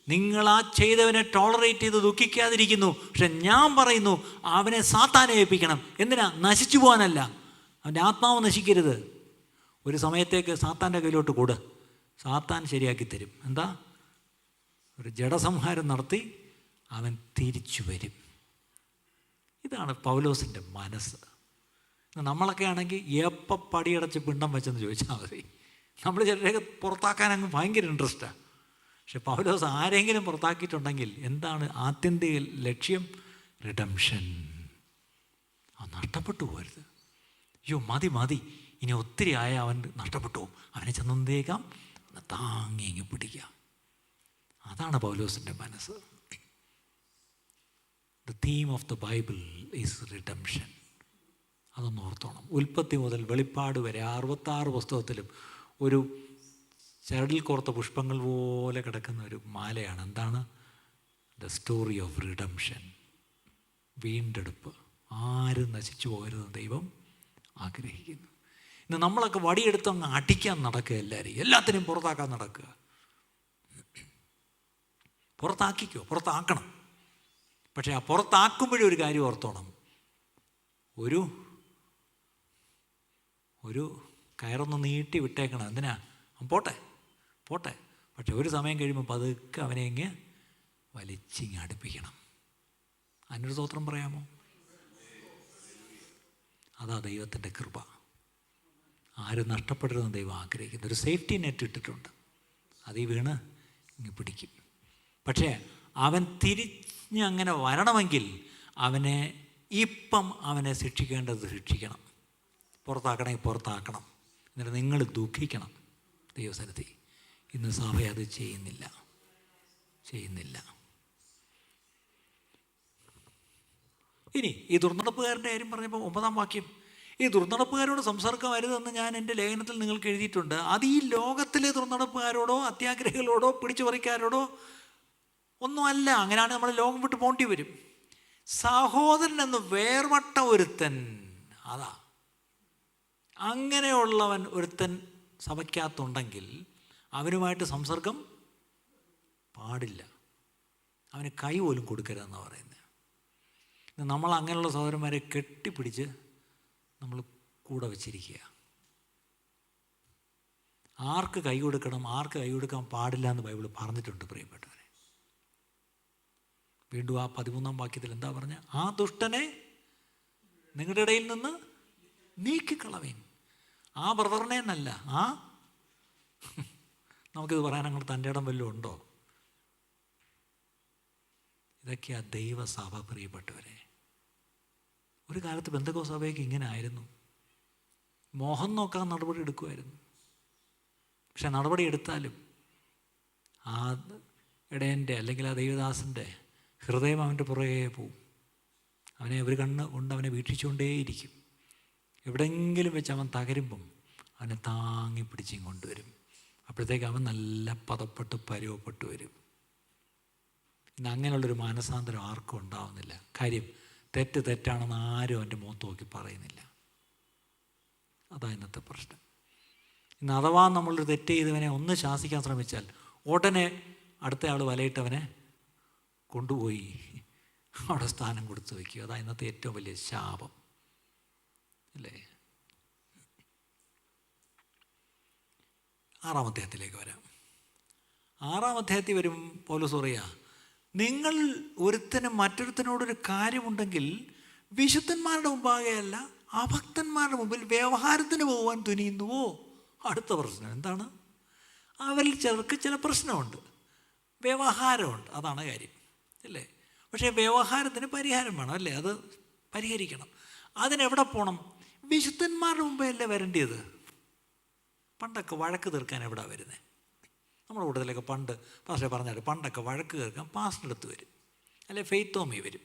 നിങ്ങൾ ആ ചെയ്തവനെ ടോളറേറ്റ് ചെയ്ത് ദുഃഖിക്കാതിരിക്കുന്നു. പക്ഷെ ഞാൻ പറയുന്നു അവനെ സാത്താനെ ഏൽപ്പിക്കണം. എന്തിനാ? നശിച്ചു പോകാനല്ല, അവൻ്റെ ആത്മാവ് നശിക്കരുത്. ഒരു സമയത്തേക്ക് സാത്താൻ്റെ കയ്യിലോട്ട് കൂട്, സാത്താൻ ശരിയാക്കി തരും. എന്താ? ഒരു ജഡസംഹാരം നടത്തി അവൻ തിരിച്ചു വരും. ഇതാണ് പൗലോസിൻ്റെ മനസ്സ്. നമ്മളൊക്കെ ആണെങ്കിൽ എപ്പം പടിയടച്ച് പിണ്ടം വെച്ചെന്ന് ചോദിച്ചാൽ മതി. നമ്മൾ ചിലരെയൊക്കെ പുറത്താക്കാൻ അങ്ങ് ഭയങ്കര ഇൻട്രസ്റ്റാണ്. പക്ഷെ പൗലോസ് ആരെങ്കിലും പുറത്താക്കിയിട്ടുണ്ടെങ്കിൽ എന്താണ് ആത്യന്തിക ലക്ഷ്യം? റിഡംഷൻ. അവൻ നഷ്ടപ്പെട്ടു പോകരുത്. അയ്യോ മതി, ഇനി ഒത്തിരി ആയ അവൻ നഷ്ടപ്പെട്ടു പോകും, അവനെ ചെന്നേക്കാം, താങ്ങി ഇങ്ങ് പിടിക്കാം. അതാണ് പൗലോസിൻ്റെ മനസ്സ്. The theme of the Bible is redemption. അതൊന്ന് ഓർത്തോണം. ഉൽപ്പത്തി മുതൽ വെളിപ്പാട് വരെ 66 പുസ്തകത്തിലും ഒരു ചരടിൽ കോർത്ത പുഷ്പങ്ങൾ പോലെ കിടക്കുന്ന ഒരു മാലയാണ്. എന്താണ്? The story of redemption. വീണ്ടെടുപ്പ്. ആരും നശിച്ചു പോകരുതെന്ന് ദൈവം ആഗ്രഹിക്കുന്നു. ഇന്ന് നമ്മളൊക്കെ വടിയെടുത്ത് അങ്ങ് അടിക്കാൻ നടക്കുക, എല്ലാത്തിനെയും പുറത്താക്കാൻ നടക്കുക. പുറത്താക്കണം. പക്ഷേ ആ പുറത്താക്കുമ്പോഴും ഒരു കാര്യം ഓർത്തോണം, ഒരു കയറൊന്ന് നീട്ടി വിട്ടേക്കണം. എന്തിനാ? പോട്ടെ. പക്ഷെ ഒരു സമയം കഴിയുമ്പോൾ പതുക്കെ അവനെ ഇങ്ങ് വലിച്ചിങ്ങ് അടുപ്പിക്കണം. അതിനൊരു സ്തോത്രം പറയാമോ? അതാ ദൈവത്തിൻ്റെ കൃപ. ആരും നഷ്ടപ്പെടരുതെന്ന് ദൈവം ആഗ്രഹിക്കുന്നു. ഒരു സേഫ്റ്റി നെറ്റ് ഇട്ടിട്ടുണ്ട്, അതിൽ വീണ് ഇങ്ങ് പിടിക്കും. പക്ഷേ അവൻ തിരിഞ്ഞങ്ങനെ വരണമെങ്കിൽ അവനെ ശിക്ഷിക്കേണ്ടത് ശിക്ഷിക്കണം, പുറത്താക്കണം. എന്നിട്ട് നിങ്ങൾ ദുഃഖിക്കണം ദൈവസന്നിധി. ഇന്ന് സഭ അത് ചെയ്യുന്നില്ല. ഇനി ഈ ദുർനടപ്പുകാരൻ്റെ കാര്യം പറഞ്ഞപ്പോൾ 9-ാം വാക്യം, ഈ ദുർനടപ്പുകാരോട് സംസർഗമരുതെന്ന് ഞാൻ എൻ്റെ ലേഖനത്തിൽ നിങ്ങൾക്ക് എഴുതിയിട്ടുണ്ട്. അത് ഈ ലോകത്തിലെ ദുർനടപ്പുകാരോടോ അത്യാഗ്രഹികളോടോ പിടിച്ചുപറിക്കാരോടോ ഒന്നുമല്ല. അങ്ങനെയാണ് നമ്മൾ ലോകം വിട്ട് പോണ്ടി വരും. സഹോദരൻ എന്ന് വേർപെട്ട ഒരുത്തൻ, അതാ അങ്ങനെയുള്ളവൻ ഒരുത്തൻ സഭയ്ക്കകത്തുണ്ടെങ്കിൽ അവനുമായിട്ട് സംസർഗം പാടില്ല. അവന് കൈ പോലും കൊടുക്കരുതെന്നാണ് പറയുന്നത്. നമ്മൾ അങ്ങനെയുള്ള സഹോദരന്മാരെ കെട്ടിപ്പിടിച്ച് നമ്മൾ കൂടെ വച്ചിരിക്കുക. ആർക്ക് കൈ കൊടുക്കണം, ആർക്ക് കൈ കൊടുക്കാൻ പാടില്ല എന്ന് ബൈബിൾ പറഞ്ഞിട്ടുണ്ട് പ്രിയപ്പെട്ടവരെ. വീണ്ടും ആ 13-ാം വാക്യത്തിൽ എന്താ പറഞ്ഞ? ആ ദുഷ്ടനെ നിങ്ങളുടെ ഇടയിൽ നിന്ന് നീക്കിക്കളവേൻ. ആ ബ്രദറിനെ എന്നല്ല, നമുക്കിത് പറയാൻ അങ്ങോട്ട് തൻ്റെ ഇടം വല്ലതും ഉണ്ടോ? ഇതൊക്കെയാ ദൈവസഭ, പ്രിയപ്പെട്ടവരെ. ഒരു കാലത്ത് പെന്തക്കോസ്ത് സഭയ്ക്ക് ഇങ്ങനെ ആയിരുന്നു. മോഹം നോക്കാൻ നടപടി എടുക്കുമായിരുന്നു. പക്ഷെ നടപടി എടുത്താലും ആ ഇടയൻ്റെ അല്ലെങ്കിൽ ആ ദൈവദാസൻ്റെ ഹൃദയം അവൻ്റെ പുറകെ പോവും. അവനെ ഒരു കണ്ണ് കൊണ്ട് അവനെ വീക്ഷിച്ചുകൊണ്ടേയിരിക്കും. എവിടെയെങ്കിലും വെച്ച് അവൻ തകരുമ്പം അവനെ താങ്ങി പിടിച്ചും കൊണ്ടുവരും. അപ്പോഴത്തേക്ക് അവൻ നല്ല പദപ്പെട്ട് പരുവപ്പെട്ട് വരും. ഇന്ന് അങ്ങനെയുള്ളൊരു മാനസാന്തരം ആർക്കും ഉണ്ടാവുന്നില്ല. കാര്യം തെറ്റാണെന്ന് ആരും അവൻ്റെ മുഖത്ത് നോക്കി പറയുന്നില്ല. അതാ ഇന്നത്തെ പ്രശ്നം. ഇന്ന് അഥവാ നമ്മളൊരു തെറ്റ് ചെയ്തവനെ ഒന്ന് ശാസിക്കാൻ ശ്രമിച്ചാൽ ഉടനെ അടുത്ത ആൾ വലയിട്ടവനെ കൊണ്ടുപോയി അവിടെ സ്ഥാനം കൊടുത്തു വയ്ക്കുക. അതാ ഇന്നത്തെ ഏറ്റവും വലിയ ശാപം, അല്ലേ? 6-ാം അധ്യായത്തിലേക്ക് വരാം. 6-ാം അധ്യായത്തിൽ വരും പൗലോസ് പറയാ, നിങ്ങൾ ഒരുത്തനും മറ്റൊരുത്തനോടൊരു കാര്യമുണ്ടെങ്കിൽ വിശുദ്ധന്മാരുടെ മുമ്പാകെയല്ല അഭക്തന്മാരുടെ മുമ്പിൽ വ്യവഹാരത്തിന് പോകാൻ തുനിയുന്നുവോ? അടുത്ത പ്രശ്നം എന്താണ്? അവരിൽ ചിലർക്ക് ചില പ്രശ്നമുണ്ട്, വ്യവഹാരമുണ്ട്. അതാണ് കാര്യം, അല്ലേ? പക്ഷേ വ്യവഹാരത്തിന് പരിഹാരം വേണം, അല്ലേ? അത് പരിഹരിക്കണം. അതിനെവിടെ പോകണം? വിശുദ്ധന്മാരുടെ മുമ്പേ അല്ലേ വരേണ്ടത്? പണ്ടൊക്കെ വഴക്ക് തീർക്കാൻ എവിടെയാണ് വരുന്നത്? നമ്മുടെ കൂട്ടത്തിലൊക്കെ പണ്ട് പാസ്റ്റർ പറഞ്ഞാൽ പണ്ടൊക്കെ വഴക്ക് തീർക്കാൻ പാസ്റ്റർ അടുത്ത് വരും, അല്ലെ ഫെയ്ത്തോമി വരും.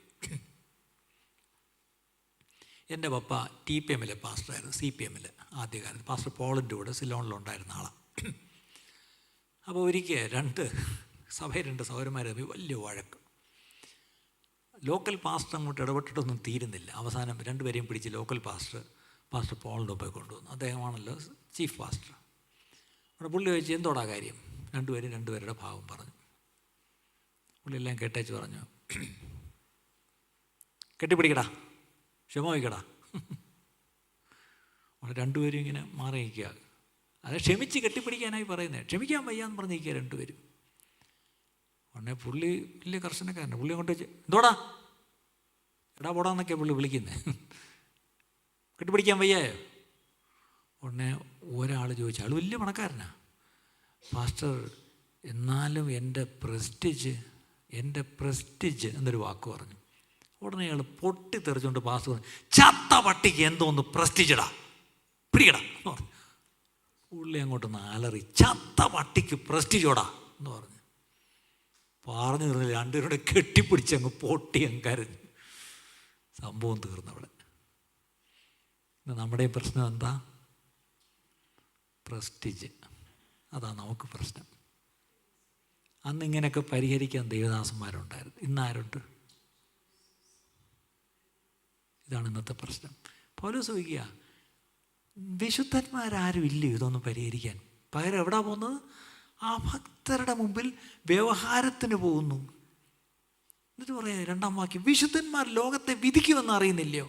എൻ്റെ പപ്പ TPM-ലെ പാസ്റ്ററായിരുന്നു, CPM-ൽ ആദ്യകാലത്ത്. പാസ്റ്റർ പോളിൻ്റെ കൂടെ സിലോണിലുണ്ടായിരുന്ന ആളാണ്. അപ്പോൾ ഒരിക്കൽ രണ്ട് സഹോദരന്മാർ തമ്മിൽ വലിയ വഴക്ക്. ലോക്കൽ പാസ്റ്റർ അങ്ങോട്ട് ഇടപെട്ടിട്ടൊന്നും തീരുന്നില്ല. അവസാനം രണ്ടുപേരെയും പിടിച്ച് ലോക്കൽ പാസ്റ്റർ പോളിൻ്റെ ഒപ്പം കൊണ്ടുവന്നു. അദ്ദേഹമാണല്ലോ ചീഫ് പാസ്റ്റർ. അവിടെ പുള്ളി ചോദിച്ചു, എന്തോടാ കാര്യം? രണ്ടുപേരുടെ ഭാവം പറഞ്ഞു. പുള്ളിയെല്ലാം കേട്ടേച്ച് പറഞ്ഞു, കെട്ടിപ്പിടിക്കടാ, ക്ഷമ വയ്ക്കടാ. അവിടെ രണ്ടുപേരും ഇങ്ങനെ മാറി നിൽക്കുക. അത് ക്ഷമിച്ച് കെട്ടിപ്പിടിക്കാനായി പറയുന്നത്. ക്ഷമിക്കാൻ വയ്യാന്ന് പറഞ്ഞിരിക്കുക രണ്ടുപേരും. ഉടനെ പുള്ളി വലിയ കർശനക്കാരനെ. പുള്ളി അങ്ങോട്ട് വെച്ച്, എന്തോടാ എടാ പോടാന്നൊക്കെയാണ് പുള്ളി വിളിക്കുന്നത്. കെട്ടിപ്പിടിക്കാൻ വയ്യായോ? ഉടനെ ഒരാൾ ചോദിച്ചു, ആൾ വലിയ പണക്കാരനാ, പാസ്റ്റർ എന്നാലും എൻ്റെ പ്രസ്റ്റീജ് എന്നൊരു വാക്ക് പറഞ്ഞു. ഉടനെ അയാൾ പൊട്ടിത്തെറിച്ചുകൊണ്ട് പാസ്റ്റർ പറഞ്ഞു, ചത്ത പട്ടിക്ക് എന്തോന്ന് പ്രസ്റ്റീജടാ, പിടിക്കടാ എന്ന് പറഞ്ഞു. പുള്ളി അങ്ങോട്ട് നാലറി, ചത്ത പട്ടിക്ക് പ്രസ്റ്റീജോടാ എന്ന് പറഞ്ഞു തീർന്നില്ല. രണ്ടുപേരുടെ കെട്ടിപ്പിടിച്ച് അങ്ങ് പൊട്ടി അങ്ങ് കരഞ്ഞു. സംഭവം തീർന്നവിടെ. നമ്മുടെ പ്രശ്നം എന്താ? പ്രസ്റ്റീജ്. അതാ നമുക്ക് പ്രശ്നം. അന്ന് ഇങ്ങനെയൊക്കെ പരിഹരിക്കാൻ ദൈവദാസന്മാരുണ്ടായിരുന്നു. ഇന്നാരുണ്ട്? ഇതാണ് ഇന്നത്തെ പ്രശ്നം. പൗലോസ് ചോദിക്കുക, വിശുദ്ധന്മാരാരും ഇല്ലയോ ഇതൊന്നും പരിഹരിക്കാൻ? പകരം എവിടാ പോകുന്നത്? അഭക്തരുടെ മുമ്പിൽ വ്യവഹാരത്തിന് പോകുന്നു. എന്നിട്ട് പറയാം 2-ാം വാക്യം, വിശുദ്ധന്മാർ ലോകത്തെ വിധിക്കുമെന്ന് അറിയുന്നില്ലയോ?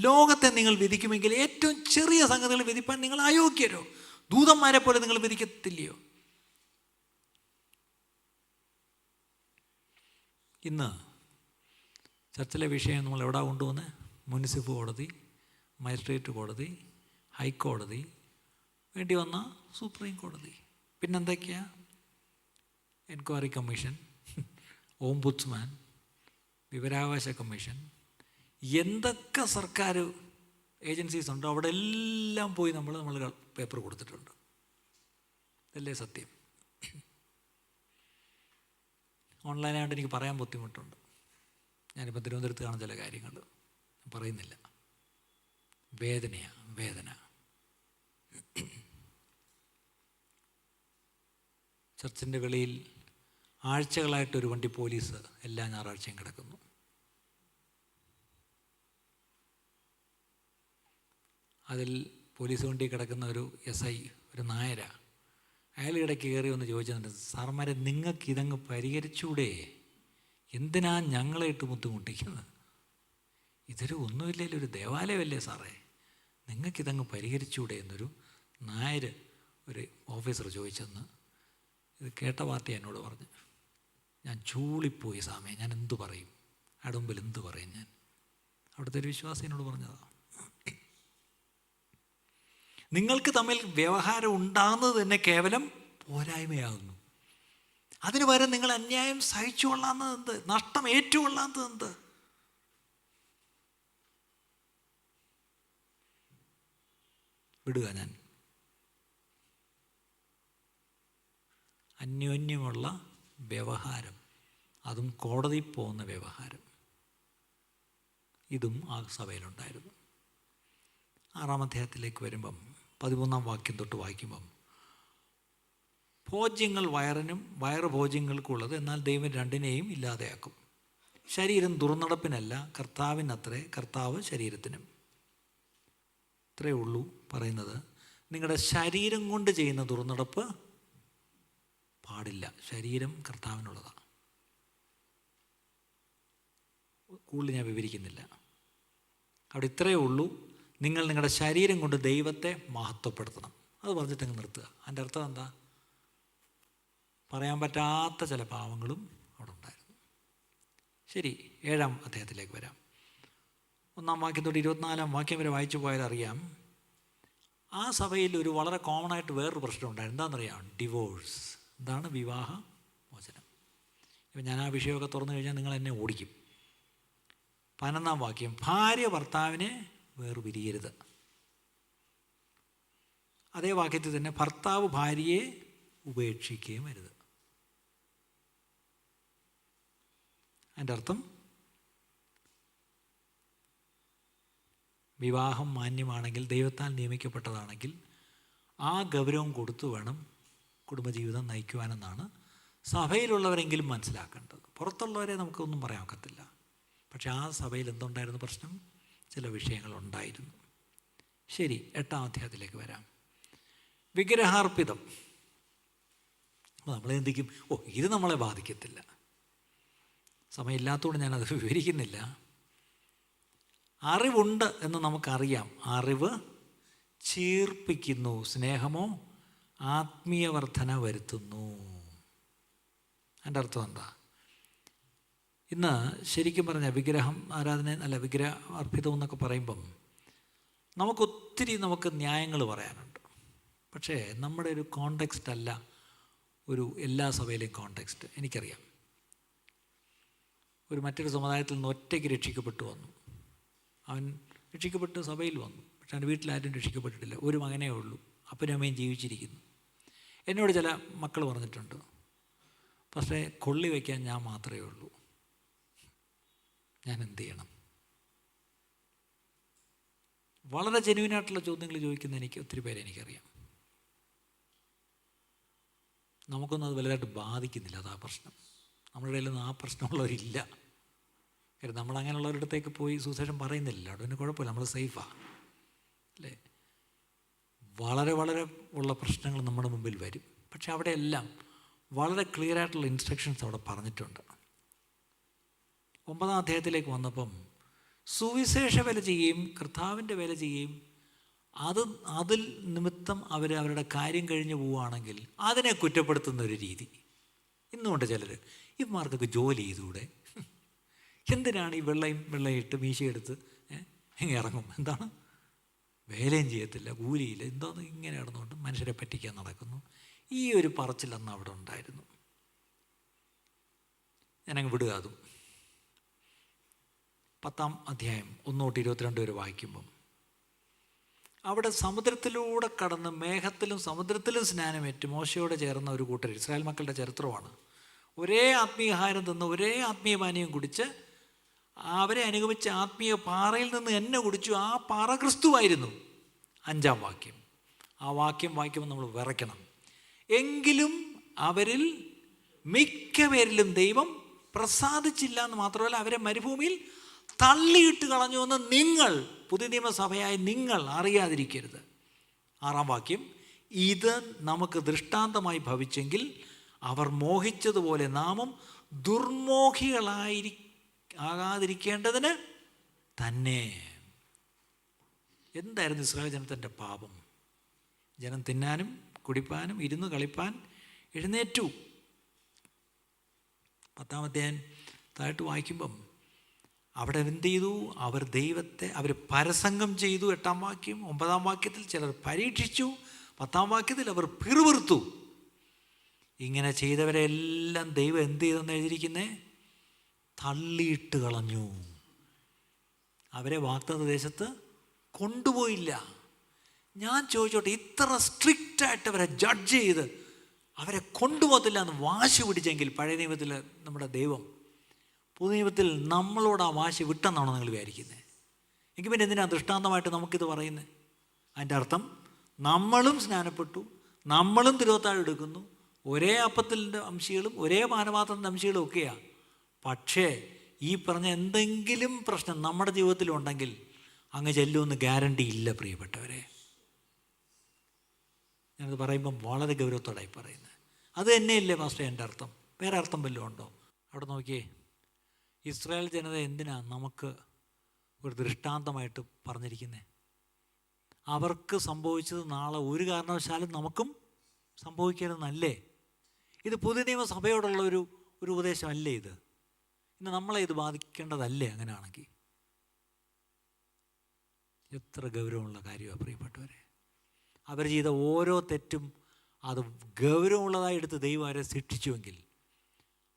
ലോകത്തെ നിങ്ങൾ വിധിക്കുമെങ്കിൽ ഏറ്റവും ചെറിയ സംഗതികൾ വിധിപ്പാൻ നിങ്ങൾ അയോഗ്യരോ? ദൂതന്മാരെ പോലെ നിങ്ങൾ വിധിക്കത്തില്ലയോ? ഇന്ന് ചർച്ചിലെ വിഷയം നമ്മൾ എവിടെ കൊണ്ടുവന്ന്? മുനിസിപ്പൽ കോടതി, മജിസ്ട്രേറ്റ് കോടതി, ഹൈക്കോടതി, വേണ്ടി വന്ന സുപ്രീം കോടതി, പിന്നെന്തൊക്കെയാ? എൻക്വയറി കമ്മീഷൻ, ഓംബുഡ്സ്മാൻ, വിവരാവകാശ കമ്മീഷൻ, എന്തൊക്കെ സർക്കാർ ഏജൻസീസ് ഉണ്ടോ അവിടെ എല്ലാം പോയി നമ്മൾ പേപ്പർ കൊടുത്തിട്ടുണ്ട്. ഇതല്ലേ സത്യം? ഓൺലൈനായിട്ട് എനിക്ക് പറയാൻ ബുദ്ധിമുട്ടുണ്ട്. ഞാനിപ്പോൾ തിരുവനന്തപുരത്ത് കാണുന്ന ചില കാര്യങ്ങൾ പറയുന്നില്ല. വേദന. ചർച്ചിൻ്റെ വെളിയിൽ ആഴ്ചകളായിട്ടൊരു വണ്ടി പോലീസ് എല്ലാ ഞായറാഴ്ചയും കിടക്കുന്നു. അതിൽ പോലീസ് വണ്ടി കിടക്കുന്ന ഒരു SI, ഒരു നായരാ. അയാൾ ഇടയ്ക്ക് കയറി ഒന്ന് ചോദിച്ചിട്ടുണ്ട്, സാറന്മാരെ നിങ്ങൾക്ക് ഇതങ്ങ് പരിഹരിച്ചൂടെ? എന്തിനാ ഞങ്ങളെ ഇട്ട് ബുദ്ധിമുട്ടിക്കുന്നത്? ഇതൊരു ഒന്നുമില്ലല്ലോ, ഒരു ദേവാലയമല്ലേ സാറേ, നിങ്ങൾക്കിതങ്ങ് പരിഹരിച്ചൂടെ എന്നൊരു നായർ ഒരു ഓഫീസർ ചോദിച്ചെന്ന് ഇത് കേട്ട പാർട്ടി എന്നോട് പറഞ്ഞു. ഞാൻ ചൂളിപ്പോയി സാമേ, ഞാൻ എന്തു പറയും? അയാളുടെ മുമ്പിൽ എന്ത് പറയും ഞാൻ? അവിടുത്തെ ഒരു വിശ്വാസിനോട് പറഞ്ഞതാണ്. നിങ്ങൾക്ക് തമ്മിൽ വ്യവഹാരം ഉണ്ടാകുന്നത് തന്നെ കേവലം പോരായ്മയാകുന്നു. അതിന് പകരം നിങ്ങൾ അന്യായം സഹിച്ചു കൊള്ളാത്തത് എന്ത്? നഷ്ടം ഏറ്റുകൊള്ളാത്തത് എന്ത്? വിടുക ഞാൻ. അന്യോന്യമുള്ള വ്യവഹാരം, അതും കോടതിയിൽ പോകുന്ന വ്യവഹാരം, ഇതും ആ സഭയിലുണ്ടായിരുന്നു. 6-ാം അധ്യായത്തിലേക്ക് വരുമ്പം 13-ാം വാക്യം തൊട്ട് വായിക്കുമ്പം, ഭോജ്യങ്ങൾ വയറിനും വയറ് ഭോജ്യങ്ങൾക്കുള്ളത്, എന്നാൽ ദൈവം രണ്ടിനെയും ഇല്ലാതെയാക്കും. ശരീരം ദുർനടപ്പിനല്ല, കർത്താവിനത്രേ, കർത്താവ് ശരീരത്തിനും. ഇത്രയേ ഉള്ളൂ പറയുന്നത്. നിങ്ങളുടെ ശരീരം കൊണ്ട് ചെയ്യുന്ന ദുർനടപ്പ് പാടില്ല. ശരീരം കർത്താവിനുള്ളതാണ്. കൂടുതൽ ഞാൻ വിവരിക്കുന്നില്ല. അവിടെ ഇത്രയേ ഉള്ളൂ. നിങ്ങൾ നിങ്ങളുടെ ശരീരം കൊണ്ട് ദൈവത്തെ മഹത്വപ്പെടുത്തണം. അത് പറഞ്ഞിട്ടങ്ങ് നിർത്തുക. അതിൻ്റെ അർത്ഥം എന്താ? പറയാൻ പറ്റാത്ത ചില പാവങ്ങളും അവിടെ ഉണ്ടായിരുന്നു. ശരി, 7-ാം അധ്യായത്തിലേക്ക് വരാം. 1-ാം വാക്യം തൊട്ട് 24-ാം വാക്യം വരെ വായിച്ചു പോയാൽ അറിയാം, ആ സഭയിൽ ഒരു വളരെ കോമൺ ആയിട്ട് വേറൊരു പ്രശ്നം ഉണ്ടായിരുന്നു. എന്താണെന്നറിയാം? ഡിവോഴ്സ്. എന്താണ്? വിവാഹ മോചനം. ഇപ്പം ഞാൻ ആ വിഷയമൊക്കെ തുറന്നു കഴിഞ്ഞാൽ നിങ്ങൾ എന്നെ ഓടിക്കും. 11-ാം വാക്യം, ഭാര്യ ഭർത്താവിനെ വേർപിരിയരുത്. അതേ വാക്യത്തിൽ തന്നെ ഭർത്താവ് ഭാര്യയെ ഉപേക്ഷിക്കുകയും അരുത്. അതിൻ്റെ അർത്ഥം വിവാഹം മാന്യമാണെങ്കിൽ, ദൈവത്താൽ നിയമിക്കപ്പെട്ടതാണെങ്കിൽ ആ ഗൗരവം കൊടുത്തു വേണം കുടുംബജീവിതം നയിക്കുവാനെന്നാണ് സഭയിലുള്ളവരെങ്കിലും മനസ്സിലാക്കേണ്ടത്. പുറത്തുള്ളവരെ നമുക്കൊന്നും പറയാൻ ഒക്കത്തില്ല. പക്ഷെ ആ സഭയിൽ എന്തുണ്ടായിരുന്നു പ്രശ്നം? ചില വിഷയങ്ങളുണ്ടായിരുന്നു. ശരി, 8-ാം അധ്യായത്തിലേക്ക് വരാം. വിഗ്രഹാർപ്പിതം. അപ്പോൾ നമ്മൾ ചിന്തിക്കും, ഇത് നമ്മളെ ബാധിക്കത്തില്ല. സമയമില്ലാത്തതുകൊണ്ട് ഞാനത് വിവരിക്കുന്നില്ല. അറിവുണ്ട് എന്ന് നമുക്കറിയാം. അറിവ് ചീർപ്പിക്കുന്നു, സ്നേഹമോ ആത്മീയ വർധന വരുത്തുന്നു. അതിൻ്റെ അർത്ഥം എന്താ? ഇന്ന് ശരിക്കും പറഞ്ഞാൽ വിഗ്രഹം ആരാധന അല്ല, വിഗ്രഹ അർപ്പിതം എന്നൊക്കെ പറയുമ്പം നമുക്കൊത്തിരി ന്യായങ്ങൾ പറയാനുണ്ട്. പക്ഷേ നമ്മുടെ ഒരു കോണ്ടെക്സ്റ്റ് അല്ല ഒരു എല്ലാ സഭയിലെയും കോണ്ടെക്സ്റ്റ്. എനിക്കറിയാം, ഒരു മറ്റൊരു സമുദായത്തിൽ നിന്ന് ഒറ്റയ്ക്ക് രക്ഷിക്കപ്പെട്ടു വന്നു. അവൻ രക്ഷിക്കപ്പെട്ട് സഭയിൽ വന്നു. പക്ഷെ അവൻ്റെ വീട്ടിലാരും രക്ഷിക്കപ്പെട്ടിട്ടില്ല. ഒരു മകനേ ഉള്ളൂ. അപ്പനും അമ്മയും ജീവിച്ചിരിക്കുന്നു. എന്നോട് ചില മക്കൾ പറഞ്ഞിട്ടുണ്ട്, പക്ഷേ കൊള്ളി വയ്ക്കാൻ ഞാൻ മാത്രമേ ഉള്ളൂ, ഞാൻ എന്ത് ചെയ്യണം? വളരെ ജെന്യുവിനായിട്ടുള്ള ചോദ്യങ്ങൾ ചോദിക്കുന്ന ഒത്തിരി പേരെ എനിക്കറിയാം. നമുക്കൊന്നും അത് വലുതായിട്ട് ബാധിക്കുന്നില്ല. അതാ പ്രശ്നം. നമ്മുടെ ഇടയിലൊന്നും ആ പ്രശ്നമുള്ളവരില്ല. കാര്യം നമ്മളങ്ങനെയുള്ളവരുടെ പോയി സുവിശേഷം പറയുന്നില്ല. അവിടെ കുഴപ്പമില്ല, നമ്മൾ സേഫാണ് അല്ലേ. വളരെ വളരെ ഉള്ള പ്രശ്നങ്ങൾ നമ്മുടെ മുമ്പിൽ വരും. പക്ഷെ അവിടെയെല്ലാം വളരെ ക്ലിയറായിട്ടുള്ള ഇൻസ്ട്രക്ഷൻസ് അവിടെ പറഞ്ഞിട്ടുണ്ട്. 9-ാം അധ്യായത്തിലേക്ക് വന്നപ്പം സുവിശേഷ വേല ചെയ്യുകയും കർത്താവിൻ്റെ വേല ചെയ്യുകയും അതിൽ നിമിത്തം അവരുടെ കാര്യം കഴിഞ്ഞ് പോവുകയാണെങ്കിൽ അതിനെ കുറ്റപ്പെടുത്തുന്ന ഒരു രീതി ഇന്നുകൊണ്ട് ചിലർ. ഇവന്മാർക്കൊക്കെ ജോലി ചെയ്തുകൂടെ? എന്തിനാണ് ഈ വെള്ളയിട്ട് മീശയെടുത്ത് ഇങ്ങനെ ഇറങ്ങും? എന്താണ്? വേലയും ചെയ്യത്തില്ല, കൂലിയില്ല, എന്താന്ന് ഇങ്ങനെ നടന്നുകൊണ്ട് മനുഷ്യരെ പറ്റിക്കാൻ നടക്കുന്നു. ഈ ഒരു പറച്ചിലന്ന് അവിടെ ഉണ്ടായിരുന്നു. ഞാനങ്ങ് വിടുക. അതും 10-ാം അധ്യായം 1 തൊട്ട് 22 വരെ വായിക്കുമ്പം അവിടെ സമുദ്രത്തിലൂടെ കടന്ന് മേഘത്തിലും സമുദ്രത്തിലും സ്നാനമേറ്റ് മോശയോടെ ചേർന്ന ഒരു കൂട്ടർ, ഇസ്രായേൽ മക്കളുടെ ചരിത്രമാണ്. ഒരേ ആത്മീയഹാരം തിന്ന് ഒരേ ആത്മീയ പാനീയം കുടിച്ച് അവരെ അനുഗമിച്ച ആത്മീയ പാറയിൽ നിന്ന് എന്നെ കുടിച്ചു. ആ പാറ ക്രിസ്തുവായിരുന്നു. 5-ാം വാക്യം. ആ വാക്യം വായിക്കുമ്പോൾ നമ്മൾ വിറയ്ക്കണം. എങ്കിലും അവരിൽ മിക്ക പേരിലും ദൈവം പ്രസാദിച്ചില്ല എന്ന് മാത്രമല്ല, അവരെ മരുഭൂമിയിൽ തള്ളിയിട്ട് കളഞ്ഞു എന്ന് നിങ്ങൾ, പുതിയ നിയമസഭയായ നിങ്ങൾ അറിയാതിരിക്കരുത്. 6-ാം വാക്യം. ഇത് നമുക്ക് ദൃഷ്ടാന്തമായി ഭവിച്ചെങ്കിൽ അവർ മോഹിച്ചതുപോലെ നാമും ആകാതിരിക്കേണ്ടതിന് തന്നെ. എന്തായിരുന്നു ഇസ്രായേൽ ജനത്തിൻ്റെ പാപം? ജനം തിന്നാനും കുടിപ്പാനും ഇരുന്ന് കളിപ്പാൻ എഴുന്നേറ്റു. 10-ാം അധ്യായം താഴോട്ട് വായിക്കുമ്പം അവിടെ എന്ത് ചെയ്തു? അവർ പരസംഗം ചെയ്തു. 8-ാം വാക്യം. 9-ാം വാക്യത്തിൽ ചിലർ പരീക്ഷിച്ചു. 10-ാം വാക്യത്തിൽ അവർ പിറുപിറുത്തു. ഇങ്ങനെ ചെയ്തവരെല്ലാം ദൈവം എന്ത് ചെയ്തെന്ന് എഴുതിയിരിക്കുന്നേ? തള്ളിയിട്ട് കളഞ്ഞു. അവരെ വാഗ്ദത്ത ദേശത്ത് കൊണ്ടുപോയില്ല. ഞാൻ ചോദിച്ചോട്ടെ, ഇത്ര സ്ട്രിക്റ്റായിട്ട് അവരെ ജഡ്ജ് ചെയ്ത് അവരെ കൊണ്ടുപോകത്തില്ല എന്ന് വാശി പിടിച്ചെങ്കിൽ പഴയ നിയമത്തിൽ നമ്മുടെ ദൈവം, പുതിയ നിയമത്തിൽ നമ്മളോട് ആ വാശി വിട്ടെന്നാണോ നിങ്ങൾ വിചാരിക്കുന്നത്? എങ്കിൽ പിന്നെ എന്തിനാ ദൃഷ്ടാന്തമായിട്ട് നമുക്കിത് പറയുന്നത്? അതിൻ്റെ അർത്ഥം നമ്മളും സ്നാനപ്പെട്ടു, നമ്മളും തിരുവത്താഴം എടുക്കുന്നു, ഒരേ അപ്പത്തിൻ്റെ അംശികളും ഒരേ പാനപാത്രത്തിൻ്റെ അംശികളും ഒക്കെയാണ്. പക്ഷേ ഈ പറഞ്ഞ എന്തെങ്കിലും പ്രശ്നം നമ്മുടെ ജീവിതത്തിലുണ്ടെങ്കിൽ അങ്ങ് ചെല്ലുമെന്ന് ഗ്യാരണ്ടി ഇല്ല പ്രിയപ്പെട്ടവരെ. ഞാനത് പറയുമ്പം വളരെ ഗൗരവത്തോടായി പറയുന്നത്. അത് തന്നെയല്ലേ പാസ്റ്റർ എൻ്റെ അർത്ഥം? വേറെ അർത്ഥം വല്ലതും ഉണ്ടോ? അവിടെ നോക്കിയേ, ഇസ്രായേൽ ജനത എന്തിനാ നമുക്ക് ഒരു ദൃഷ്ടാന്തമായിട്ട് പറഞ്ഞിരിക്കുന്നത്? അവർക്ക് സംഭവിച്ചത് നാളെ ഒരു കാരണവശാലും നമുക്കും സംഭവിക്കരുതെന്നല്ലേ? ഇത് പുതിയ നിയമസഭയോടുള്ള ഒരു ഉപദേശമല്ലേ ഇത്? ഇന്ന് നമ്മളെ ഇത് ബാധിക്കേണ്ടതല്ലേ? അങ്ങനെയാണെങ്കിൽ എത്ര ഗൗരവമുള്ള കാര്യമാണ് പ്രിയപ്പെട്ടവരെ. അവർ ചെയ്ത ഓരോ തെറ്റും അത് ഗൗരവമുള്ളതായി എടുത്ത് ദൈവം അവരെ ശിക്ഷിച്ചുവെങ്കിൽ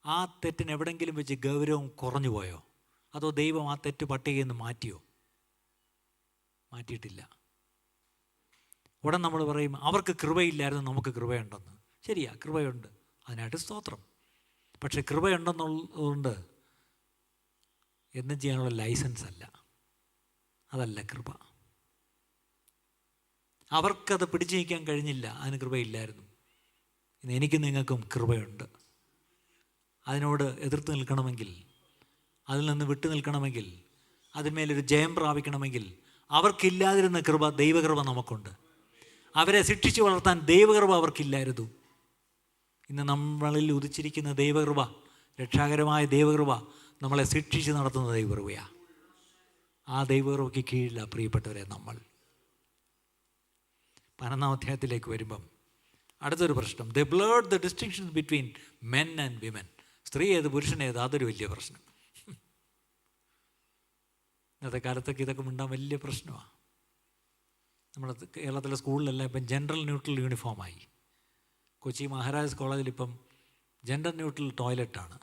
ആ തെറ്റിന് എവിടെയെങ്കിലും വെച്ച് ഗൗരവം കുറഞ്ഞു പോയോ? അതോ ദൈവം ആ തെറ്റ് പട്ടികയിൽ നിന്ന് മാറ്റിയോ? മാറ്റിയിട്ടില്ല. ഉടൻ നമ്മൾ പറയും അവർക്ക് കൃപയില്ലായിരുന്നു, നമുക്ക് കൃപയുണ്ടെന്ന്. ശരിയാ, കൃപയുണ്ട്, അതിനായിട്ട് സ്തോത്രം. പക്ഷെ കൃപയുണ്ടെന്നുള്ളതുകൊണ്ട് എന്നും ചെയ്യാനുള്ള ലൈസൻസ് അല്ല, അതല്ല കൃപ. അവർക്കത് പിടിച്ചു നിൽക്കാൻ കഴിഞ്ഞില്ല, അതിന് കൃപയില്ലായിരുന്നു. ഇന്ന് എനിക്കും നിങ്ങൾക്കും കൃപയുണ്ട്. അതിനോട് എതിർത്ത് നിൽക്കണമെങ്കിൽ, അതിൽ നിന്ന് വിട്ടു നിൽക്കണമെങ്കിൽ, അതിന്മേലൊരു ജയം പ്രാപിക്കണമെങ്കിൽ അവർക്കില്ലാതിരുന്ന കൃപ, ദൈവകൃപ നമുക്കുണ്ട്. അവരെ ശിക്ഷിച്ചു വളർത്താൻ ദൈവകൃപ അവർക്കില്ലായിരുന്നു. ഇന്ന് നമ്മളിൽ ഉദിച്ചിരിക്കുന്ന ദൈവകൃപ, രക്ഷാകരമായ ദൈവകൃപ നമ്മളെ ശിക്ഷിച്ച് നടത്തുന്ന ദൈവകൃപയാണ്. ആ ദൈവകൃപയ്ക്ക് കീഴില്ല പ്രിയപ്പെട്ടവരെ നമ്മൾ. 12-ാം അധ്യായത്തിലേക്ക് വരുമ്പം അടുത്തൊരു പ്രശ്നം, they blurred the distinction between men and women. സ്ത്രീ ഏത് പുരുഷൻ ഏത്, അതൊരു വലിയ പ്രശ്നം. ഇന്നത്തെ കാലത്തൊക്കെ ഇതൊക്കെ ഉണ്ടാകാൻ വലിയ പ്രശ്നമാണ്. നമ്മുടെ കേരളത്തിലെ സ്കൂളിലെല്ലാം ഇപ്പം ജെൻഡർ ന്യൂട്രൽ യൂണിഫോമായി. കൊച്ചി മഹാരാജാസ് കോളേജിൽ ഇപ്പം ജെൻഡർ ന്യൂട്രൽ ടോയ്ലറ്റാണ്.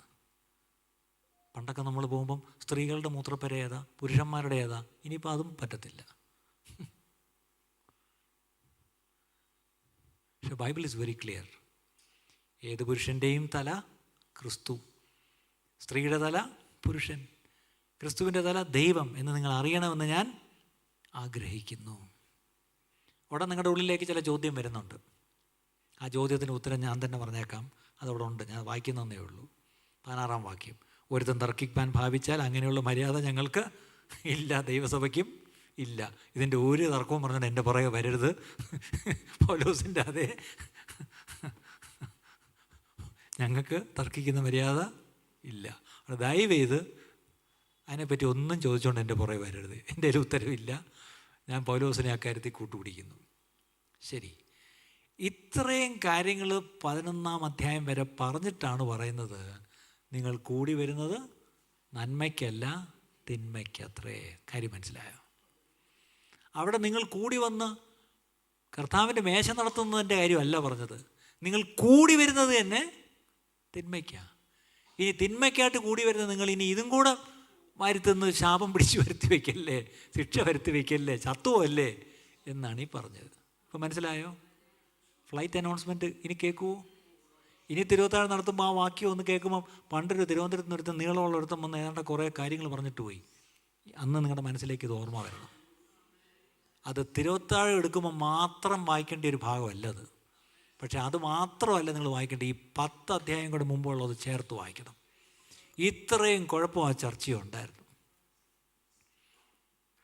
പണ്ടൊക്കെ നമ്മൾ പോകുമ്പം സ്ത്രീകളുടെ മൂത്രപ്പുര ഏതാ, പുരുഷന്മാരുടെ ഏതാ, ഇനിയിപ്പോൾ അതും പറ്റത്തില്ല. പക്ഷെ ബൈബിൾ ഈസ് വെരി ക്ലിയർ. ഏത് പുരുഷൻ്റെയും തല ക്രിസ്തു, സ്ത്രീയുടെ തല പുരുഷൻ, ക്രിസ്തുവിൻ്റെ തല ദൈവം എന്ന് നിങ്ങൾ അറിയണമെന്ന് ഞാൻ ആഗ്രഹിക്കുന്നു. ഉടൻ നിങ്ങളുടെ ഉള്ളിലേക്ക് ചില ചോദ്യം വരുന്നുണ്ട്. ആ ചോദ്യത്തിന് ഉത്തരം ഞാൻ തന്നെ പറഞ്ഞേക്കാം, അതവിടെ ഉണ്ട്, ഞാൻ വായിക്കുന്നതേ ഉള്ളൂ. 16-ാം വാക്യം, ഒരുത്തൻ തർക്കിക്കാൻ ഭാവിച്ചാൽ അങ്ങനെയുള്ള മര്യാദ ഞങ്ങൾക്ക് ഇല്ല, ദൈവസഭയ്ക്കും ഇല്ല. ഇതിൻ്റെ ഒരു തർക്കവും പറഞ്ഞിട്ട് എൻ്റെ പുറകെ വരരുത്. പൗലോസിൻ്റെ അതേ, ഞങ്ങൾക്ക് തർക്കിക്കുന്ന മര്യാദ ഇല്ല. ദയവേത് അതിനെപ്പറ്റി ഒന്നും ചോദിച്ചുകൊണ്ട് എൻ്റെ പുറകെ വരരുത്. എൻ്റെ ഒരു ഉത്തരവില്ല. ഞാൻ പൗലോസിനെ അക്കാര്യത്തിൽ കൂട്ടുപിടിക്കുന്നു. ശരി, ഇത്രയും കാര്യങ്ങൾ 11-ാം അധ്യായം വരെ പറഞ്ഞിട്ടാണ് പറയുന്നത്, നിങ്ങൾ കൂടി വരുന്നത് നന്മയ്ക്കല്ല തിന്മയ്ക്കത്രേ. കാര്യം മനസ്സിലായോ? അവിടെ നിങ്ങൾ കൂടി വന്ന് കർത്താവിൻ്റെ മേശ നടത്തുന്നതിൻ്റെ കാര്യമല്ല പറഞ്ഞത്. നിങ്ങൾ കൂടി വരുന്നത് തന്നെ തിന്മയ്ക്കാണ്. ഇനി തിന്മയ്ക്കായിട്ട് കൂടി വരുന്നത് നിങ്ങൾ ഇനി ഇതും കൂടെ വരുത്തുന്ന ശാപം പിടിച്ച് വരുത്തി വയ്ക്കല്ലേ, ശിക്ഷ വരുത്തി വയ്ക്കല്ലേ, ചത്തുവല്ലേ എന്നാണ് ഈ പറഞ്ഞത്. ഇപ്പം മനസ്സിലായോ? ഫ്ലൈറ്റ് അനൗൺസ്മെൻറ്റ് ഇനി കേൾക്കുമോ? ഇനി തിരുവത്താഴം നടത്തുമ്പോൾ ആ വാക്യം ഒന്ന് കേൾക്കുമ്പം പണ്ടൊരു തിരുവനന്തപുരത്ത് നിന്ന് ഒരുത്തം നീളമുള്ള ഒരുത്തം വന്ന് ഏതാണ്ട് കുറേ കാര്യങ്ങൾ പറഞ്ഞിട്ട് പോയി. അന്ന് നിങ്ങളുടെ മനസ്സിലേക്ക് ഇത് ഓർമ്മ വരണം. അത് തിരുവത്താഴം എടുക്കുമ്പോൾ മാത്രം വായിക്കേണ്ട ഒരു ഭാഗമല്ല അത്. പക്ഷേ അത് മാത്രമല്ല നിങ്ങൾ വായിക്കേണ്ട, ഈ 10 അധ്യായം കൂടെ മുമ്പുള്ളത് ചേർത്ത് വായിക്കണം. ഇത്രയും കുഴപ്പം ആ ചർച്ചയും ഉണ്ടായിരുന്നു.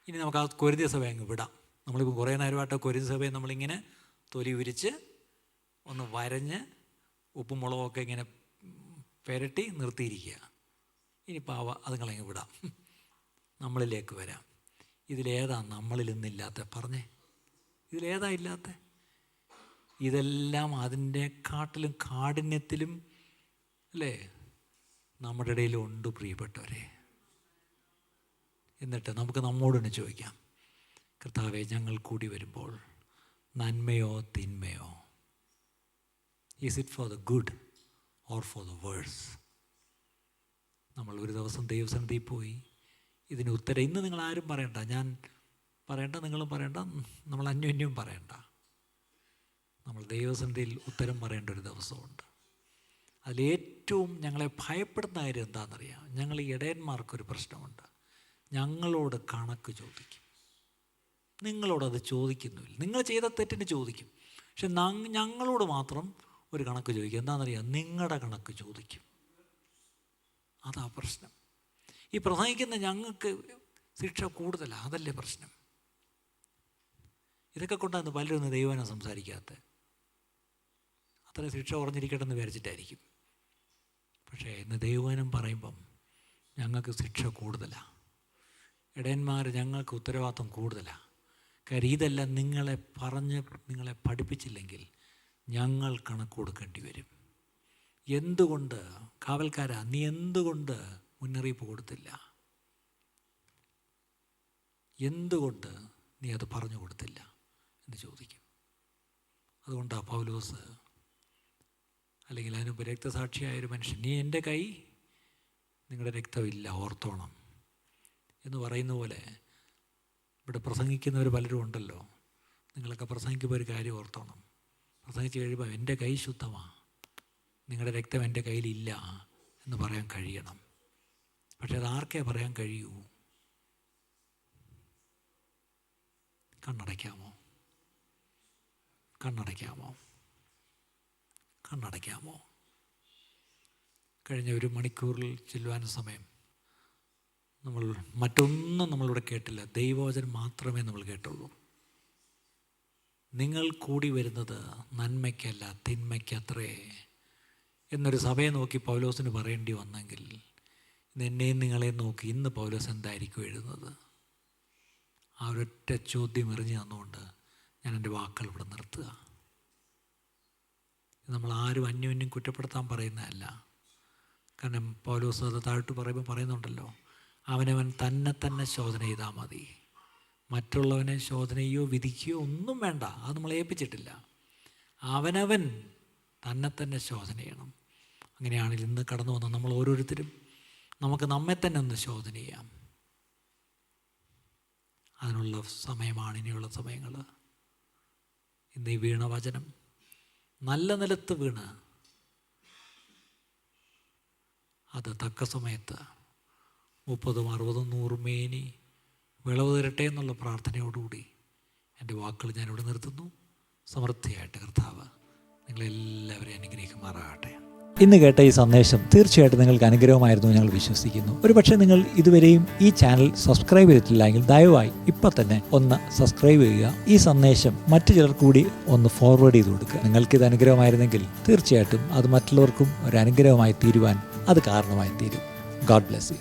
ഇനി നമുക്ക് ആ കൊരിന്ത്യ സഭ അങ്ങ് വിടാം. നമ്മളിപ്പോൾ കുറേ നേരമായിട്ട് കൊരിന്ത്യ സഭയെ നമ്മളിങ്ങനെ തൊലി ഉരിച്ച് ഒന്ന് വരഞ്ഞ് ഉപ്പും മുളകൊക്കെ ഇങ്ങനെ പുരട്ടി നിർത്തിയിരിക്കുക. ഇനിയിപ്പോൾ അതുങ്ങളങ്ങ് വിടാം, നമ്മളിലേക്ക് വരാം. ഇതിലേതാ നമ്മളിൽ നിന്നില്ലാത്ത? പറഞ്ഞേ, ഇതിലേതാ ഇല്ലാത്ത? ഇതെല്ലാം അതിൻ്റെ കാട്ടിലും കാഠിന്യത്തിലും അല്ലേ നമ്മുടെ ഇടയിലും ഉണ്ട് പ്രിയപ്പെട്ടവരെ. എന്നിട്ട് നമുക്ക് നമ്മോട് തന്നെ ചോദിക്കാം, കർത്താവെ, ഞങ്ങൾ കൂടി വരുമ്പോൾ നന്മയോ തിന്മയോ, is it for the good or for the worse? നമ്മൾ ഒരു ദിവസം ദൈവസന്നിധിയിൽ പോയി ഇതിന് ഉത്തരം ഇന്ന് നിങ്ങൾ ആരും പറയണ്ട, ഞാൻ പറയണ്ട, നിങ്ങളും പറയണ്ട, നമ്മൾ അന്യോന്യവും പറയണ്ട. നമ്മൾ ദൈവസന്നിധിയിൽ ഉത്തരം പറയേണ്ട ഒരു ദിവസമുണ്ട്. അതിലേറ്റവും ഞങ്ങളെ ഭയപ്പെടുന്ന കാര്യം എന്താണെന്നറിയാം? ഞങ്ങൾ ഈ ഇടയന്മാർക്കൊരു പ്രശ്നമുണ്ട്. ഞങ്ങളോട് കണക്ക് ചോദിക്കും. നിങ്ങളോടത് ചോദിക്കുന്നില്ല. നിങ്ങൾ ചെയ്ത തെറ്റിന് ചോദിക്കും, പക്ഷെ ഞങ്ങളോട് മാത്രം ഒരു കണക്ക് ചോദിക്കും. എന്താണെന്നറിയാം? നിങ്ങളുടെ കണക്ക് ചോദിക്കും. അതാ പ്രശ്നം. ഈ പ്രസംഗിക്കുന്ന ഞങ്ങൾക്ക് ശിക്ഷ കൂടുതലാണ്, അതല്ലേ പ്രശ്നം. ഇതൊക്കെ കൊണ്ടാണ് പലരും ദൈവനെ സംസാരിക്കാത്തത്. അത്ര ശിക്ഷ കുറഞ്ഞിരിക്കട്ടെ എന്ന് വിചാരിച്ചിട്ടായിരിക്കും. പക്ഷേ ഇന്ന് ദൈവവചനം പറയുമ്പം ഞങ്ങൾക്ക് ശിക്ഷ കൂടുതലാണ്. ഇടയന്മാർ ഞങ്ങൾക്ക് ഉത്തരവാദിത്വം കൂടുതലാണ്. കാര്യം ഇതെല്ലാം നിങ്ങളെ പഠിപ്പിച്ചില്ലെങ്കിൽ ഞങ്ങൾ കണക്ക് കൊടുക്കേണ്ടി വരും. എന്തുകൊണ്ട് കാവൽക്കാരാ നീ എന്തുകൊണ്ട് മുന്നറിയിപ്പ് കൊടുത്തില്ല? എന്തുകൊണ്ട് നീ അത് പറഞ്ഞു കൊടുത്തില്ല എന്ന് ചോദിക്കും. അതുകൊണ്ടാണ് പൗലോസ്, അല്ലെങ്കിൽ അതിനുമ്പ് രക്തസാക്ഷിയായൊരു മനുഷ്യൻ, നീ എൻ്റെ കൈ നിങ്ങളുടെ രക്തമില്ല ഓർത്തോണം എന്ന് പറയുന്ന പോലെ ഇവിടെ പ്രസംഗിക്കുന്നവർ പലരും ഉണ്ടല്ലോ. നിങ്ങളൊക്കെ പ്രസംഗിക്കുമ്പോൾ ഒരു കാര്യം ഓർത്തോണം. പ്രസംഗിച്ച് കഴിയുമ്പോൾ എൻ്റെ കൈ ശുദ്ധമാണ്, നിങ്ങളുടെ രക്തം എൻ്റെ കയ്യിലില്ല എന്ന് പറയാൻ കഴിയണം. പക്ഷെ അത് ആർക്കേ പറയാൻ കഴിയൂ? കണ്ണടയ്ക്കാമോ? കണ്ണടയ്ക്കാമോ? കണ്ണടയ്ക്കാമോ? കഴിഞ്ഞ ഒരു മണിക്കൂറിൽ ചെല്ലുവാൻ സമയം നമ്മൾ മറ്റൊന്നും നമ്മളിവിടെ കേട്ടില്ല. ദൈവവചനം മാത്രമേ നമ്മൾ കേട്ടുള്ളൂ. നിങ്ങൾ കൂടി വരുന്നത് നന്മയ്ക്കല്ല തിന്മയ്ക്കത്രേ എന്നൊരു സഭയെ നോക്കി പൗലോസിന് പറയേണ്ടി വന്നെങ്കിൽ ഇന്ന് എന്നെയും നിങ്ങളെയും നോക്കി ഇന്ന് പൗലോസ് എന്തായിരിക്കും എഴുതുന്നത്? ആ ഒരൊറ്റ ചോദ്യം എറിഞ്ഞു തന്നുകൊണ്ട് ഞാൻ എൻ്റെ വാക്കുകൾ ഇവിടെ നിർത്തുക. നമ്മൾ ആരും അന്യോന്യം കുറ്റപ്പെടുത്താൻ പറയുന്നതല്ല. കാരണം പൗലോസ് അത് താഴ്ത്തു പറയുന്നുണ്ടല്ലോ, അവനവൻ തന്നെ ശോധന ചെയ്താൽ മതി, മറ്റുള്ളവനെ ശോധനയോ വിധിക്കുകയോ ഒന്നും വേണ്ട. അത് നമ്മളെ ഏൽപ്പിച്ചിട്ടില്ല. അവനവൻ തന്നെ ശോധന ചെയ്യണം. അങ്ങനെയാണെങ്കിൽ ഇന്ന് കടന്നു വന്ന നമ്മൾ ഓരോരുത്തരും നമുക്ക് നമ്മെ തന്നെ ഒന്ന് ശോധന ചെയ്യാം. അതിനുള്ള സമയമാണ് ഇനിയുള്ള സമയങ്ങൾ. ഇന്ന് ഈ വീണ വചനം നല്ല നിലത്ത് വീണ് അത് തക്ക സമയത്ത് 30, 60, 100 മേനി വിളവ് തരട്ടെ എന്നുള്ള പ്രാർത്ഥനയോടുകൂടി എൻ്റെ വാക്കുകൾ ഞാനിവിടെ നിർത്തുന്നു. സമൃദ്ധിയായിട്ട് കർത്താവ് നിങ്ങളെല്ലാവരെയും അനുഗ്രഹിക്കുമാറാകട്ടെ. ഇന്ന് കേട്ട ഈ സന്ദേശം തീർച്ചയായിട്ടും നിങ്ങൾക്ക് അനുഗ്രഹമായിരുന്നു ഞങ്ങൾ വിശ്വസിക്കുന്നു. ഒരുപക്ഷെ നിങ്ങൾ ഇതുവരെയും ഈ ചാനൽ സബ്സ്ക്രൈബ് ചെയ്തിട്ടില്ല എങ്കിൽ ദയവായി ഇപ്പം തന്നെ ഒന്ന് സബ്സ്ക്രൈബ് ചെയ്യുക. ഈ സന്ദേശം മറ്റു ചിലർ കൂടി ഒന്ന് ഫോർവേഡ് ചെയ്ത് കൊടുക്കുക. നിങ്ങൾക്കിത് അനുഗ്രഹമായിരുന്നെങ്കിൽ തീർച്ചയായിട്ടും അത് മറ്റുള്ളവർക്കും ഒരു അനുഗ്രഹമായി തീരുവാൻ അത് കാരണമായി തീരും. God bless you.